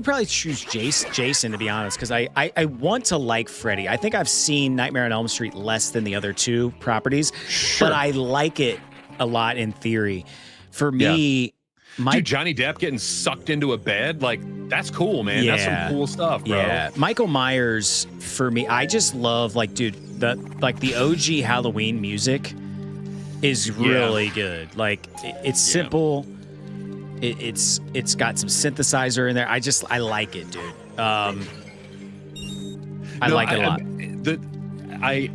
probably choose Jason to be honest, because I want to like Freddy. I think I've seen Nightmare on Elm Street less than the other 2 properties, but I like it a lot in theory. For me, Dude, Johnny Depp getting sucked into a bed, like that's cool, man. Yeah. That's some cool stuff, bro. Yeah, Michael Myers for me, I just love the OG Halloween music is really good. Like it's simple. It's got some synthesizer in there. I like it, dude. I like it a lot.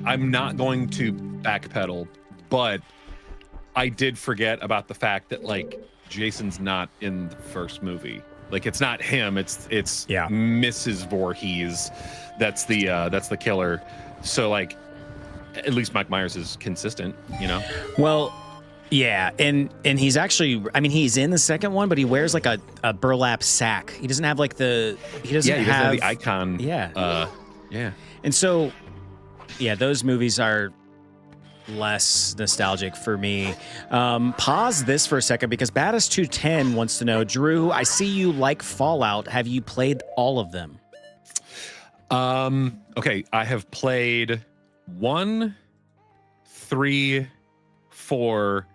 I'm not going to backpedal, but I did forget about the fact that like Jason's not in the first movie. Like it's not him. It's Yeah. Mrs. Voorhees. That's the killer. So like, at least Mike Myers is consistent. You know. Well, yeah, and he's actually, I mean, he's in the second one, but he wears like a burlap sack. He doesn't have like he doesn't have the icon. Yeah. Yeah. And so, yeah, those movies are less nostalgic for me. Pause this for a second because Baddest210 wants to know, Drew, I see you like Fallout. Have you played all of them? Okay, I have played 1, 3, 4,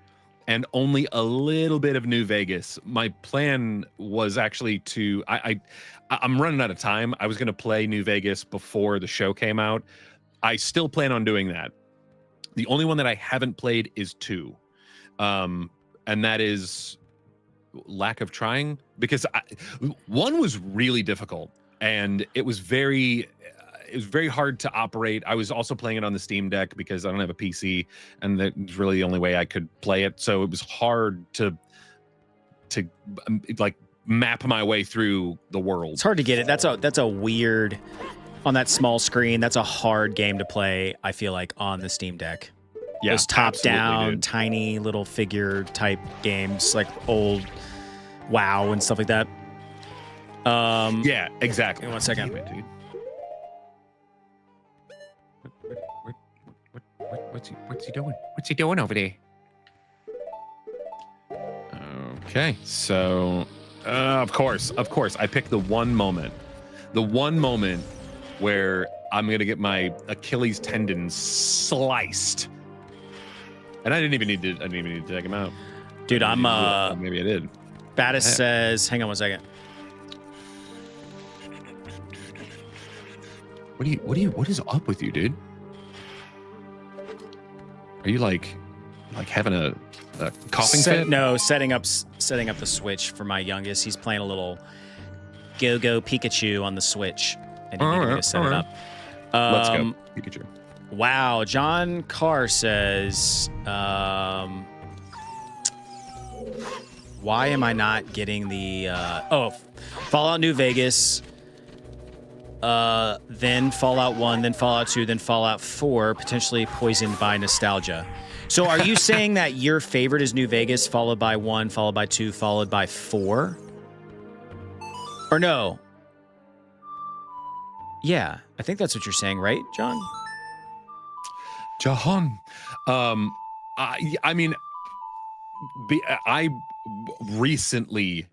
and only a little bit of New Vegas. My plan was actually to I'm running out of time. I was going to play New Vegas before the show came out. I still plan on doing that. The only one that I haven't played is 2. And that is lack of trying, because 1 was really difficult and it was very hard to operate. I was also playing it on the Steam Deck because I don't have a PC, and that was really the only way I could play it. So it was hard to like map my way through the world. It's hard to get it. That's a weird, on that small screen, that's a hard game to play, I feel like, on the Steam Deck. Yeah, those top-down, dude. tiny little figure type games, like old WoW and stuff like that. Yeah, exactly. One second. Damn it, dude. What's he doing? What's he doing over there? Okay, so of course, I picked the one moment where I'm gonna get my Achilles tendon sliced, and I didn't even need to take him out. Dude, I'm maybe I did. Baddest says, hang on one second. What is up with you, dude? Are you like having a coughing fit? No, setting up the Switch for my youngest. He's playing a little Go Pikachu on the Switch, and he needed me to set it up. Let's go, Pikachu. Wow, John Carr says, why am I not getting the Fallout New Vegas, then Fallout 1, then Fallout 2, then Fallout 4, potentially poisoned by nostalgia. So are you saying that your favorite is New Vegas, followed by 1, followed by 2, followed by 4? Or no? Yeah, I think that's what you're saying, right, John? Jahan. I mean, I recently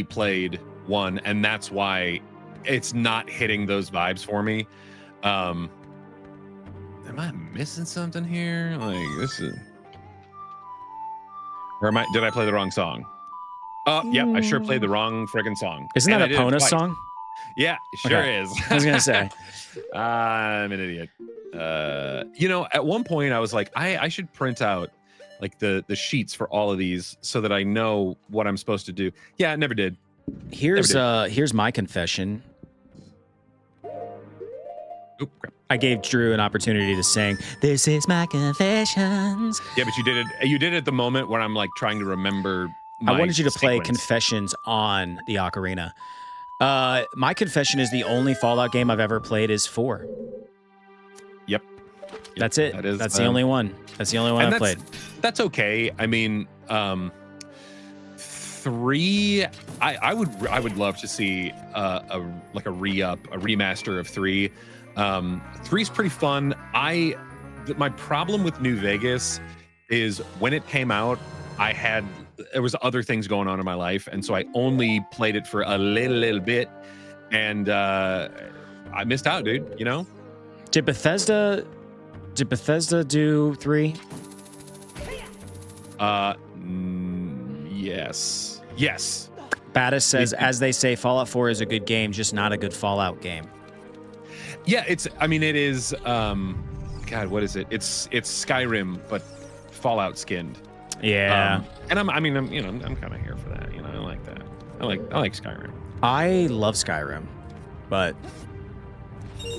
played 1, and that's why it's not hitting those vibes for me. Am I missing something here? Like this is, or did I play the wrong song? Oh, yep, I sure played the wrong friggin' song. Isn't that a Pona song? Yeah, sure Okay. is. I was gonna say. I'm an idiot. At one point I was like, I should print out like the sheets for all of these so that I know what I'm supposed to do. Yeah, I never did. Here's my confession. Oop, crap. I gave Drew an opportunity to sing. This is my confessions. Yeah, but you did it at the moment when I'm like trying to remember. I wanted you to play sequence. Confessions on the Ocarina. My confession is the only Fallout game I've ever played is 4. Yep. That's it. That's the only one. That's the only one I've played. That's okay. I mean, 3. I would love to see a remaster of 3. 3's pretty fun. My problem with New Vegas is when it came out, there was other things going on in my life, and so I only played it for a little bit, and I missed out, dude. You know? Did Bethesda do 3? Yes. Baddest says, as they say, Fallout 4 is a good game, just not a good Fallout game. Yeah, it is. God, what is it? It's Skyrim, but Fallout skinned. Yeah. And I'm kind of here for that. You know, I like that. I like Skyrim. I love Skyrim, but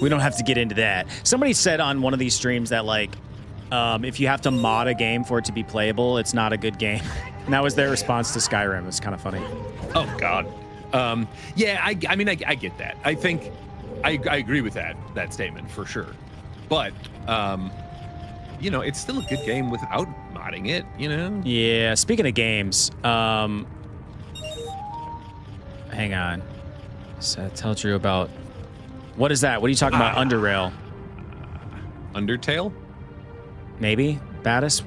we don't have to get into that. Somebody said on one of these streams that like, if you have to mod a game for it to be playable, it's not a good game. And that was their response to Skyrim. It's kind of funny. Oh God. Yeah, I mean, I get that. I think I agree with that statement for sure. But you know, it's still a good game without modding it. You know. Yeah. Speaking of games, hang on. So tell Drew about what is that? What are you talking about? Underrail? Undertale? Maybe. Battis?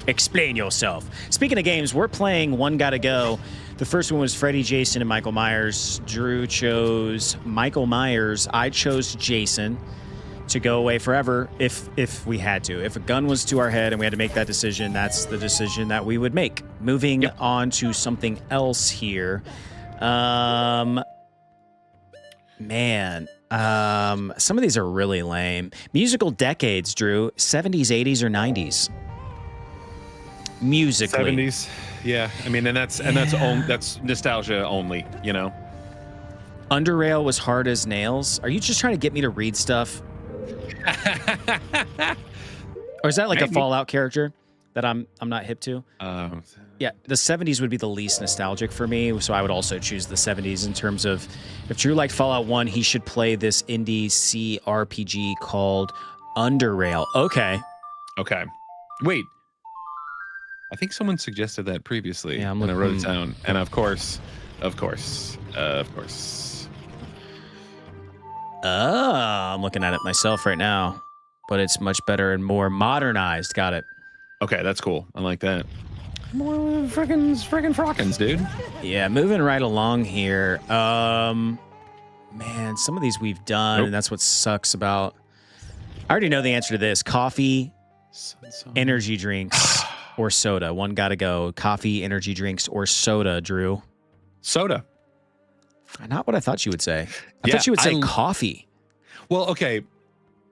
Explain yourself. Speaking of games, we're playing One Gotta Go. The first one was Freddy, Jason, and Michael Myers. Drew chose Michael Myers. I chose Jason to go away forever if we had to. If a gun was to our head and we had to make that decision, that's the decision that we would make. Moving on to something else here. Man, some of these are really lame. Musical decades, Drew. 70s, 80s, or 90s? Musically. 70s. Yeah. I mean, and that's nostalgia only, you know. Underrail was hard as nails. Are you just trying to get me to read stuff? Or is that like a Fallout character that I'm not hip to? Yeah, the 70s would be the least nostalgic for me, so I would also choose the 70s in terms of if Drew liked Fallout 1, he should play this indie CRPG called Underrail. Okay. Wait. I think someone suggested that previously when I wrote it down. And of course. I'm looking at it myself right now, but it's much better and more modernized. Got it. Okay, that's cool. I like that. More freaking frockins, dude. Yeah, moving right along here. Man, some of these we've done, and that's what sucks about. I already know the answer to this. Coffee, energy drinks, or soda. One gotta go. Coffee, energy drinks, or soda, Drew. Soda. Not what I thought you would say. I thought you would say coffee. Well, okay.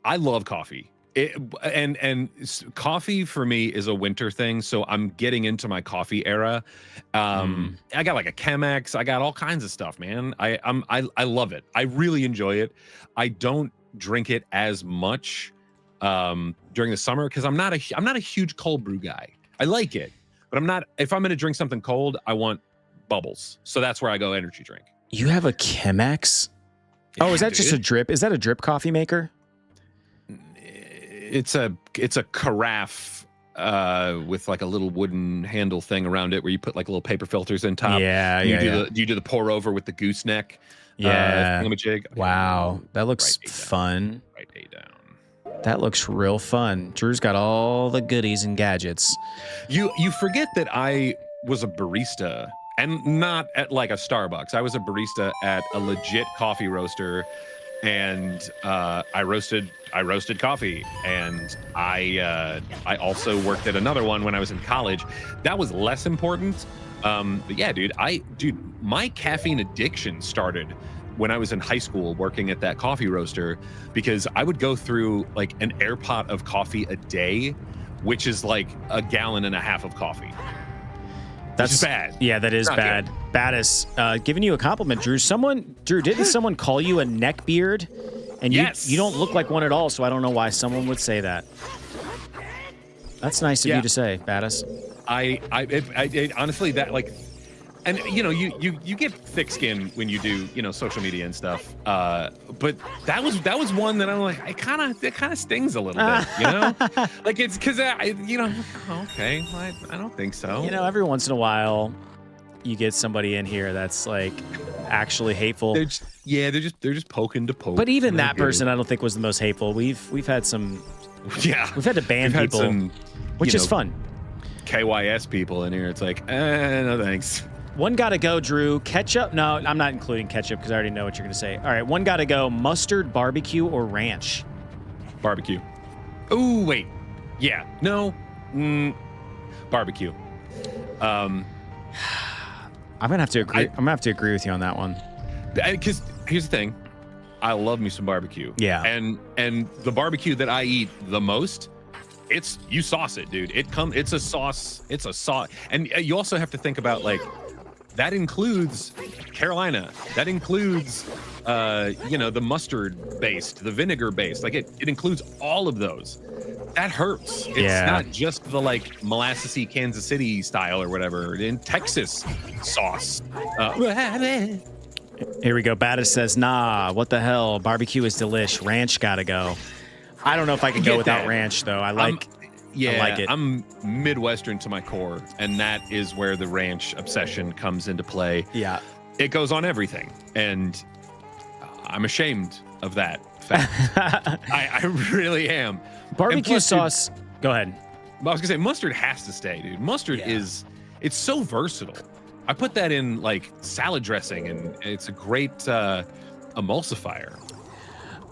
I love coffee. And coffee for me is a winter thing, so I'm getting into my coffee era. I got like a Chemex. I got all kinds of stuff, man. I love it. I really enjoy it. I don't drink it as much during the summer because I'm not a huge cold brew guy. I like it, but I'm not. If I'm going to drink something cold, I want bubbles. So that's where I go energy drink. You have a Chemex? Yeah, is that just a drip? Is that a drip coffee maker? It's a carafe with like a little wooden handle thing around it where you put like little paper filters in top. You do the pour over with the gooseneck. Thingamajig. Wow, that looks fun. Write A down. That looks real fun. Drew's got all the goodies and gadgets. You forget that I was a barista, and not at like a Starbucks. I was a barista at a legit coffee roaster, and I roasted coffee, and I also worked at another one when I was in college. That was less important. But yeah, dude, my caffeine addiction started when I was in high school working at that coffee roaster, because I would go through like an air pot of coffee a day, which is like a gallon and a half of coffee. That's bad. Yeah, that is bad. Baddis, giving you a compliment, Drew. Drew, didn't someone call you a neckbeard? And you don't look like one at all, so I don't know why someone would say that. That's nice of you to say, Baddis. I honestly, that like, and you know, you get thick skin when you do, you know, social media and stuff. But that was one that I'm like, it kind of stings a little bit, you know, like it's because you know, okay, I don't think so. You know, every once in a while, you get somebody in here that's like actually hateful. They're just poking to poke. But even that person, I don't think was the most hateful. We've had some. Yeah, we've had to ban people, which is fun. KYS people in here. It's like, no thanks. One gotta go, Drew. Ketchup? No, I'm not including ketchup because I already know what you're gonna say. All right, one gotta go. Mustard, barbecue, or ranch? Barbecue. Oh wait, yeah, no, barbecue. I'm gonna have to agree. I'm gonna have to agree with you on that one. Because here's the thing, I love me some barbecue. Yeah. And the barbecue that I eat the most, you sauce it, dude. It's a sauce. It's a sauce. And you also have to think about like, that includes Carolina. That includes, you know, the mustard based, the vinegar based. Like it includes all of those. that hurts. It's Yeah. not just the like molassesy Kansas City style or whatever. In Texas sauce. Here we go. Battis says, nah, what the hell? Barbecue is delish. Ranch gotta go. I don't know if I can go Get without that. ranch, though. I like it. I'm Midwestern to my core, and that is where the ranch obsession comes into play. Yeah. It goes on everything, and I'm ashamed of that fact. I really am. Barbecue plus, sauce. Go ahead. I was gonna say mustard has to stay, dude. Mustard it's so versatile. I put that in like salad dressing, and it's a great emulsifier.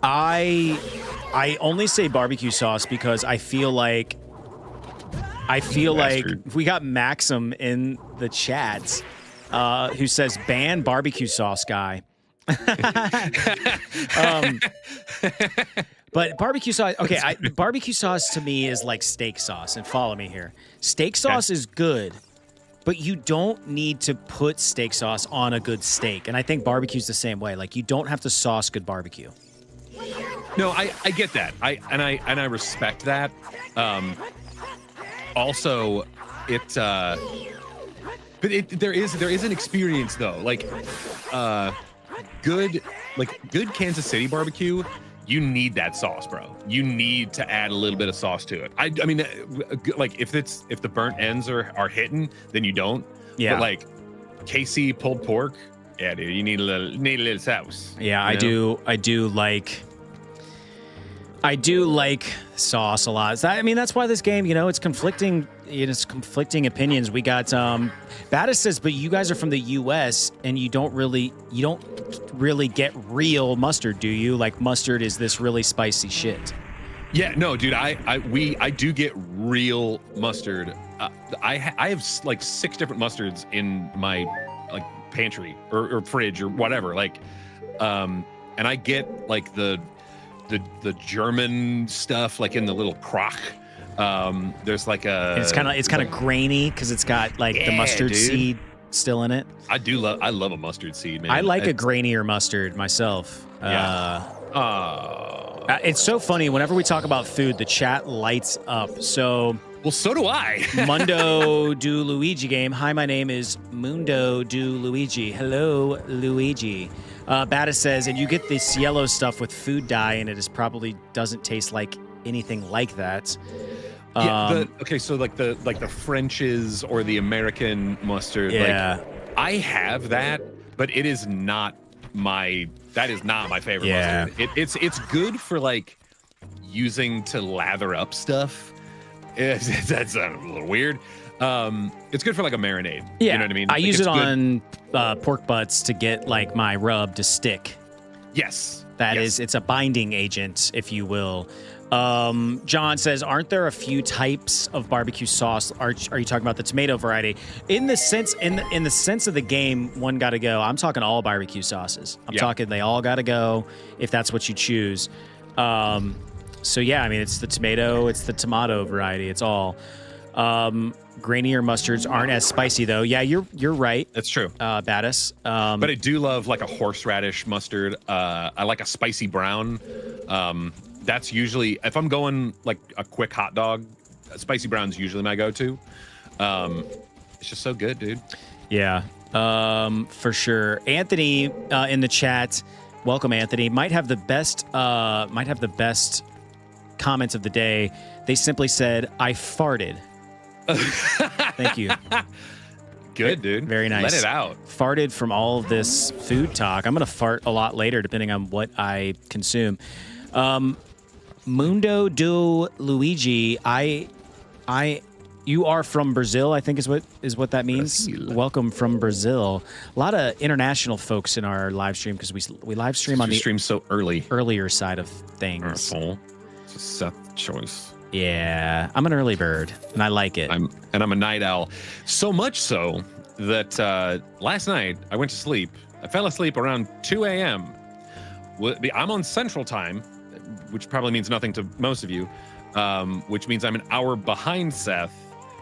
I only say barbecue sauce because I feel like we got Maxim in the chats who says ban barbecue sauce guy. But barbecue sauce, okay, barbecue sauce to me is like steak sauce, and follow me here. Steak sauce is good, but you don't need to put steak sauce on a good steak. And I think barbecue's the same way. Like, you don't have to sauce good barbecue. No, I get that. I respect that. Also, there is an experience though. Like, good Kansas City barbecue. You need that sauce, bro. You need to add a little bit of sauce to it. I mean, like if the burnt ends are hitting, then you don't. Yeah. But like KC pulled pork, yeah, dude, you need a little sauce. Yeah, I do like sauce a lot. That's why this game, it's conflicting. It's conflicting opinions. We got Battis says, but you guys are from the U.S. and you don't really get real mustard, do you? Like, mustard is this really spicy shit. Yeah, no, dude. I do get real mustard. I have like 6 different mustards in my like pantry or fridge or whatever. Like, and I get like the German stuff like in the little crock. There's like a. And it's kind of grainy because it's got like the mustard seed still in it. I love a mustard seed, man. I like a grainier mustard myself. Yeah. It's so funny whenever we talk about food, the chat lights up. So. Well, so do I. Mundo do Luigi game. Hi, my name is Mundo do Luigi. Hello, Luigi. Battis says, and you get this yellow stuff with food dye, and it probably doesn't taste like anything like that. Yeah. So like the French's or the American mustard. Yeah. Like, I have that, but it is not my favorite mustard. It's good for like using to lather up stuff. That's a little weird. It's good for like a marinade. Yeah, you know what I mean. I use it on pork butts to get like my rub to stick. Yes, it's a binding agent, if you will. John says, aren't there a few types of barbecue sauce? Are you talking about the tomato variety? In the sense of the game, one gotta go. I'm talking all barbecue sauces. I'm talking they all gotta go if that's what you choose. So yeah, it's the tomato variety. It's all. Grainier mustards aren't as spicy though. Yeah, you're right. That's true. Battis. But I do love like a horseradish mustard. I like a spicy brown. That's usually, if I'm going like a quick hot dog, spicy brown's usually my go-to. It's just so good, dude. Yeah, for sure. Anthony in the chat, welcome Anthony. Might have the best comments of the day. They simply said, "I farted." Thank you. Good, dude. Very nice. Let it out. Farted from all of this food talk. I'm gonna fart a lot later, depending on what I consume. Mundo do Luigi. You are from Brazil, I think is what that means. Brazil. Welcome from Brazil. A lot of international folks in our live stream because we live stream on the stream so earlier side of things. It's a Seth choice. Yeah, I'm an early bird, and I like it. I'm a night owl. So much so that last night I went to sleep. I fell asleep around 2 a.m. I'm on Central Time, which probably means nothing to most of you, which means I'm an hour behind Seth.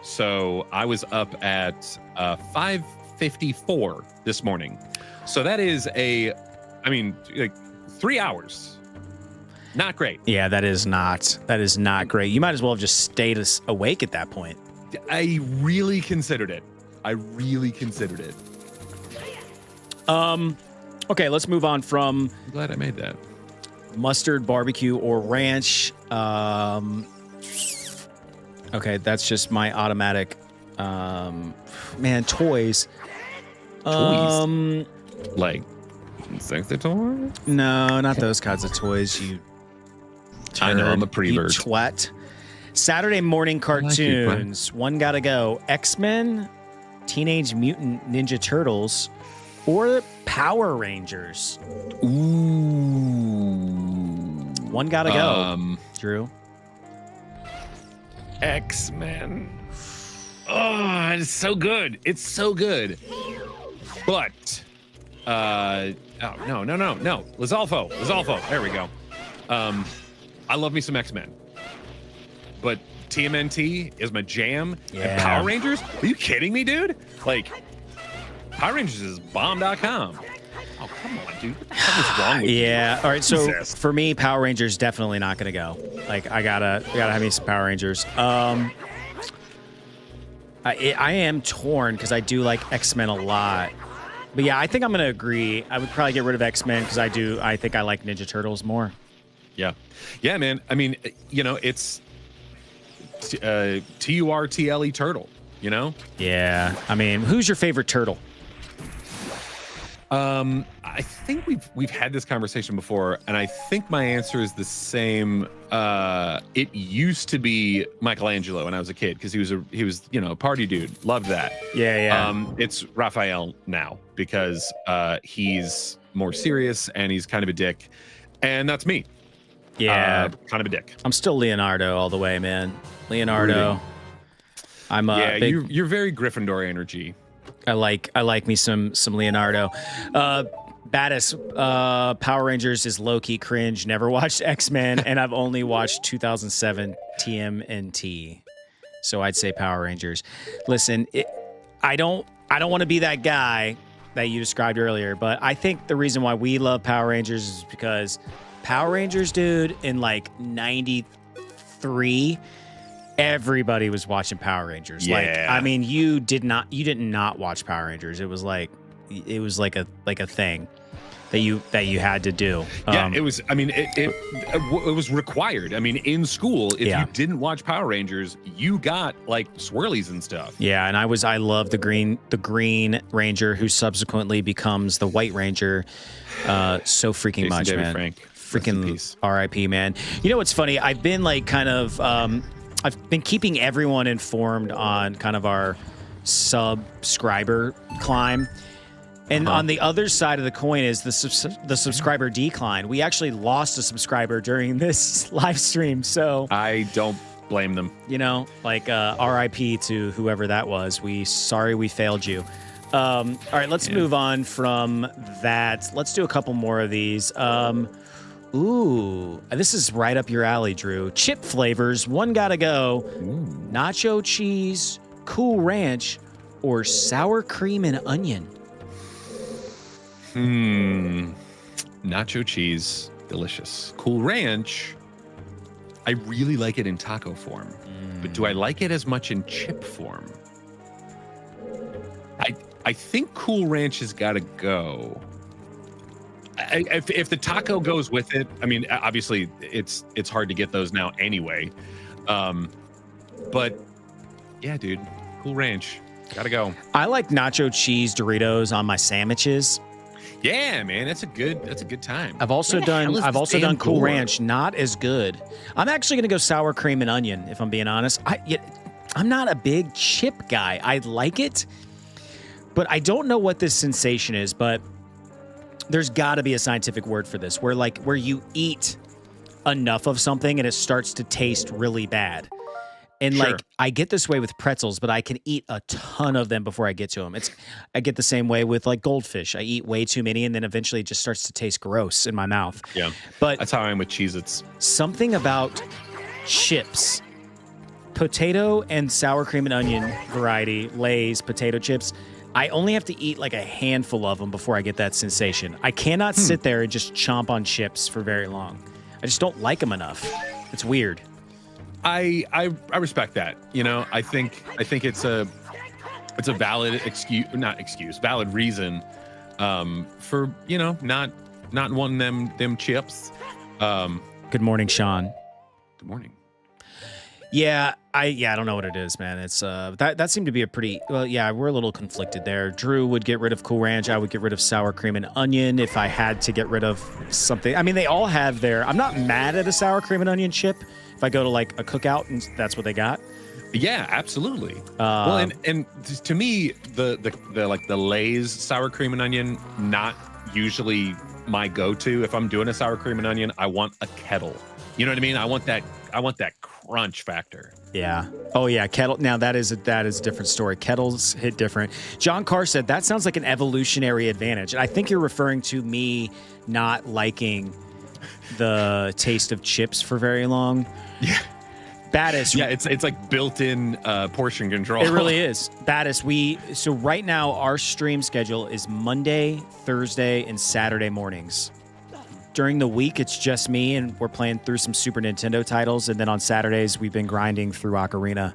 So I was up at 5:54 this morning. So that is like 3 hours. Not great. Yeah, that is not great. You might as well have just stayed awake at that point. I really considered it. Okay, let's move on from I'm glad I made that. mustard, barbecue, or ranch. Okay, that's just my automatic. Man, toys. Like, insectatory? No, not those kinds of toys. You. I know, I'm a You pervert. twat. Saturday morning cartoons. One gotta go. X-Men, Teenage Mutant Ninja Turtles, or Power Rangers. Ooh. One gotta go. Drew. X-Men. Oh, it's so good. It's so good. But, oh, no. Lizalfo. There we go. I love me some X-Men. But TMNT is my jam. Yeah. And Power Rangers? Are you kidding me, dude? Like, Power Rangers is bomb.com. Oh, come on, dude. What the fuck is wrong with you? Yeah. All right. So Jesus. for me, Power Rangers definitely not gonna go. Like I gotta have me some Power Rangers. I am torn because I do like X-Men a lot. But yeah, I think I'm gonna agree. I would probably get rid of X-Men because I think I like Ninja Turtles more. Yeah. Yeah, man. I mean, you know, it's Turtle, turtle, you know? Yeah. I mean, who's your favorite turtle? I think we've had this conversation before, and I think my answer is the same. It used to be Michelangelo when I was a kid because he was a party dude. Loved that. Yeah. It's Raphael now because he's more serious and he's kind of a dick, and that's me. Yeah. Kind of a dick. I'm still Leonardo all the way, man. Leonardo. Really? I'm Yeah, big, you're very Gryffindor energy. I like me some Leonardo. Baddest Power Rangers is low-key cringe. Never watched X-Men, and I've only watched 2007 TMNT. So I'd say Power Rangers. Listen, I don't want to be that guy that you described earlier, but I think the reason why we love Power Rangers is because Power Rangers, dude, in like 93, everybody was watching Power Rangers. Yeah. Like, I mean, you did not watch Power Rangers. It was like a thing that you had to do. Yeah, it was. I mean, it was required. I mean, in school, if you didn't watch Power Rangers, you got like swirlies and stuff. Yeah, and I love the Green Ranger, who subsequently becomes the White Ranger. So freaking Jason much, David man. Frank. Freaking R.I.P. man. You know what's funny? I've been like kind of I've been keeping everyone informed on kind of our subscriber climb. And on the other side of the coin is the subscriber decline. We actually lost a subscriber during this live stream. So I don't blame them. You know, like RIP to whoever that was. Sorry we failed you. All right, let's move on from that. Let's do a couple more of these. Ooh, this is right up your alley, Drew. Chip flavors, one gotta go. Ooh. Nacho cheese, Cool Ranch, or sour cream and onion. Nacho cheese, delicious. Cool Ranch, I really like it in taco form, but do I like it as much in chip form? I think Cool Ranch has got to go. If the taco goes with it, I mean, obviously it's hard to get those now anyway. But yeah, dude, Cool Ranch, gotta go. I like nacho cheese Doritos on my sandwiches. Yeah, man, that's a good time. I've also done Cool Ranch, not as good. I'm actually gonna go sour cream and onion if I'm being honest. I'm not a big chip guy. I like it, but I don't know what this sensation is. But there's got to be a scientific word for this, where you eat enough of something and it starts to taste really bad. And Sure. like I get this way with pretzels, but I can eat a ton of them before I get to them. I get the same way with like goldfish. I eat way too many and then eventually it just starts to taste gross in my mouth. Yeah. But that's how I am with Cheez-Its. Something about chips, potato and sour cream and onion variety, Lay's potato chips. I only have to eat like a handful of them before I get that sensation. I cannot sit there and just chomp on chips for very long. I just don't like them enough. It's weird. I respect that. You know, I think it's a valid valid reason for, you know, not wanting them chips. Good morning, Sean. Good morning. Yeah, I don't know what it is, man. It's that seemed to be a pretty well. Yeah, we're a little conflicted there. Drew would get rid of Cool Ranch. I would get rid of sour cream and onion if I had to get rid of something. I mean, they all have their. I'm not mad at a sour cream and onion chip if I go to like a cookout and that's what they got. Yeah, absolutely. Well, and to me, the like the Lay's sour cream and onion, not usually my go-to. If I'm doing a sour cream and onion, I want a kettle. You know what I mean? I want that crunch factor. Yeah. Oh yeah, kettle. Now that is a different story. Kettles hit different. John Carr said that sounds like an evolutionary advantage. And I think you're referring to me not liking the taste of chips for very long. Yeah. Baddis. Yeah, it's like built-in portion control. It really is. Baddis, so right now our stream schedule is Monday, Thursday, and Saturday mornings. During the week, it's just me, and we're playing through some Super Nintendo titles. And then on Saturdays, we've been grinding through Ocarina.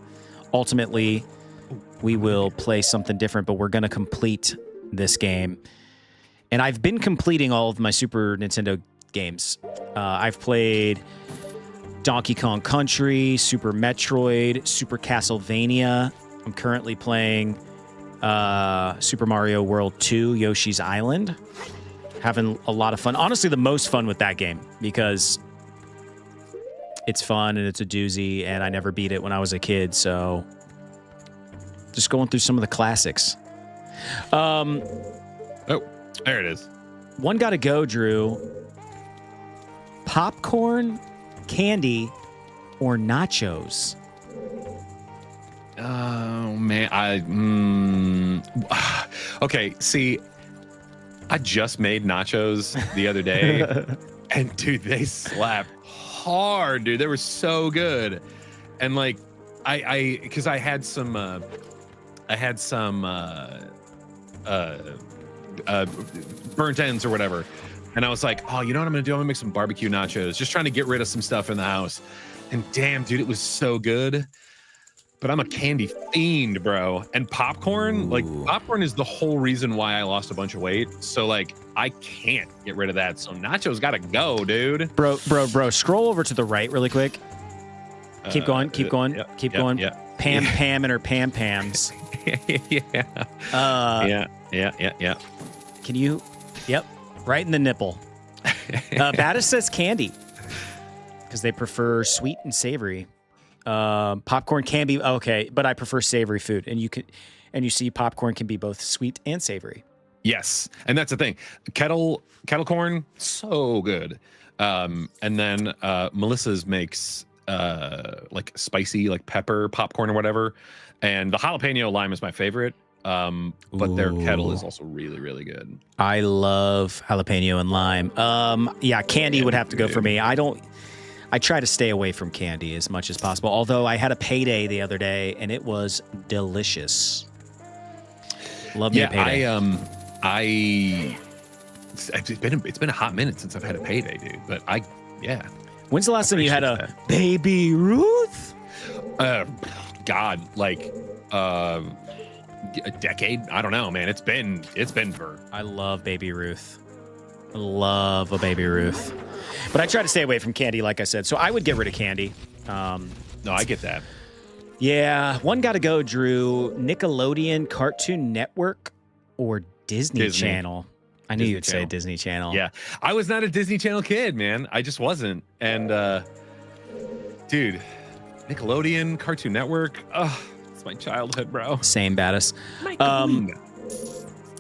Ultimately, we will play something different, but we're going to complete this game. And I've been completing all of my Super Nintendo games. I've played Donkey Kong Country, Super Metroid, Super Castlevania. I'm currently playing Super Mario World 2, Yoshi's Island. Having a lot of fun. Honestly, the most fun with that game because it's fun and it's a doozy, and I never beat it when I was a kid, so just going through some of the classics. Oh, there it is. One gotta go, Drew. Popcorn, candy, or nachos? Oh man, okay. See, I just made nachos the other day, and dude, they slapped hard, dude. They were so good, and like, because I had some burnt ends or whatever, and I was like, oh, you know what I'm gonna do? I'm gonna make some barbecue nachos, just trying to get rid of some stuff in the house, and damn, dude, it was so good. But I'm a candy fiend, bro. And popcorn, like popcorn is the whole reason why I lost a bunch of weight. So like I can't get rid of that. So nachos gotta go, dude. Bro. Scroll over to the right really quick. Keep going. Keep going. Yeah. Pam and her Pam Pams. Yeah. Can you? Yep. Right in the nipple. Baddis says candy because they prefer sweet and savory. Popcorn can be okay, but I prefer savory food, and you see popcorn can be both sweet and savory. Yes, and that's the thing. Kettle corn, so good. And then Melissa's makes like spicy, like pepper popcorn or whatever. And the jalapeno lime is my favorite. But their kettle is also really, really good. I love jalapeno and lime. Yeah, candy would have to go for me. I try to stay away from candy as much as possible. Although I had a payday the other day and it was delicious. Love me a payday. It's been a hot minute since I've had a payday, dude. But yeah. When's the last time you had a Baby Ruth? God, like a decade. I don't know, man. It's been for. I love Baby Ruth. I love a Baby Ruth. But I try to stay away from candy, like I said. So I would get rid of candy. No, I get that. Yeah. One got to go, Drew. Nickelodeon, Cartoon Network, or Disney Channel? I knew you'd say Disney Channel. Yeah. I was not a Disney Channel kid, man. I just wasn't. And, dude, Nickelodeon, Cartoon Network. It's my childhood, bro. Same, Baddis.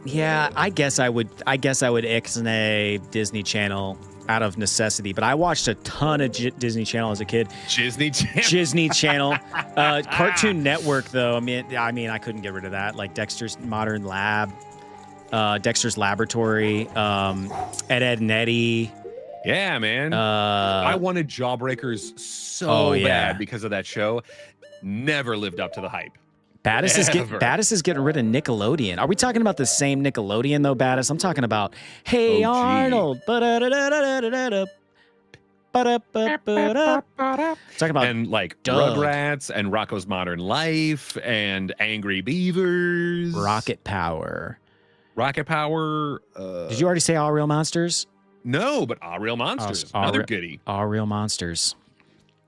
Yeah, I guess I would ixnay Disney Channel out of necessity, but I watched a ton of Disney Channel as a kid. Disney Channel. Cartoon Network, though. I mean, I couldn't get rid of that. Like Dexter's Modern Lab, Dexter's Laboratory, Ed, Edd n Eddy. Yeah, man. I wanted Jawbreakers so bad because of that show. Never lived up to the hype. Baddis is getting rid of Nickelodeon. Are we talking about the same Nickelodeon, though, Baddis? I'm talking about, Hey Arnold. Talking about and like Doug. Rugrats and Rocko's Modern Life and Angry Beavers. Rocket Power. Rocket Power. Did you already say All Real Monsters? No, but All Real Monsters. Another goodie. All Real Monsters.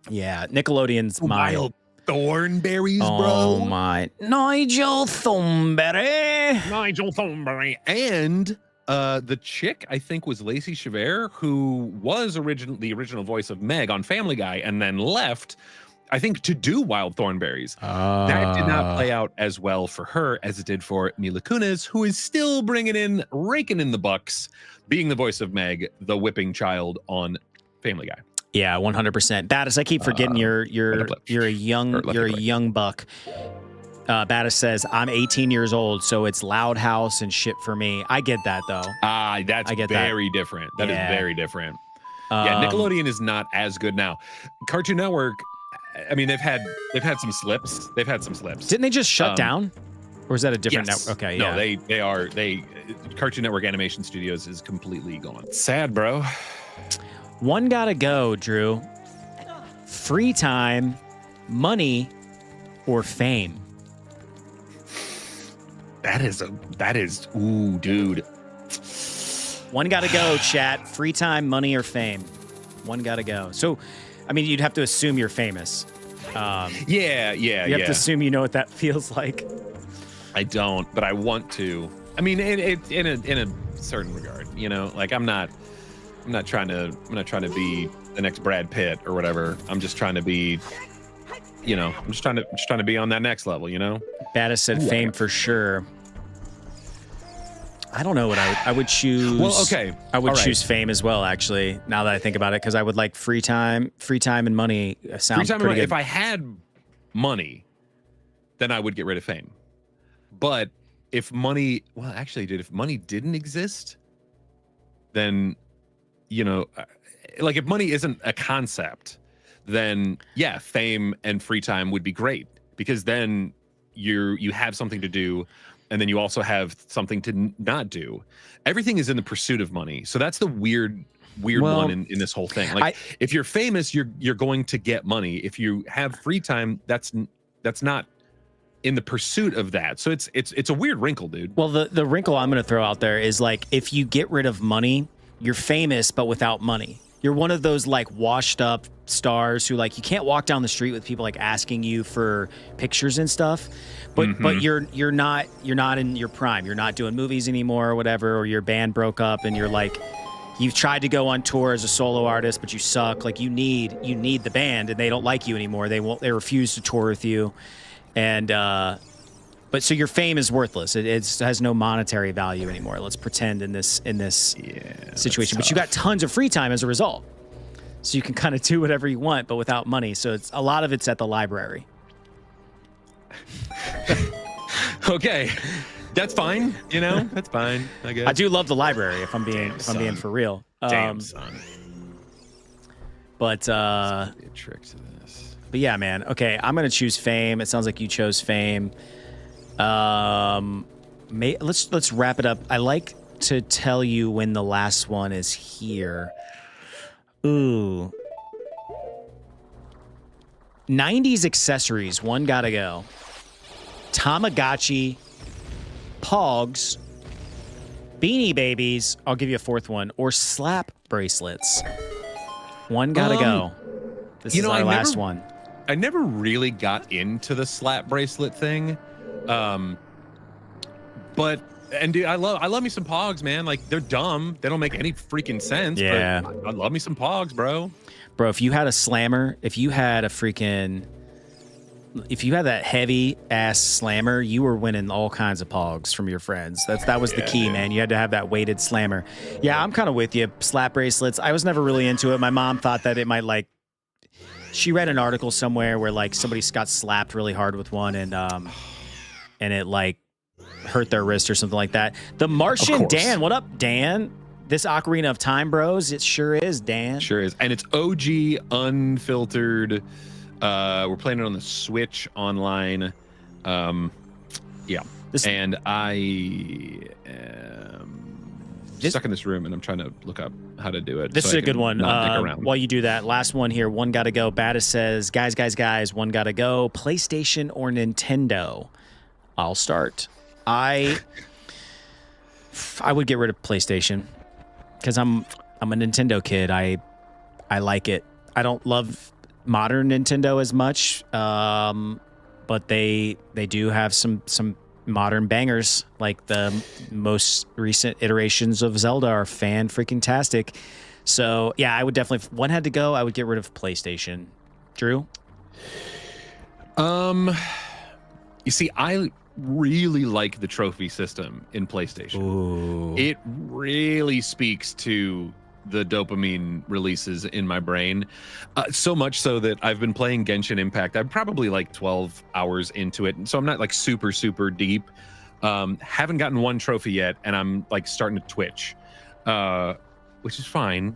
Yeah, Nickelodeon's Wild Thornberries, bro. Oh my, Nigel Thornberry. Nigel Thornberry. And the chick, I think, was Lacey Chavert, who was the original voice of Meg on Family Guy, and then left, I think, to do Wild Thornberries. That did not play out as well for her as it did for Mila Kunis, who is still raking in the bucks, being the voice of Meg, the whipping child on Family Guy. Yeah, 100%. Battis, I keep forgetting you're a young buck. Battis says, I'm 18 years old, so it's Loud House and shit for me. I get that, though. That's very different. That is very different. Yeah, Nickelodeon is not as good now. Cartoon Network, I mean, they've had some slips. Didn't they just shut down? Or is that a different network? Okay, no, yeah. they Cartoon Network Animation Studios is completely gone. Sad, bro. One gotta go, Drew. Free time, money, or fame? That is, ooh, dude. One gotta go, chat. Free time, money, or fame? One gotta go. So, I mean, you'd have to assume you're famous. You have to assume you know what that feels like. I don't, but I want to. I mean, in a certain regard, you know, like I'm not trying to be the next Brad Pitt or whatever. I'm just trying to be, you know, I'm just trying to be on that next level, you know. Battis said fame for sure. I don't know what I would choose. Well, okay. I would choose fame as well, actually, now that I think about it, because I would like free time and money sounds pretty good. If I had money, then I would get rid of fame. But if money, well, actually, dude, if money didn't exist, then, you know, like if money isn't a concept, then yeah, fame and free time would be great, because then you have something to do, and then you also have something to not do. Everything is in the pursuit of money. So that's the weird one in this whole thing. Like if you're famous, you're going to get money. If you have free time, that's not in the pursuit of that. So it's a weird wrinkle, dude. Well, the wrinkle I'm going to throw out there is like, if you get rid of money, you're famous, but without money. You're one of those like washed up stars who like, you can't walk down the street with people like asking you for pictures and stuff, but you're not in your prime. You're not doing movies anymore or whatever, or your band broke up and you're like, you've tried to go on tour as a solo artist, but you suck. Like you need the band, and they don't like you anymore. They refuse to tour with you. And, but so your fame is worthless. It has no monetary value anymore. Let's pretend in this situation. But you got tons of free time as a result. So you can kind of do whatever you want, but without money. So a lot of it's at the library. Okay. That's fine. You know, that's fine, I guess. I do love the library, if I'm being for real. Damn, son. But be a trick to this. But yeah, man. Okay, I'm gonna choose fame. It sounds like you chose fame. Let's wrap it up. I like to tell you when the last one is here. Ooh. 90s accessories. One gotta go. Tamagotchi, Pogs, Beanie Babies. I'll give you a fourth one. Or slap bracelets. One gotta go. This is our last one. I never really got into the slap bracelet thing. But dude, I love me some Pogs, man. Like they're dumb. They don't make any freaking sense. Yeah. But I love me some Pogs, bro. Bro, if you had a slammer, if you had that heavy ass slammer, you were winning all kinds of Pogs from your friends. That was the key, man. You had to have that weighted slammer. Yeah, I'm kind of with you. Slap bracelets. I was never really into it. My mom thought that it might like. She read an article somewhere where like somebody got slapped really hard with one, and it like hurt their wrist or something like that. The Martian Dan, what up, Dan? This Ocarina of Time, bros. It sure is, Dan. Sure is, and it's OG unfiltered. We're playing it on the Switch online. Yeah, and I am stuck in this room, and I'm trying to look up how to do it. This so is I a good can one. not dick around. While you do that, last one here. One gotta go. Battis says, guys, one gotta go. PlayStation or Nintendo? I'll start. I would get rid of PlayStation because I'm a Nintendo kid. I like it. I don't love modern Nintendo as much, but they do have some modern bangers. Like the most recent iterations of Zelda are fan-freaking-tastic. So, yeah, I would definitely, if one had to go, I would get rid of PlayStation. Drew? You see, I really like the trophy system in PlayStation. Ooh. It really speaks to the dopamine releases in my brain. So much so that I've been playing Genshin Impact. I'm probably like 12 hours into it. So I'm not like super, super deep. Haven't gotten one trophy yet. And I'm like starting to twitch, which is fine.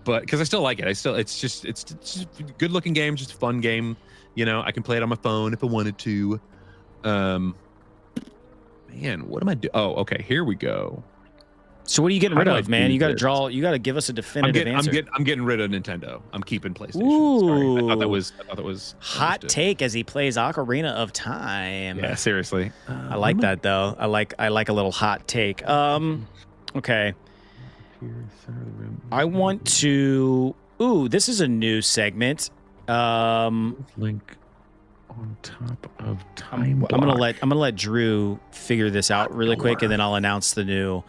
But because I still like it. It's just a good looking game, just a fun game. You know, I can play it on my phone if I wanted to. Man, what am I doing? Oh, okay. Here we go. So what are you getting rid How do of, I man? do You got to this? draw. You got to give us a definitive answer. I'm getting rid of Nintendo. I'm keeping PlayStation. Ooh. Sorry. I thought that was Hot understood. take as he plays Ocarina of Time. Yeah, seriously. I like that though. I like a little hot take. Okay. I want to. Ooh, this is a new segment. Link on top of time. I'm gonna let Drew figure this out really quick, and then I'll announce the new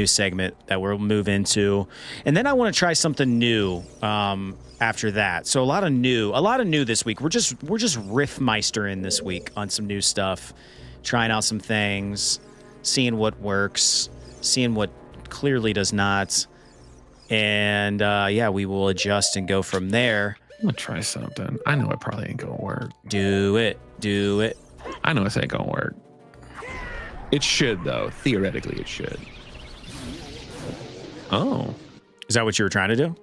segment that we'll move into, and then I want to try something new after that. So a lot of new this week. We're just riffmeistering this week on some new stuff, trying out some things, seeing what works, seeing what clearly does not, and yeah, we will adjust and go from there. I'm gonna try something. I know it probably ain't gonna work. Do it. I know it ain't gonna work. It should though. Theoretically, it should. Oh, Is that what you were trying to do?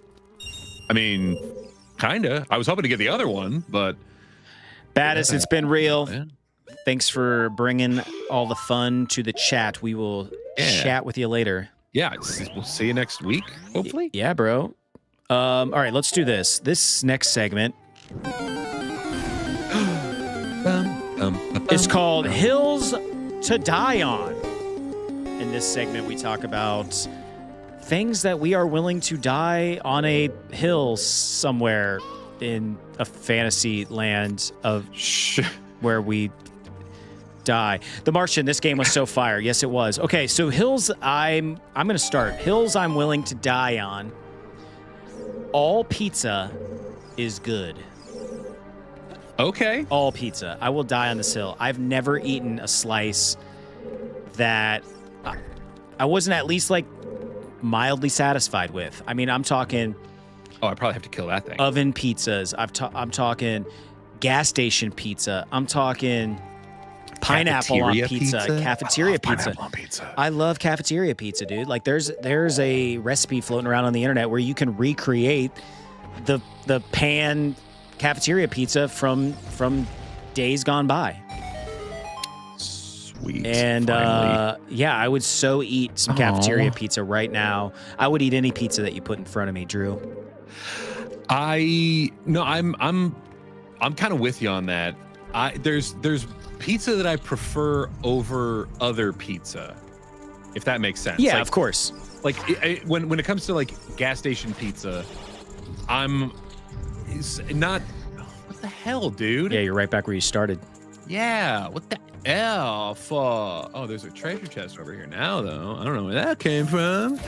I mean, kinda. I was hoping to get the other one, but Battis, it's been real. yeah. Thanks for bringing all the fun to the chat. We will chat with you later. Yeah, we'll see you next week, hopefully. Yeah, bro. All right, let's do this. This next segment is called Hills to Die On. In this segment, we talk about things that we are willing to die on a hill somewhere in a fantasy land of where we die. The Martian, this game was so fire. Yes, it was. Okay, so hills I'm going to start. Hills I'm willing to die on. All pizza is good. Okay. All pizza. I will die on this hill. I've never eaten a slice that I wasn't at least like mildly satisfied with. I mean, I'm talking Oh, I probably have to kill that thing. oven pizzas. I'm talking gas station pizza. I'm talking pineapple on pizza, cafeteria pizza. Pineapple on pizza. I love cafeteria pizza, dude. Like there's a recipe floating around on the internet where you can recreate the pan cafeteria pizza from days gone by. Sweet. And yeah, I would so eat some cafeteria pizza right now. I would eat any pizza that you put in front of me, Drew. I'm kind of with you on that. There's pizza that I prefer over other pizza, if that makes sense. Yeah, like, of course. Like when it comes to like gas station pizza, it's not. What the hell, dude? Yeah, you're right back where you started. Yeah. What the F? Oh, there's a treasure chest over here now, though. I don't know where that came from.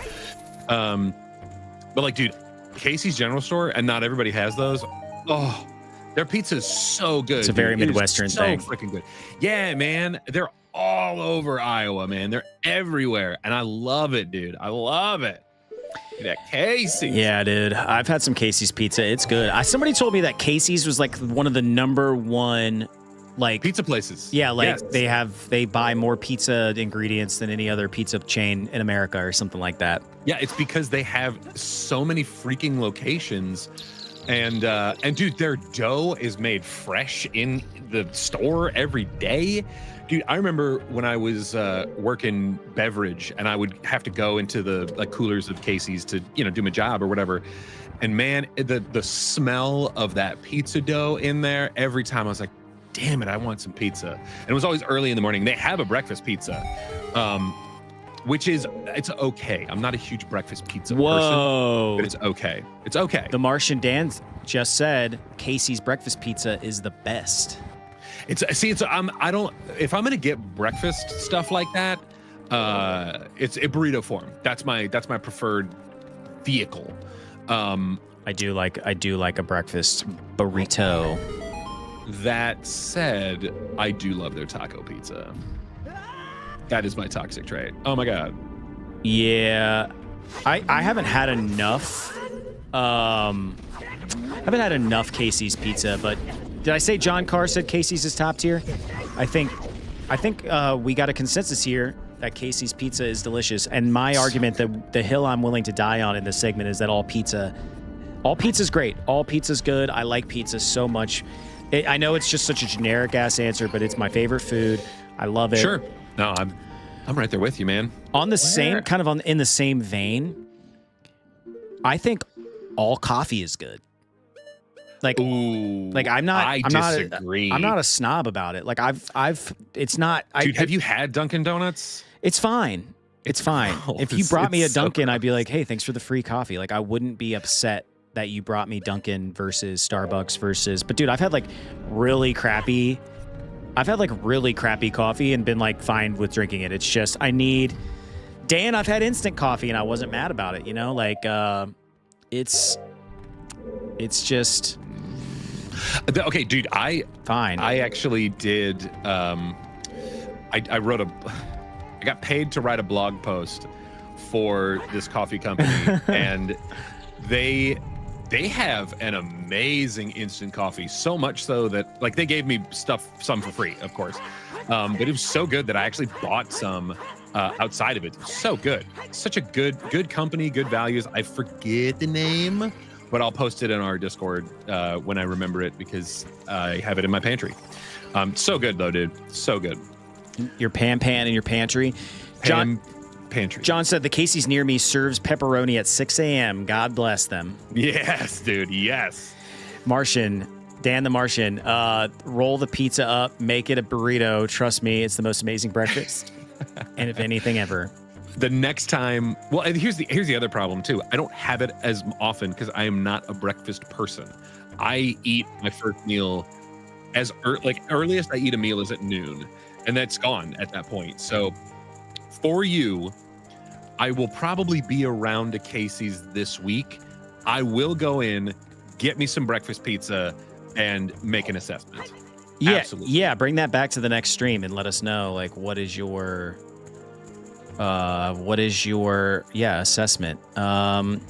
But like, dude, Casey's General Store, and not everybody has those. Oh, their pizza is so good. It's a very dude. It is Midwestern thing. So freaking good. Yeah, man. They're all over Iowa, man. They're everywhere, and I love it, dude. I love it. That Casey's. Yeah, dude. I've had some Casey's pizza. It's good. Somebody told me that Casey's was like one of the #1 like Pizza places. Yeah, like Yes. they buy more pizza ingredients than any other pizza chain in America or something like that. Yeah, it's because they have so many freaking locations And dude, their dough is made fresh in the store every day. Dude, I remember when I was working beverage and I would have to go into the like coolers of Casey's to, do my job or whatever. And man, the smell of that pizza dough in there, every time I was like, damn it, I want some pizza. And it was always early in the morning. They have a breakfast pizza, which is, it's okay. I'm not a huge breakfast pizza person, but it's okay. It's okay. The Martian Dan just said Casey's breakfast pizza is the best. If I'm gonna get breakfast stuff like that, it's a burrito form. That's my preferred vehicle. I do like a breakfast burrito. That said, I do love their taco pizza. That is my toxic trait. Oh my god. Yeah, I haven't had enough. Casey's pizza, but did I say John Carr said Casey's is top tier? I think we got a consensus here that Casey's pizza is delicious. And my argument, that the hill I'm willing to die on in this segment, is that all pizza's great. All pizza's good. I like pizza so much. I know it's just such a generic ass answer, but it's my favorite food. I love it. Sure. No, I'm right there with you, man. On the same in the same vein, I think all coffee is good. Like, ooh, like I'm not disagree. I'm not a snob about it. Like it's not. Dude, have you had Dunkin' Donuts? It's fine. It's fine. If you brought me a Dunkin', I'd be like, hey, thanks for the free coffee. Like, I wouldn't be upset that you brought me Dunkin' versus Starbucks versus. But dude, I've had like really crappy coffee and been like fine with drinking it. It's just I've had instant coffee and I wasn't mad about it. Like it's just. Okay, dude, I actually did. I got paid to write a blog post for this coffee company, and they have an amazing instant coffee. So much so that like they gave me some for free, of course, but it was so good that I actually bought some outside of it. So good, such a good company, good values. I forget the name, but I'll post it in our Discord when I remember it because I have it in my pantry. So good though, dude. So good. Your pan in your pantry. Pantry. John said the Casey's near me serves pepperoni at 6 a.m. God bless them. Yes, dude. Yes. Dan the Martian, roll the pizza up, make it a burrito. Trust me, it's the most amazing breakfast. And if anything ever. The next time, well, and here's the other problem too. I don't have it as often because I am not a breakfast person. I eat my first meal earliest I eat a meal is at noon, and that's gone at that point. So for you, I will probably be around a Casey's this week. I will go in, get me some breakfast pizza, and make an assessment. Yeah, absolutely. Yeah. Bring that back to the next stream and let us know like what is your assessment. Trying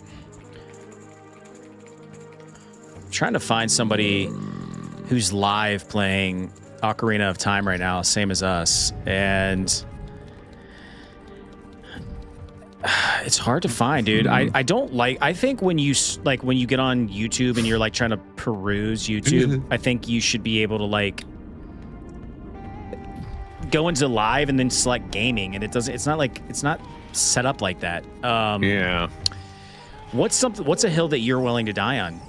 to find somebody who's live playing Ocarina of Time right now, same as us, and it's hard to find, dude. I think when you get on YouTube and you're like trying to peruse YouTube, I think you should be able to like go into live and then select gaming, and it's not set up like that. Yeah. What's a hill that you're willing to die on,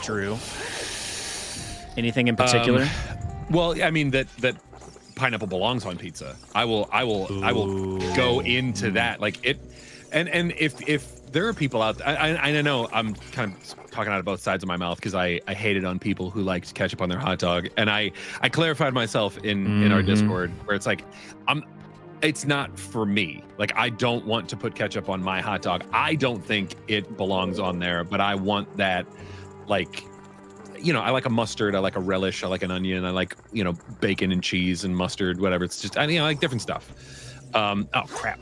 Drew? Anything in particular? Well, I mean that pineapple belongs on pizza. I will go into that like it, and if there are people out there, I know I'm kind of talking out of both sides of my mouth because I hate it on people who like ketchup on their hot dog, and I clarified myself in our Discord where it's like it's not for me. Like I don't want to put ketchup on my hot dog. I don't think it belongs on there, but I want that like. I like a mustard, I like a relish, I like an onion, I like, bacon and cheese and mustard, whatever. It's just, I like different stuff. Oh, crap.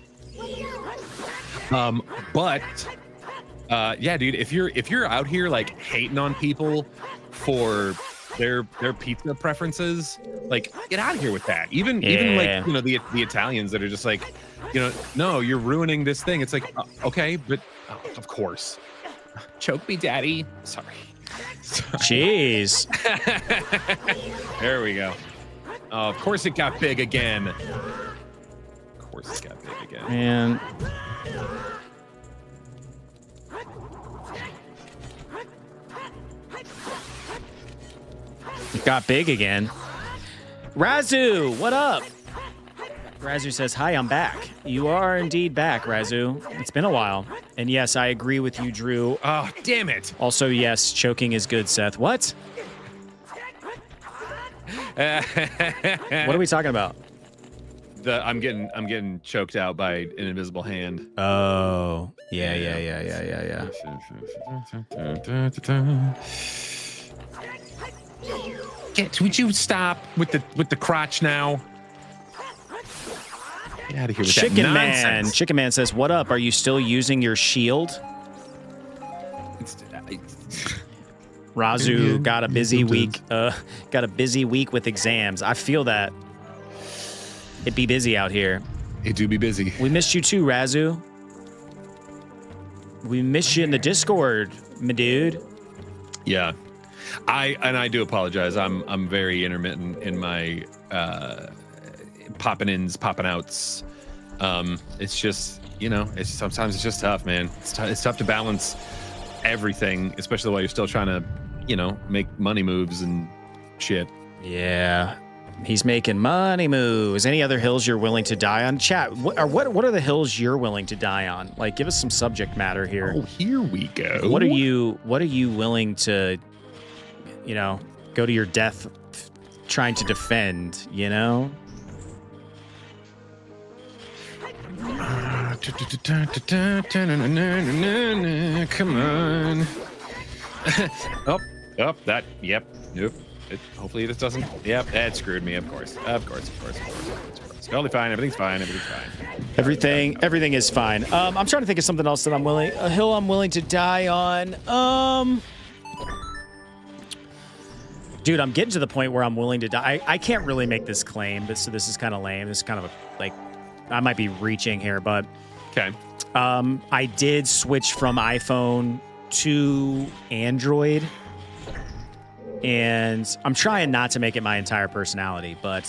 Yeah, dude, if you're out here like hating on people for their pizza preferences, like get out of here with that. Even like, the Italians that are just like, no, you're ruining this thing. It's like, okay, but of course. Choke me, daddy. Sorry. Jeez. There we go. Oh, of course it got big again. Of course it got big again. Man. It got big again. Razu, what up? Razu says, hi, I'm back. You are indeed back, Razu. It's been a while. And yes, I agree with you, Drew. Oh, damn it. Also, yes, choking is good, Seth. What? What are we talking about? I'm getting choked out by an invisible hand. Oh, yeah. Would you stop with the crotch now? Get out of here with that Chicken Man. nonsense. Chicken Man says, what up? Are you still using your shield? Razu got a busy week. Got a busy week with exams. I feel that. It be busy out here. It do be busy. We missed you too, Razu. We missed you in the Discord, my dude. Yeah. I do apologize. I'm very intermittent in my popping ins, popping outs. It's just, sometimes it's just tough, man. It's tough to balance everything, especially while you're still trying to, make money moves and shit. Yeah. He's making money moves. Any other hills you're willing to die on? Chat, what are the hills you're willing to die on? Like, give us some subject matter here. Oh, here we go. What are you willing to, go to your death trying to defend, Come on. Nope. Hopefully this doesn't. Yep, that screwed me. Of course. Totally fine. Everything's fine. Everything is fine. I'm trying to think of something else that a hill I'm willing to die on. Dude, I'm getting to the point where I'm willing to die. I can't really make this claim, so this is kind of lame. This is kind of I might be reaching here, but okay. I did switch from iPhone to Android, and I'm trying not to make it my entire personality, but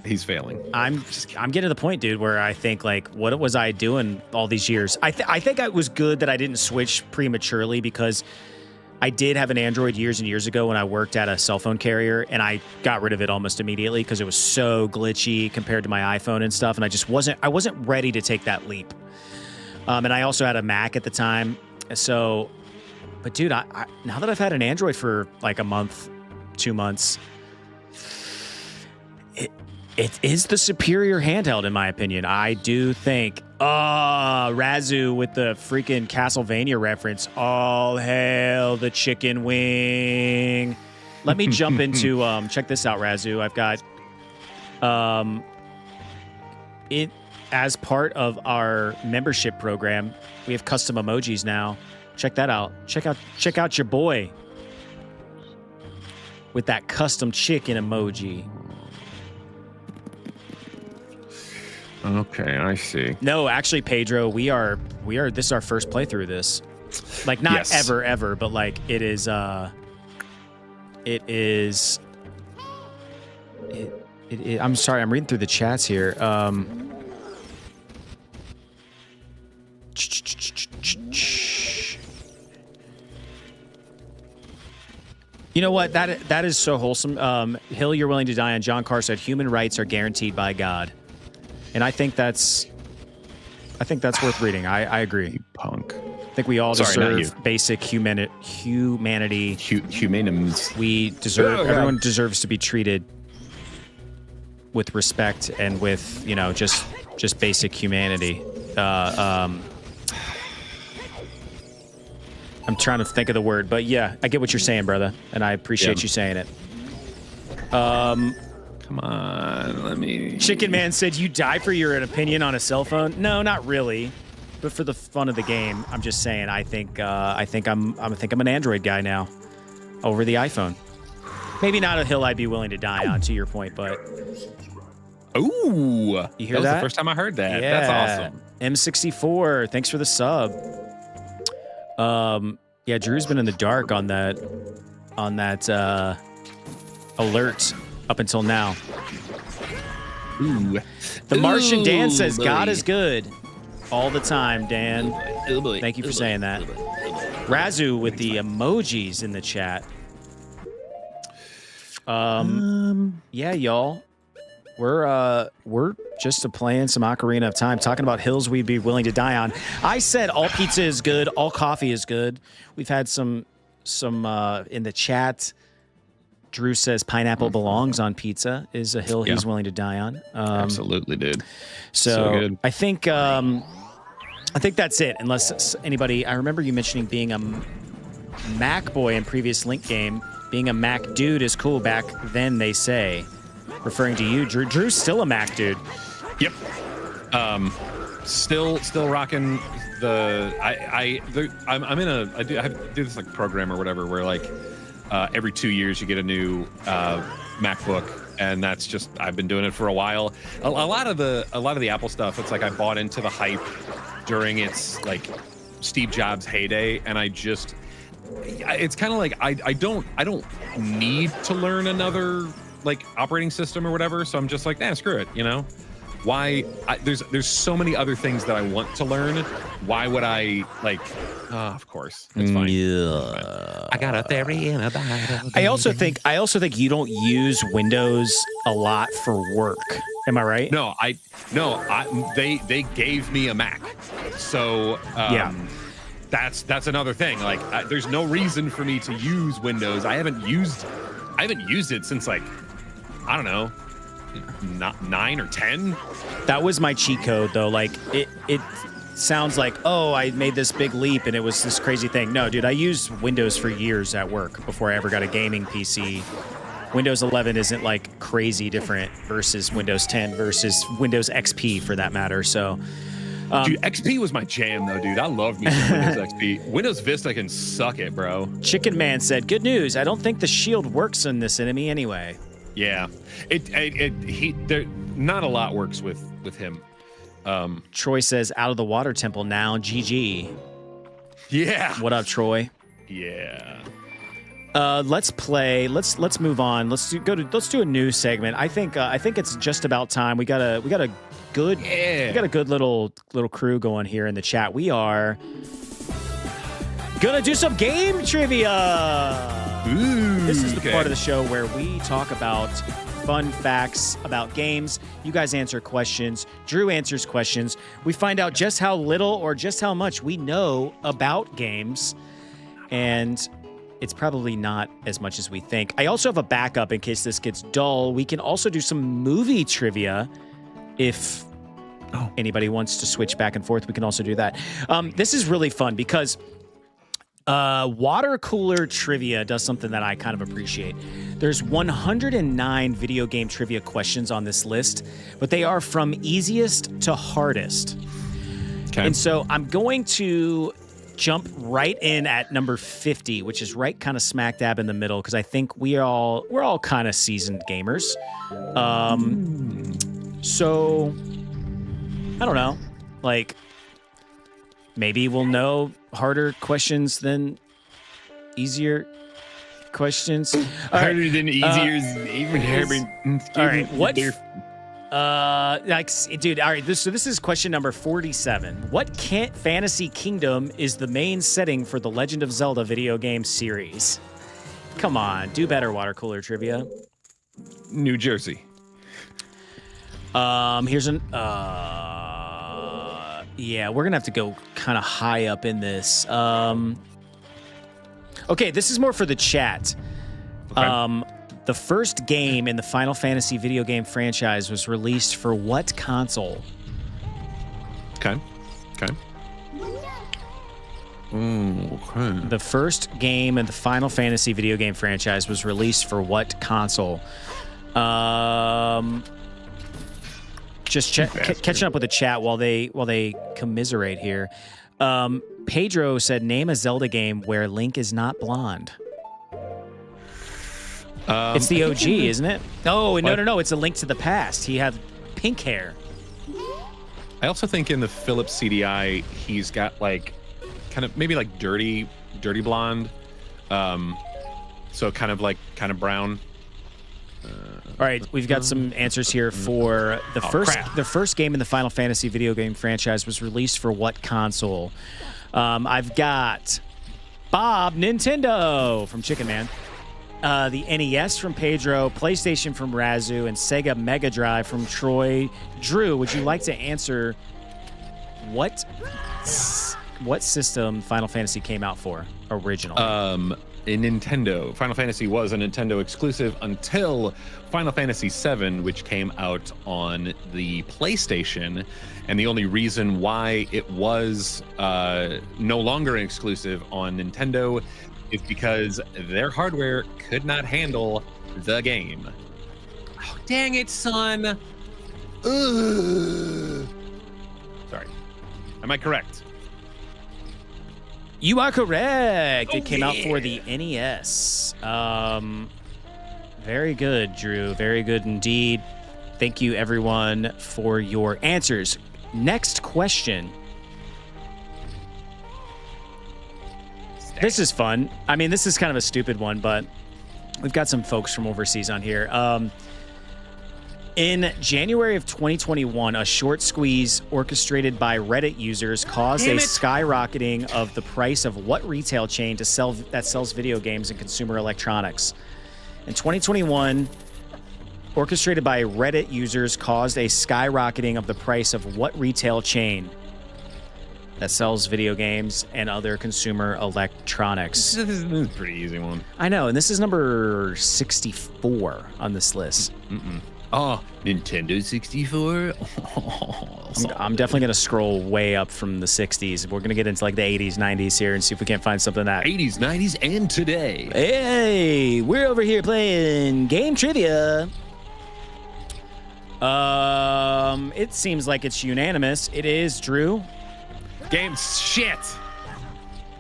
he's failing. I'm getting to the point, dude, where I think what was I doing all these years? I think it was good that I didn't switch prematurely, because I did have an Android years and years ago when I worked at a cell phone carrier, and I got rid of it almost immediately because it was so glitchy compared to my iPhone and stuff, and I wasn't ready to take that leap. And I also had a Mac at the time, so. But dude, I now that I've had an Android for like a month, 2 months, it is the superior handheld in my opinion. I do think. Razu with the freaking Castlevania reference. All hail the chicken wing. Let me jump into check this out, Razu. I've got it as part of our membership program. We have custom emojis now. Check that out. Check out your boy with that custom chicken emoji. Okay, I see. No, actually, Pedro, we are. This is our first playthrough of this. Like, not Yes. ever, but like it is. I'm sorry, I'm reading through the chats here. You know what? That is so wholesome. Hill, you're willing to die on. John Carr said human rights are guaranteed by God. And I think that's worth reading. I agree. You punk. I think we all deserve basic humanity. Humanums. We deserve. Everyone deserves to be treated with respect and with just basic humanity. I'm trying to think of the word, but yeah, I get what you're saying, brother, and I appreciate you saying it. Come on, let me. Chicken Man said, "You die for your opinion on a cell phone." No, not really, but for the fun of the game, I'm just saying. I think I'm an Android guy now, over the iPhone. Maybe not a hill I'd be willing to die on. To your point, but ooh, you hear that was that? the first time I heard that. Yeah. That's awesome. M64, thanks for the sub. Yeah, Drew's been in the dark on that alert up until now. Ooh. The Martian Dan Ooh, says, boy. God is good all the time, Dan. Oh boy. Thank you for Oh boy. saying that. Oh boy. Oh boy. Razu with the emojis in the chat. Yeah, y'all. We're just playing some Ocarina of Time, talking about hills we'd be willing to die on. I said all pizza is good, all coffee is good. We've had some in the chat. Drew says pineapple belongs on pizza is a hill he's willing to die on. Absolutely, dude. So good. I think that's it. Unless anybody, I remember you mentioning being a Mac boy in previous Link game. Being a Mac dude is cool back then, they say. Referring to you, Drew. Drew's still a Mac dude. Yep. Still rocking the. I'm in a. I do this like program or whatever where like every 2 years you get a new MacBook, and that's just I've been doing it for a while. A lot of the Apple stuff, it's like I bought into the hype during its like Steve Jobs heyday, and it's kind of like I don't need to learn another like operating system or whatever, so I'm just like, screw it, you know. Why there's so many other things that I want to learn. Why would I like of course it's fine. Yeah. I got a theory in about it. I also think you don't use Windows a lot for work. Am I right? No, they gave me a Mac, so yeah. That's another thing. Like, there's no reason for me to use Windows. I haven't used it since like, I don't know, 9 or 10. That was my cheat code though. Like it sounds like, oh, I made this big leap and it was this crazy thing. No, dude, I used Windows for years at work before I ever got a gaming PC. Windows 11 isn't like crazy different versus Windows 10 versus Windows XP for that matter. So. Dude, XP was my jam though, dude. I loved me some Windows XP. Windows Vista can suck it, bro. Chicken Man said, "Good news. I don't think the shield works on this enemy anyway." Yeah, not a lot works with him. Troy says, "Out of the water temple now." GG. Yeah. What up, Troy? Yeah. Let's play. Let's move on. Let's do a new segment. I think it's just about time. We got a good little crew going here in the chat. We are gonna do some game trivia. Ooh, This is the part of the show where we talk about fun facts about games. You guys answer questions. Drew answers questions. We find out just how little or just how much we know about games. And it's probably not as much as we think. I also have a backup in case this gets dull. We can also do some movie trivia if anybody wants to switch back and forth. We can also do that. This is really fun because water cooler trivia does something that I kind of appreciate. There's 109 video game trivia questions on this list, but they are from easiest to hardest. Okay. And so I'm going to jump right in at number 50, which is right kind of smack dab in the middle, because I think we're all kind of seasoned gamers. So I don't know, like maybe we'll know harder questions than easier questions. Harder than easier. All right, what? Dude, all right. This is question number 47. What fantasy kingdom is the main setting for the Legend of Zelda video game series? Come on, do better, water cooler trivia. New Jersey. Here's an. Yeah, we're gonna have to go kind of high up in this. Okay, this is more for the chat. Okay. The first game in the Final Fantasy video game franchise was released for what console? Okay. The first game in the Final Fantasy video game franchise was released for what console? Just catching up with the chat while they commiserate here. Pedro said, "Name a Zelda game where Link is not blonde." It's the OG, isn't it? Oh, no. It's A Link to the Past. He had pink hair. I also think in the Philips CDI, he's got like kind of maybe like dirty dirty blonde. So kind of brown. All right, we've got some answers here for the first. crap. The first game in the Final Fantasy video game franchise was released for what console? I've got Bob Nintendo from Chicken Man, the NES from Pedro, PlayStation from Razu, and Sega Mega Drive from Troy. Drew, would you like to answer what system Final Fantasy came out for originally? In Nintendo. Final Fantasy was a Nintendo exclusive until Final Fantasy VII, which came out on the PlayStation. And the only reason why it was no longer an exclusive on Nintendo is because their hardware could not handle the game. Oh, dang it, son. Ugh. Sorry. Am I correct? You are correct. It came out for the NES. Very good, Drew. Very good indeed. Thank you, everyone, for your answers. Next question. This is fun. I mean, this is kind of a stupid one, but we've got some folks from overseas on here. In January of 2021, a short squeeze orchestrated by Reddit users caused a skyrocketing of the price of what retail chain that sells video games and consumer electronics. In 2021, orchestrated by Reddit users caused a skyrocketing of the price of what retail chain that sells video games and other consumer electronics? This is a pretty easy one. I know, and this is number 64 on this list. Oh, Nintendo 64? I'm definitely going to scroll way up from the 60s. We're going to get into like the 80s, 90s here and see if we can't find something that... 80s, 90s, and today. Hey, we're over here playing game trivia. It seems like it's unanimous. It is, Drew. Game shit.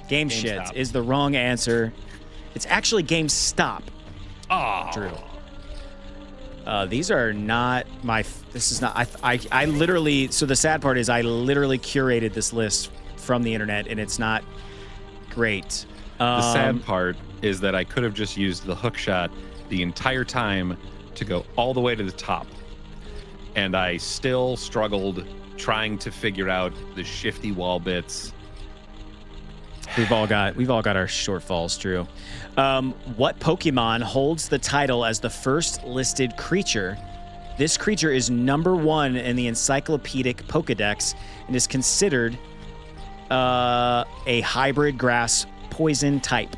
Game shit is the wrong answer. It's actually GameStop. Oh, Drew. These are not my. This is not. I literally. So the sad part is, I literally curated this list from the internet, and it's not great. The sad part is that I could have just used the hook shot the entire time to go all the way to the top, and I still struggled trying to figure out the shifty wall bits. We've all got our shortfalls, Drew. What Pokemon holds the title as the first listed creature? This creature is number 1 in the Encyclopedic Pokedex and is considered a hybrid grass poison type.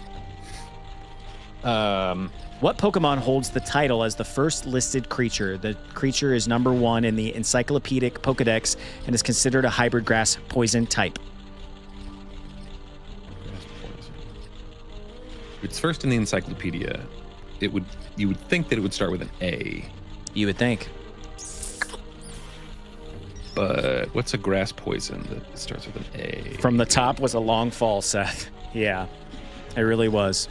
What Pokemon holds the title as the first listed creature? The creature is number 1 in the Encyclopedic Pokedex and is considered a hybrid grass poison type. It's first in the encyclopedia. You would think that it would start with an A. You would think. But what's a grass poison that starts with an A? From the top was a long fall, Seth. Yeah, it really was.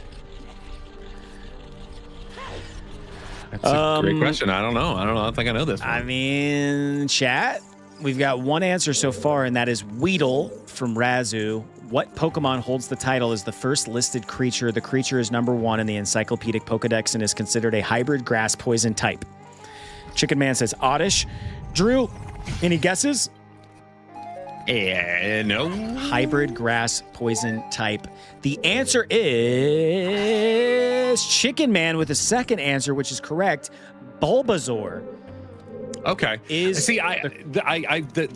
That's a great question. I don't know. I don't think I know this one. I mean, chat, we've got one answer so far, and that is Weedle from Razu. What Pokemon holds the title as the first listed creature? The creature is number 1 in the Encyclopedic Pokedex and is considered a hybrid grass poison type. Chicken Man says Oddish. Drew, any guesses? No. Hybrid grass poison type. The answer is Chicken Man with a second answer, which is correct. Bulbasaur. Okay.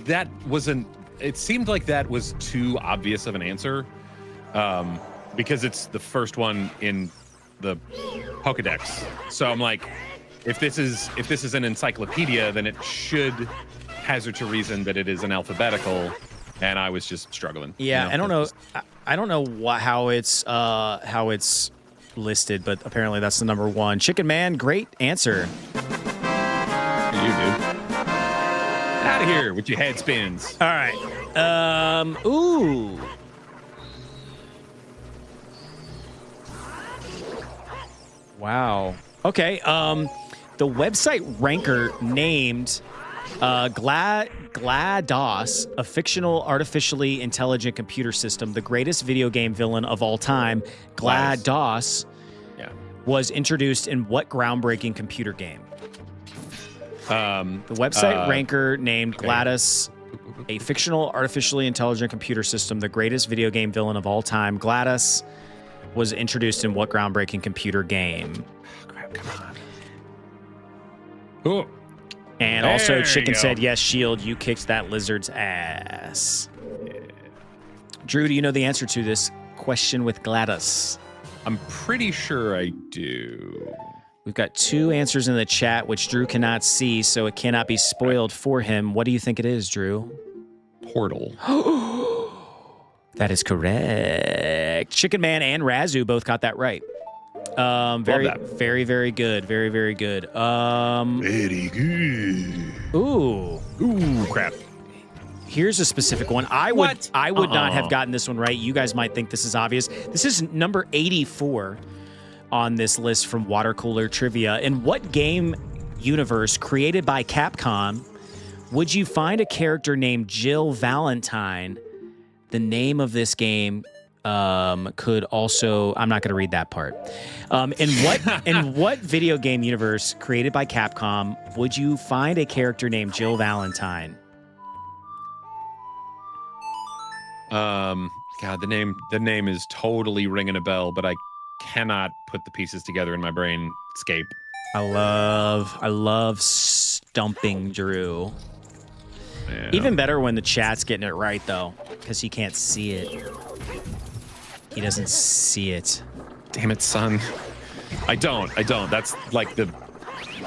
That wasn't. It seemed like that was too obvious of an answer, because it's the first one in the Pokedex. So I'm like, if this is an encyclopedia, then it should hazard to reason that it is an alphabetical, and I was just struggling. Yeah, I don't know. I don't know how it's listed, but apparently that's the number 1. Chicken Man, great answer. You do. Out of here with your head spins. All right. Ooh. Wow. Okay. The website ranker named GLaDOS, a fictional artificially intelligent computer system, the greatest video game villain of all time. GLaDOS was introduced in what groundbreaking computer game? The website ranker named GLaDOS a fictional artificially intelligent computer system, the greatest video game villain of all time. GLaDOS was introduced in what groundbreaking computer game? Oh, crap, come on. Ooh. And There also, you Chicken go. said, yes, Shield, you kicked that lizard's ass. Drew, do you know the answer to this question with GLaDOS? I'm pretty sure I do. We've got 2 answers in the chat, which Drew cannot see, so it cannot be spoiled for him. What do you think it is, Drew? Portal. That is correct. Chicken Man and Razu both got that right. Very, very good. Very, very good. Very good. Ooh, Crap. here's a specific one. I would not have gotten this one right. You guys might think this is obvious. This is number 84 on this list from Water Cooler Trivia. In what game universe created by Capcom would you find a character named Jill Valentine? The name of this game could also, I'm not going to read that part. In what video game universe created by Capcom would you find a character named Jill Valentine? God, the name is totally ringing a bell, but I cannot put the pieces together in my brain. Escape. I love stumping Drew. Yeah. Even better when the chat's getting it right, though, because he can't see it. He doesn't see it. Damn it, son. I don't. That's like the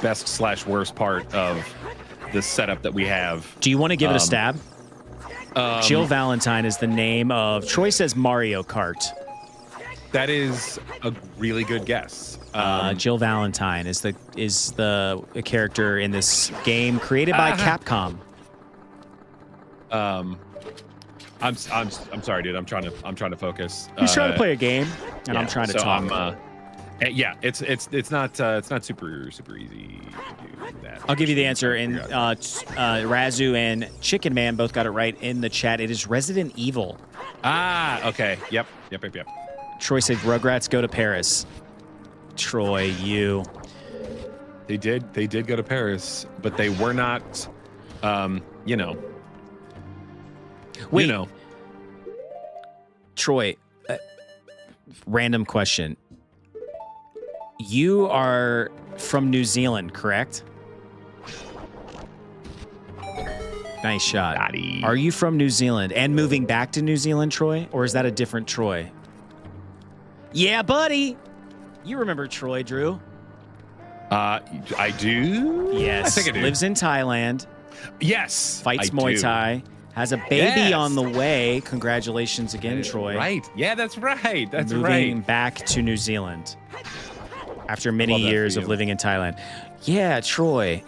best/worst part of the setup that we have. Do you want to give it a stab? Jill Valentine is the name of... Troy says Mario Kart. That is a really good guess. Jill Valentine is the character in this game created by Capcom. I'm sorry, dude. I'm trying to focus. He's trying to play a game, and I'm trying to talk. It's not super easy to do that. I'll give you the answer. And Razu and Chicken Man both got it right in the chat. It is Resident Evil. Ah, okay. Yep. Troy said Rugrats go to Paris. Troy, you. They did go to Paris, but they were not. Wait. Troy, random question. You are from New Zealand, correct? Nice shot. Daddy. Are you from New Zealand and moving back to New Zealand, Troy? Or is that a different Troy? Yeah, buddy. You remember Troy, Drew? I do. Yes. I think I do. Lives in Thailand. Yes. Fights I Muay do. Thai. Has a baby on the way. Congratulations again, Troy. Right. Yeah, that's right. That's Moving right. back to New Zealand after many Love that years for of you. living in Thailand. Yeah, Troy.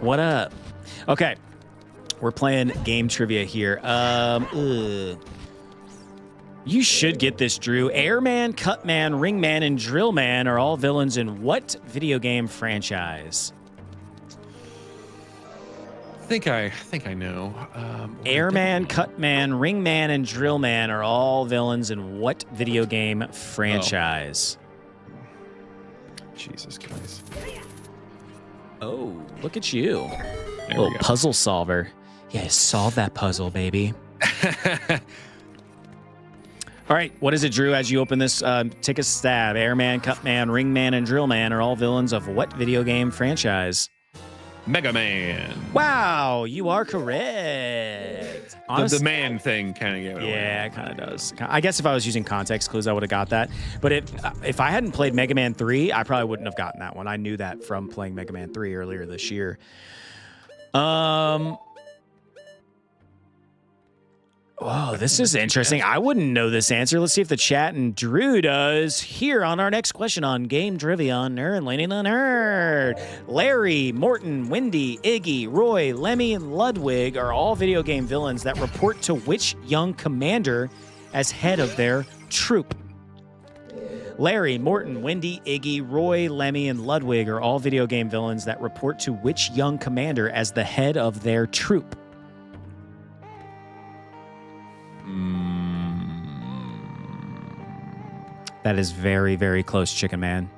What up? Okay. We're playing game trivia here. You should get this, Drew. Airman, Cutman, Ringman, and Drillman are all villains in what video game franchise? I think I know. Airman, Cutman, Ringman, and Drillman are all villains in what video game franchise? Jesus Christ. Oh, look at you. There we Little go. puzzle solver. Yeah, solve that puzzle, baby. All right, what is it, Drew? As you open this, take a stab. Airman, Cutman, Ringman, and Drillman are all villains of what video game franchise? Mega Man. Wow, you are correct. The man thing kind of gave it away. Yeah, it kind of does. I guess if I was using context clues, I would have got that. But if I hadn't played Mega Man 3, I probably wouldn't have gotten that one. I knew that from playing Mega Man 3 earlier this year. Oh, this is interesting. I wouldn't know this answer. Let's see if the chat and Drew does here on our next question on Game Trivia on Nerd Lady the Nerd. Larry, Morton, Wendy, Iggy, Roy, Lemmy, and Ludwig are all video game villains that report to which young commander as head of their troop? Larry, Morton, Wendy, Iggy, Roy, Lemmy, and Ludwig are all video game villains that report to which young commander as the head of their troop? That is very, very close, Chicken Man.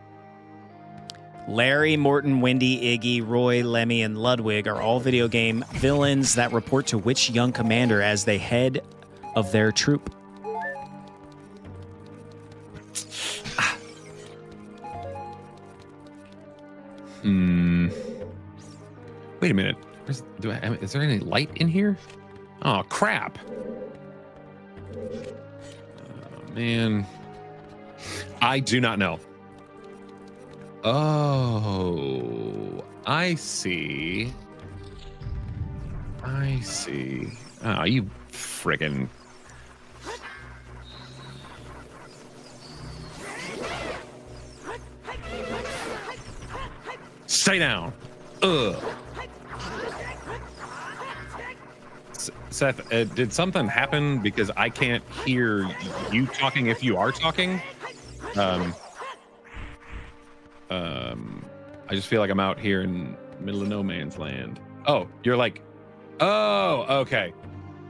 Larry, Morton, Wendy, Iggy, Roy, Lemmy, and Ludwig are all video game villains that report to which young commander as the head of their troop? Wait a minute. Is there any light in here? Oh, crap. Oh, man. I do not know. Oh, I see. Oh, you friggin'. Stay down. Ugh. Seth, did something happen because I can't hear you talking if you are talking? I just feel like I'm out here in the middle of no man's land. Oh, you're like, oh, okay.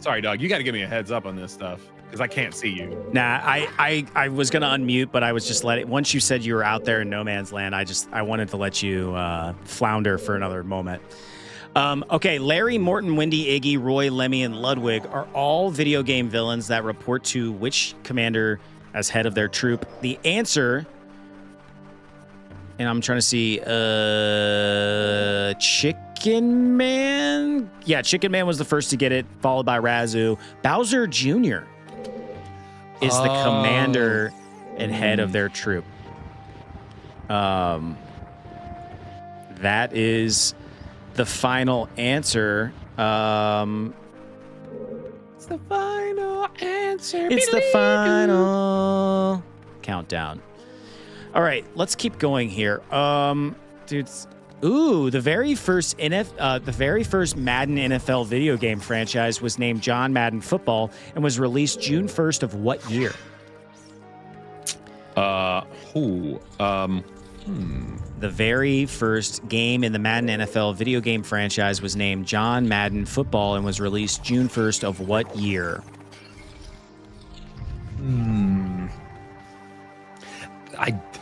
Sorry, dog. You got to give me a heads up on this stuff because I can't see you. Nah, I was gonna unmute, but I was just letting. Once you said you were out there in no man's land, I wanted to let you flounder for another moment. Okay, Larry, Morton, Wendy, Iggy, Roy, Lemmy, and Ludwig are all video game villains that report to which commander as head of their troop? The answer, and I'm trying to see, Chicken Man? Yeah, Chicken Man was the first to get it, followed by Razu. Bowser Jr. is the commander and head of their troop. That is the final answer. It's the final answer. It's the final countdown. All right, let's keep going here. Dudes. Ooh, the very first Madden NFL video game franchise was named John Madden Football and was released June 1st of what year? The very first game in the Madden NFL video game franchise was named John Madden Football and was released June 1st of what year?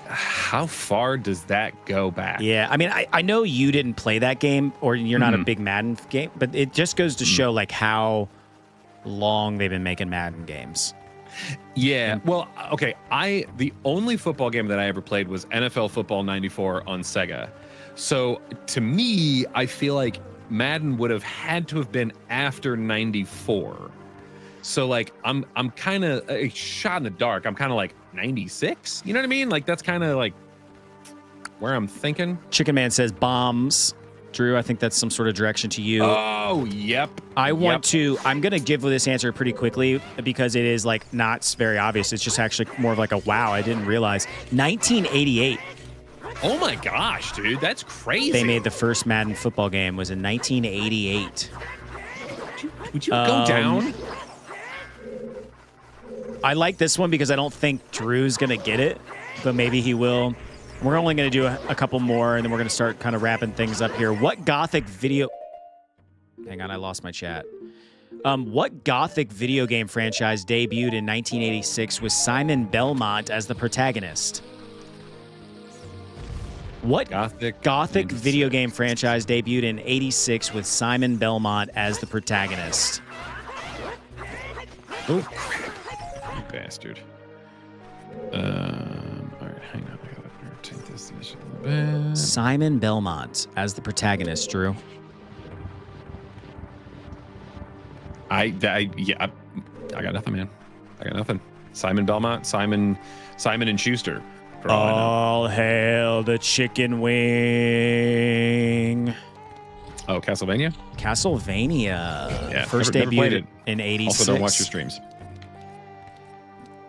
How far does that go back? Yeah, I mean, I know you didn't play that game, or you're not a big Madden game, but it just goes to show like how long they've been making Madden games. Yeah, well, okay. The only football game that I ever played was NFL Football 94 on Sega. So to me, I feel like Madden would have had to have been after 94. So like I'm kind of a shot in the dark. I'm kind of like 96. You know what I mean? Like that's kind of like where I'm thinking. Chicken Man says bombs. Drew, I think that's some sort of direction to you. Oh, yep. I'm going to give this answer pretty quickly because it is like not very obvious. It's just actually more of like a wow, I didn't realize. 1988. Oh my gosh, dude. That's crazy. They made the first Madden football game was in 1988. Would you go down? I like this one because I don't think Drew's going to get it, but maybe he will. We're only going to do a couple more, and then we're going to start kind of wrapping things up here. What Gothic video... Hang on, I lost my chat. What Gothic video game franchise debuted in 1986 with Simon Belmont as the protagonist? What Gothic video game franchise debuted in 86 with Simon Belmont as the protagonist? Oh, crap. You bastard. All right, hang on. I gotta take this a little bit. Simon Belmont as the protagonist, Drew. I got nothing, man. I got nothing. Simon Belmont, Simon and Schuster. All hail the chicken wing. Oh, Castlevania? Castlevania. Yeah, first never debuted played it. In 86. Also, don't watch your streams.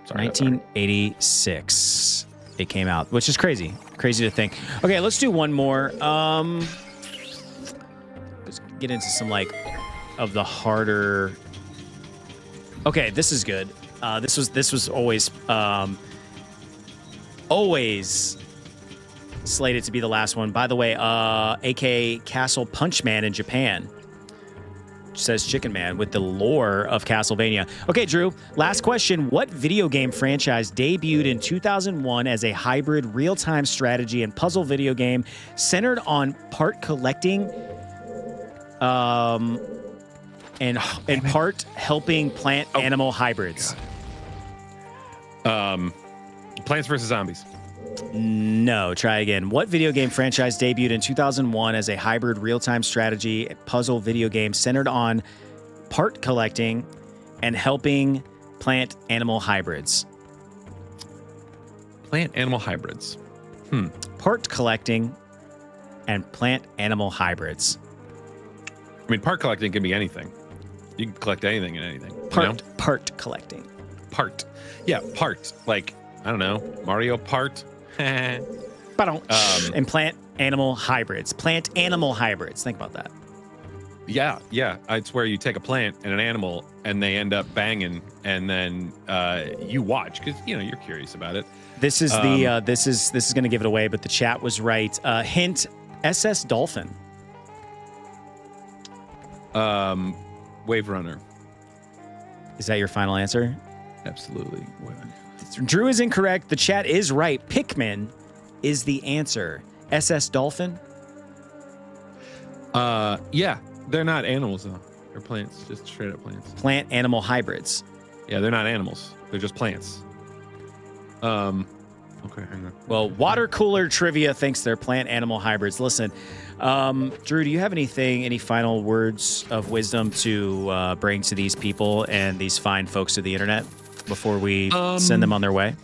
Sorry, 1986 it came out, which is crazy. Crazy to think. Okay, let's do one more. Let's get into some like of the harder. Okay, this is good. This was always slated to be the last one. By the way, AK Castle Punchman in Japan. says Chicken Man, with the lore of Castlevania. Okay, Drew, last question. What video game franchise debuted in 2001 as a hybrid real-time strategy and puzzle video game centered on part collecting and part helping plant-animal hybrids? Plants vs. Zombies. No, try again. What video game franchise debuted in 2001 as a hybrid real-time strategy puzzle video game centered on part collecting and helping plant-animal hybrids? Plant-animal hybrids. Part collecting and plant-animal hybrids. I mean, part collecting can be anything. You can collect anything and anything. Part collecting. Part. Yeah, part. Like, I don't know, Mario Part. And plant-animal hybrids. Plant-animal hybrids. Think about that. Yeah. It's where you take a plant and an animal, and they end up banging, and then you watch because you're curious about it. This is this is going to give it away, but the chat was right. Hint: SS Dolphin. Wave Runner. Is that your final answer? Absolutely. Drew is incorrect. The chat is right. Pikmin is the answer. SS Dolphin? Yeah. They're not animals, though. They're plants. Just straight up plants. Plant-animal hybrids. Yeah, they're not animals. They're just plants. Okay, hang on. Well, Water Cooler Trivia thinks they're plant-animal hybrids. Listen, Drew, do you have any final words of wisdom to bring to these people and these fine folks of the internet before we send them on their way?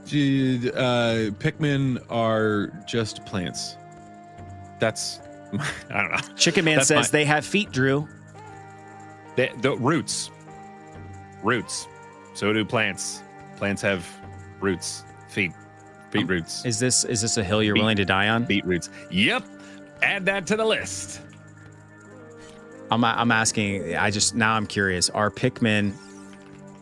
Pikmin are just plants. That's, I don't know. Chicken Man says they have feet, Drew. The roots. Roots. So do plants. Plants have roots. Feet roots. Is this a hill you're willing to die on? Beet roots. Yep. Add that to the list. I'm asking. Now I'm curious. Are Pikmin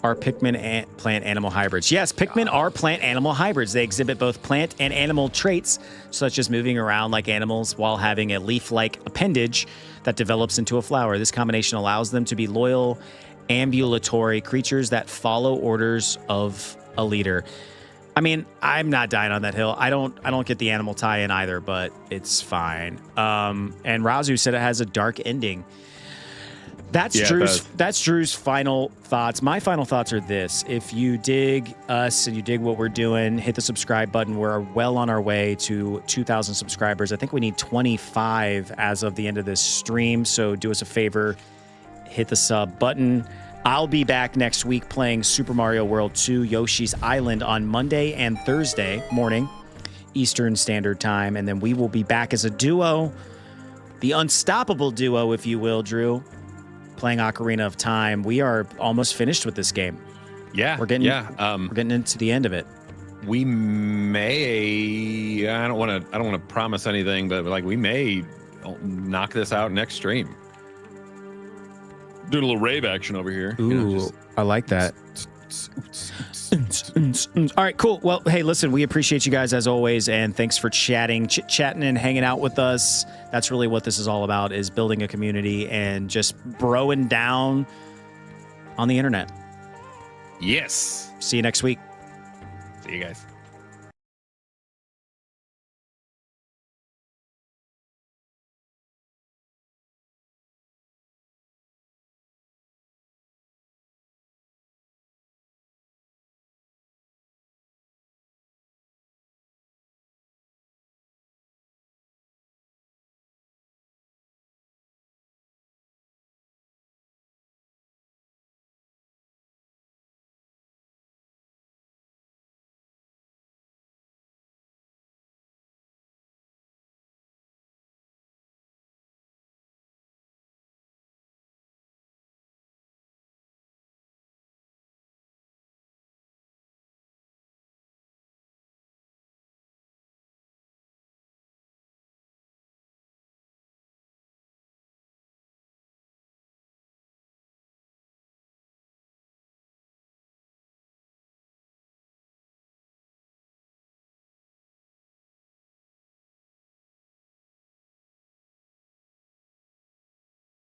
plant-animal hybrids? Yes, Pikmin are plant-animal hybrids. They exhibit both plant and animal traits, such as moving around like animals while having a leaf-like appendage that develops into a flower. This combination allows them to be loyal, ambulatory creatures that follow orders of a leader. I mean, I'm not dying on that hill. I don't get the animal tie-in either, but it's fine. And Razu said it has a dark ending. That's Drew's final thoughts. My final thoughts are this. If you dig us and you dig what we're doing, hit the subscribe button. We're well on our way to 2,000 subscribers. I think we need 25 as of the end of this stream. So do us a favor, hit the sub button. I'll be back next week playing Super Mario World 2 Yoshi's Island on Monday and Thursday morning, Eastern Standard Time. And then we will be back as a duo, the unstoppable duo, if you will, Drew, playing Ocarina of Time. We are almost finished with this game. Yeah, we're getting into the end of it. We may. I don't want to promise anything, but like we may knock this out next stream. Doing a little rave action over here. Ooh, I like that. All right, cool. Well, hey, listen, we appreciate you guys as always, and thanks for chit-chatting and hanging out with us. That's really what this is all about, is building a community and just broing down on the internet. Yes. See you next week. See you guys.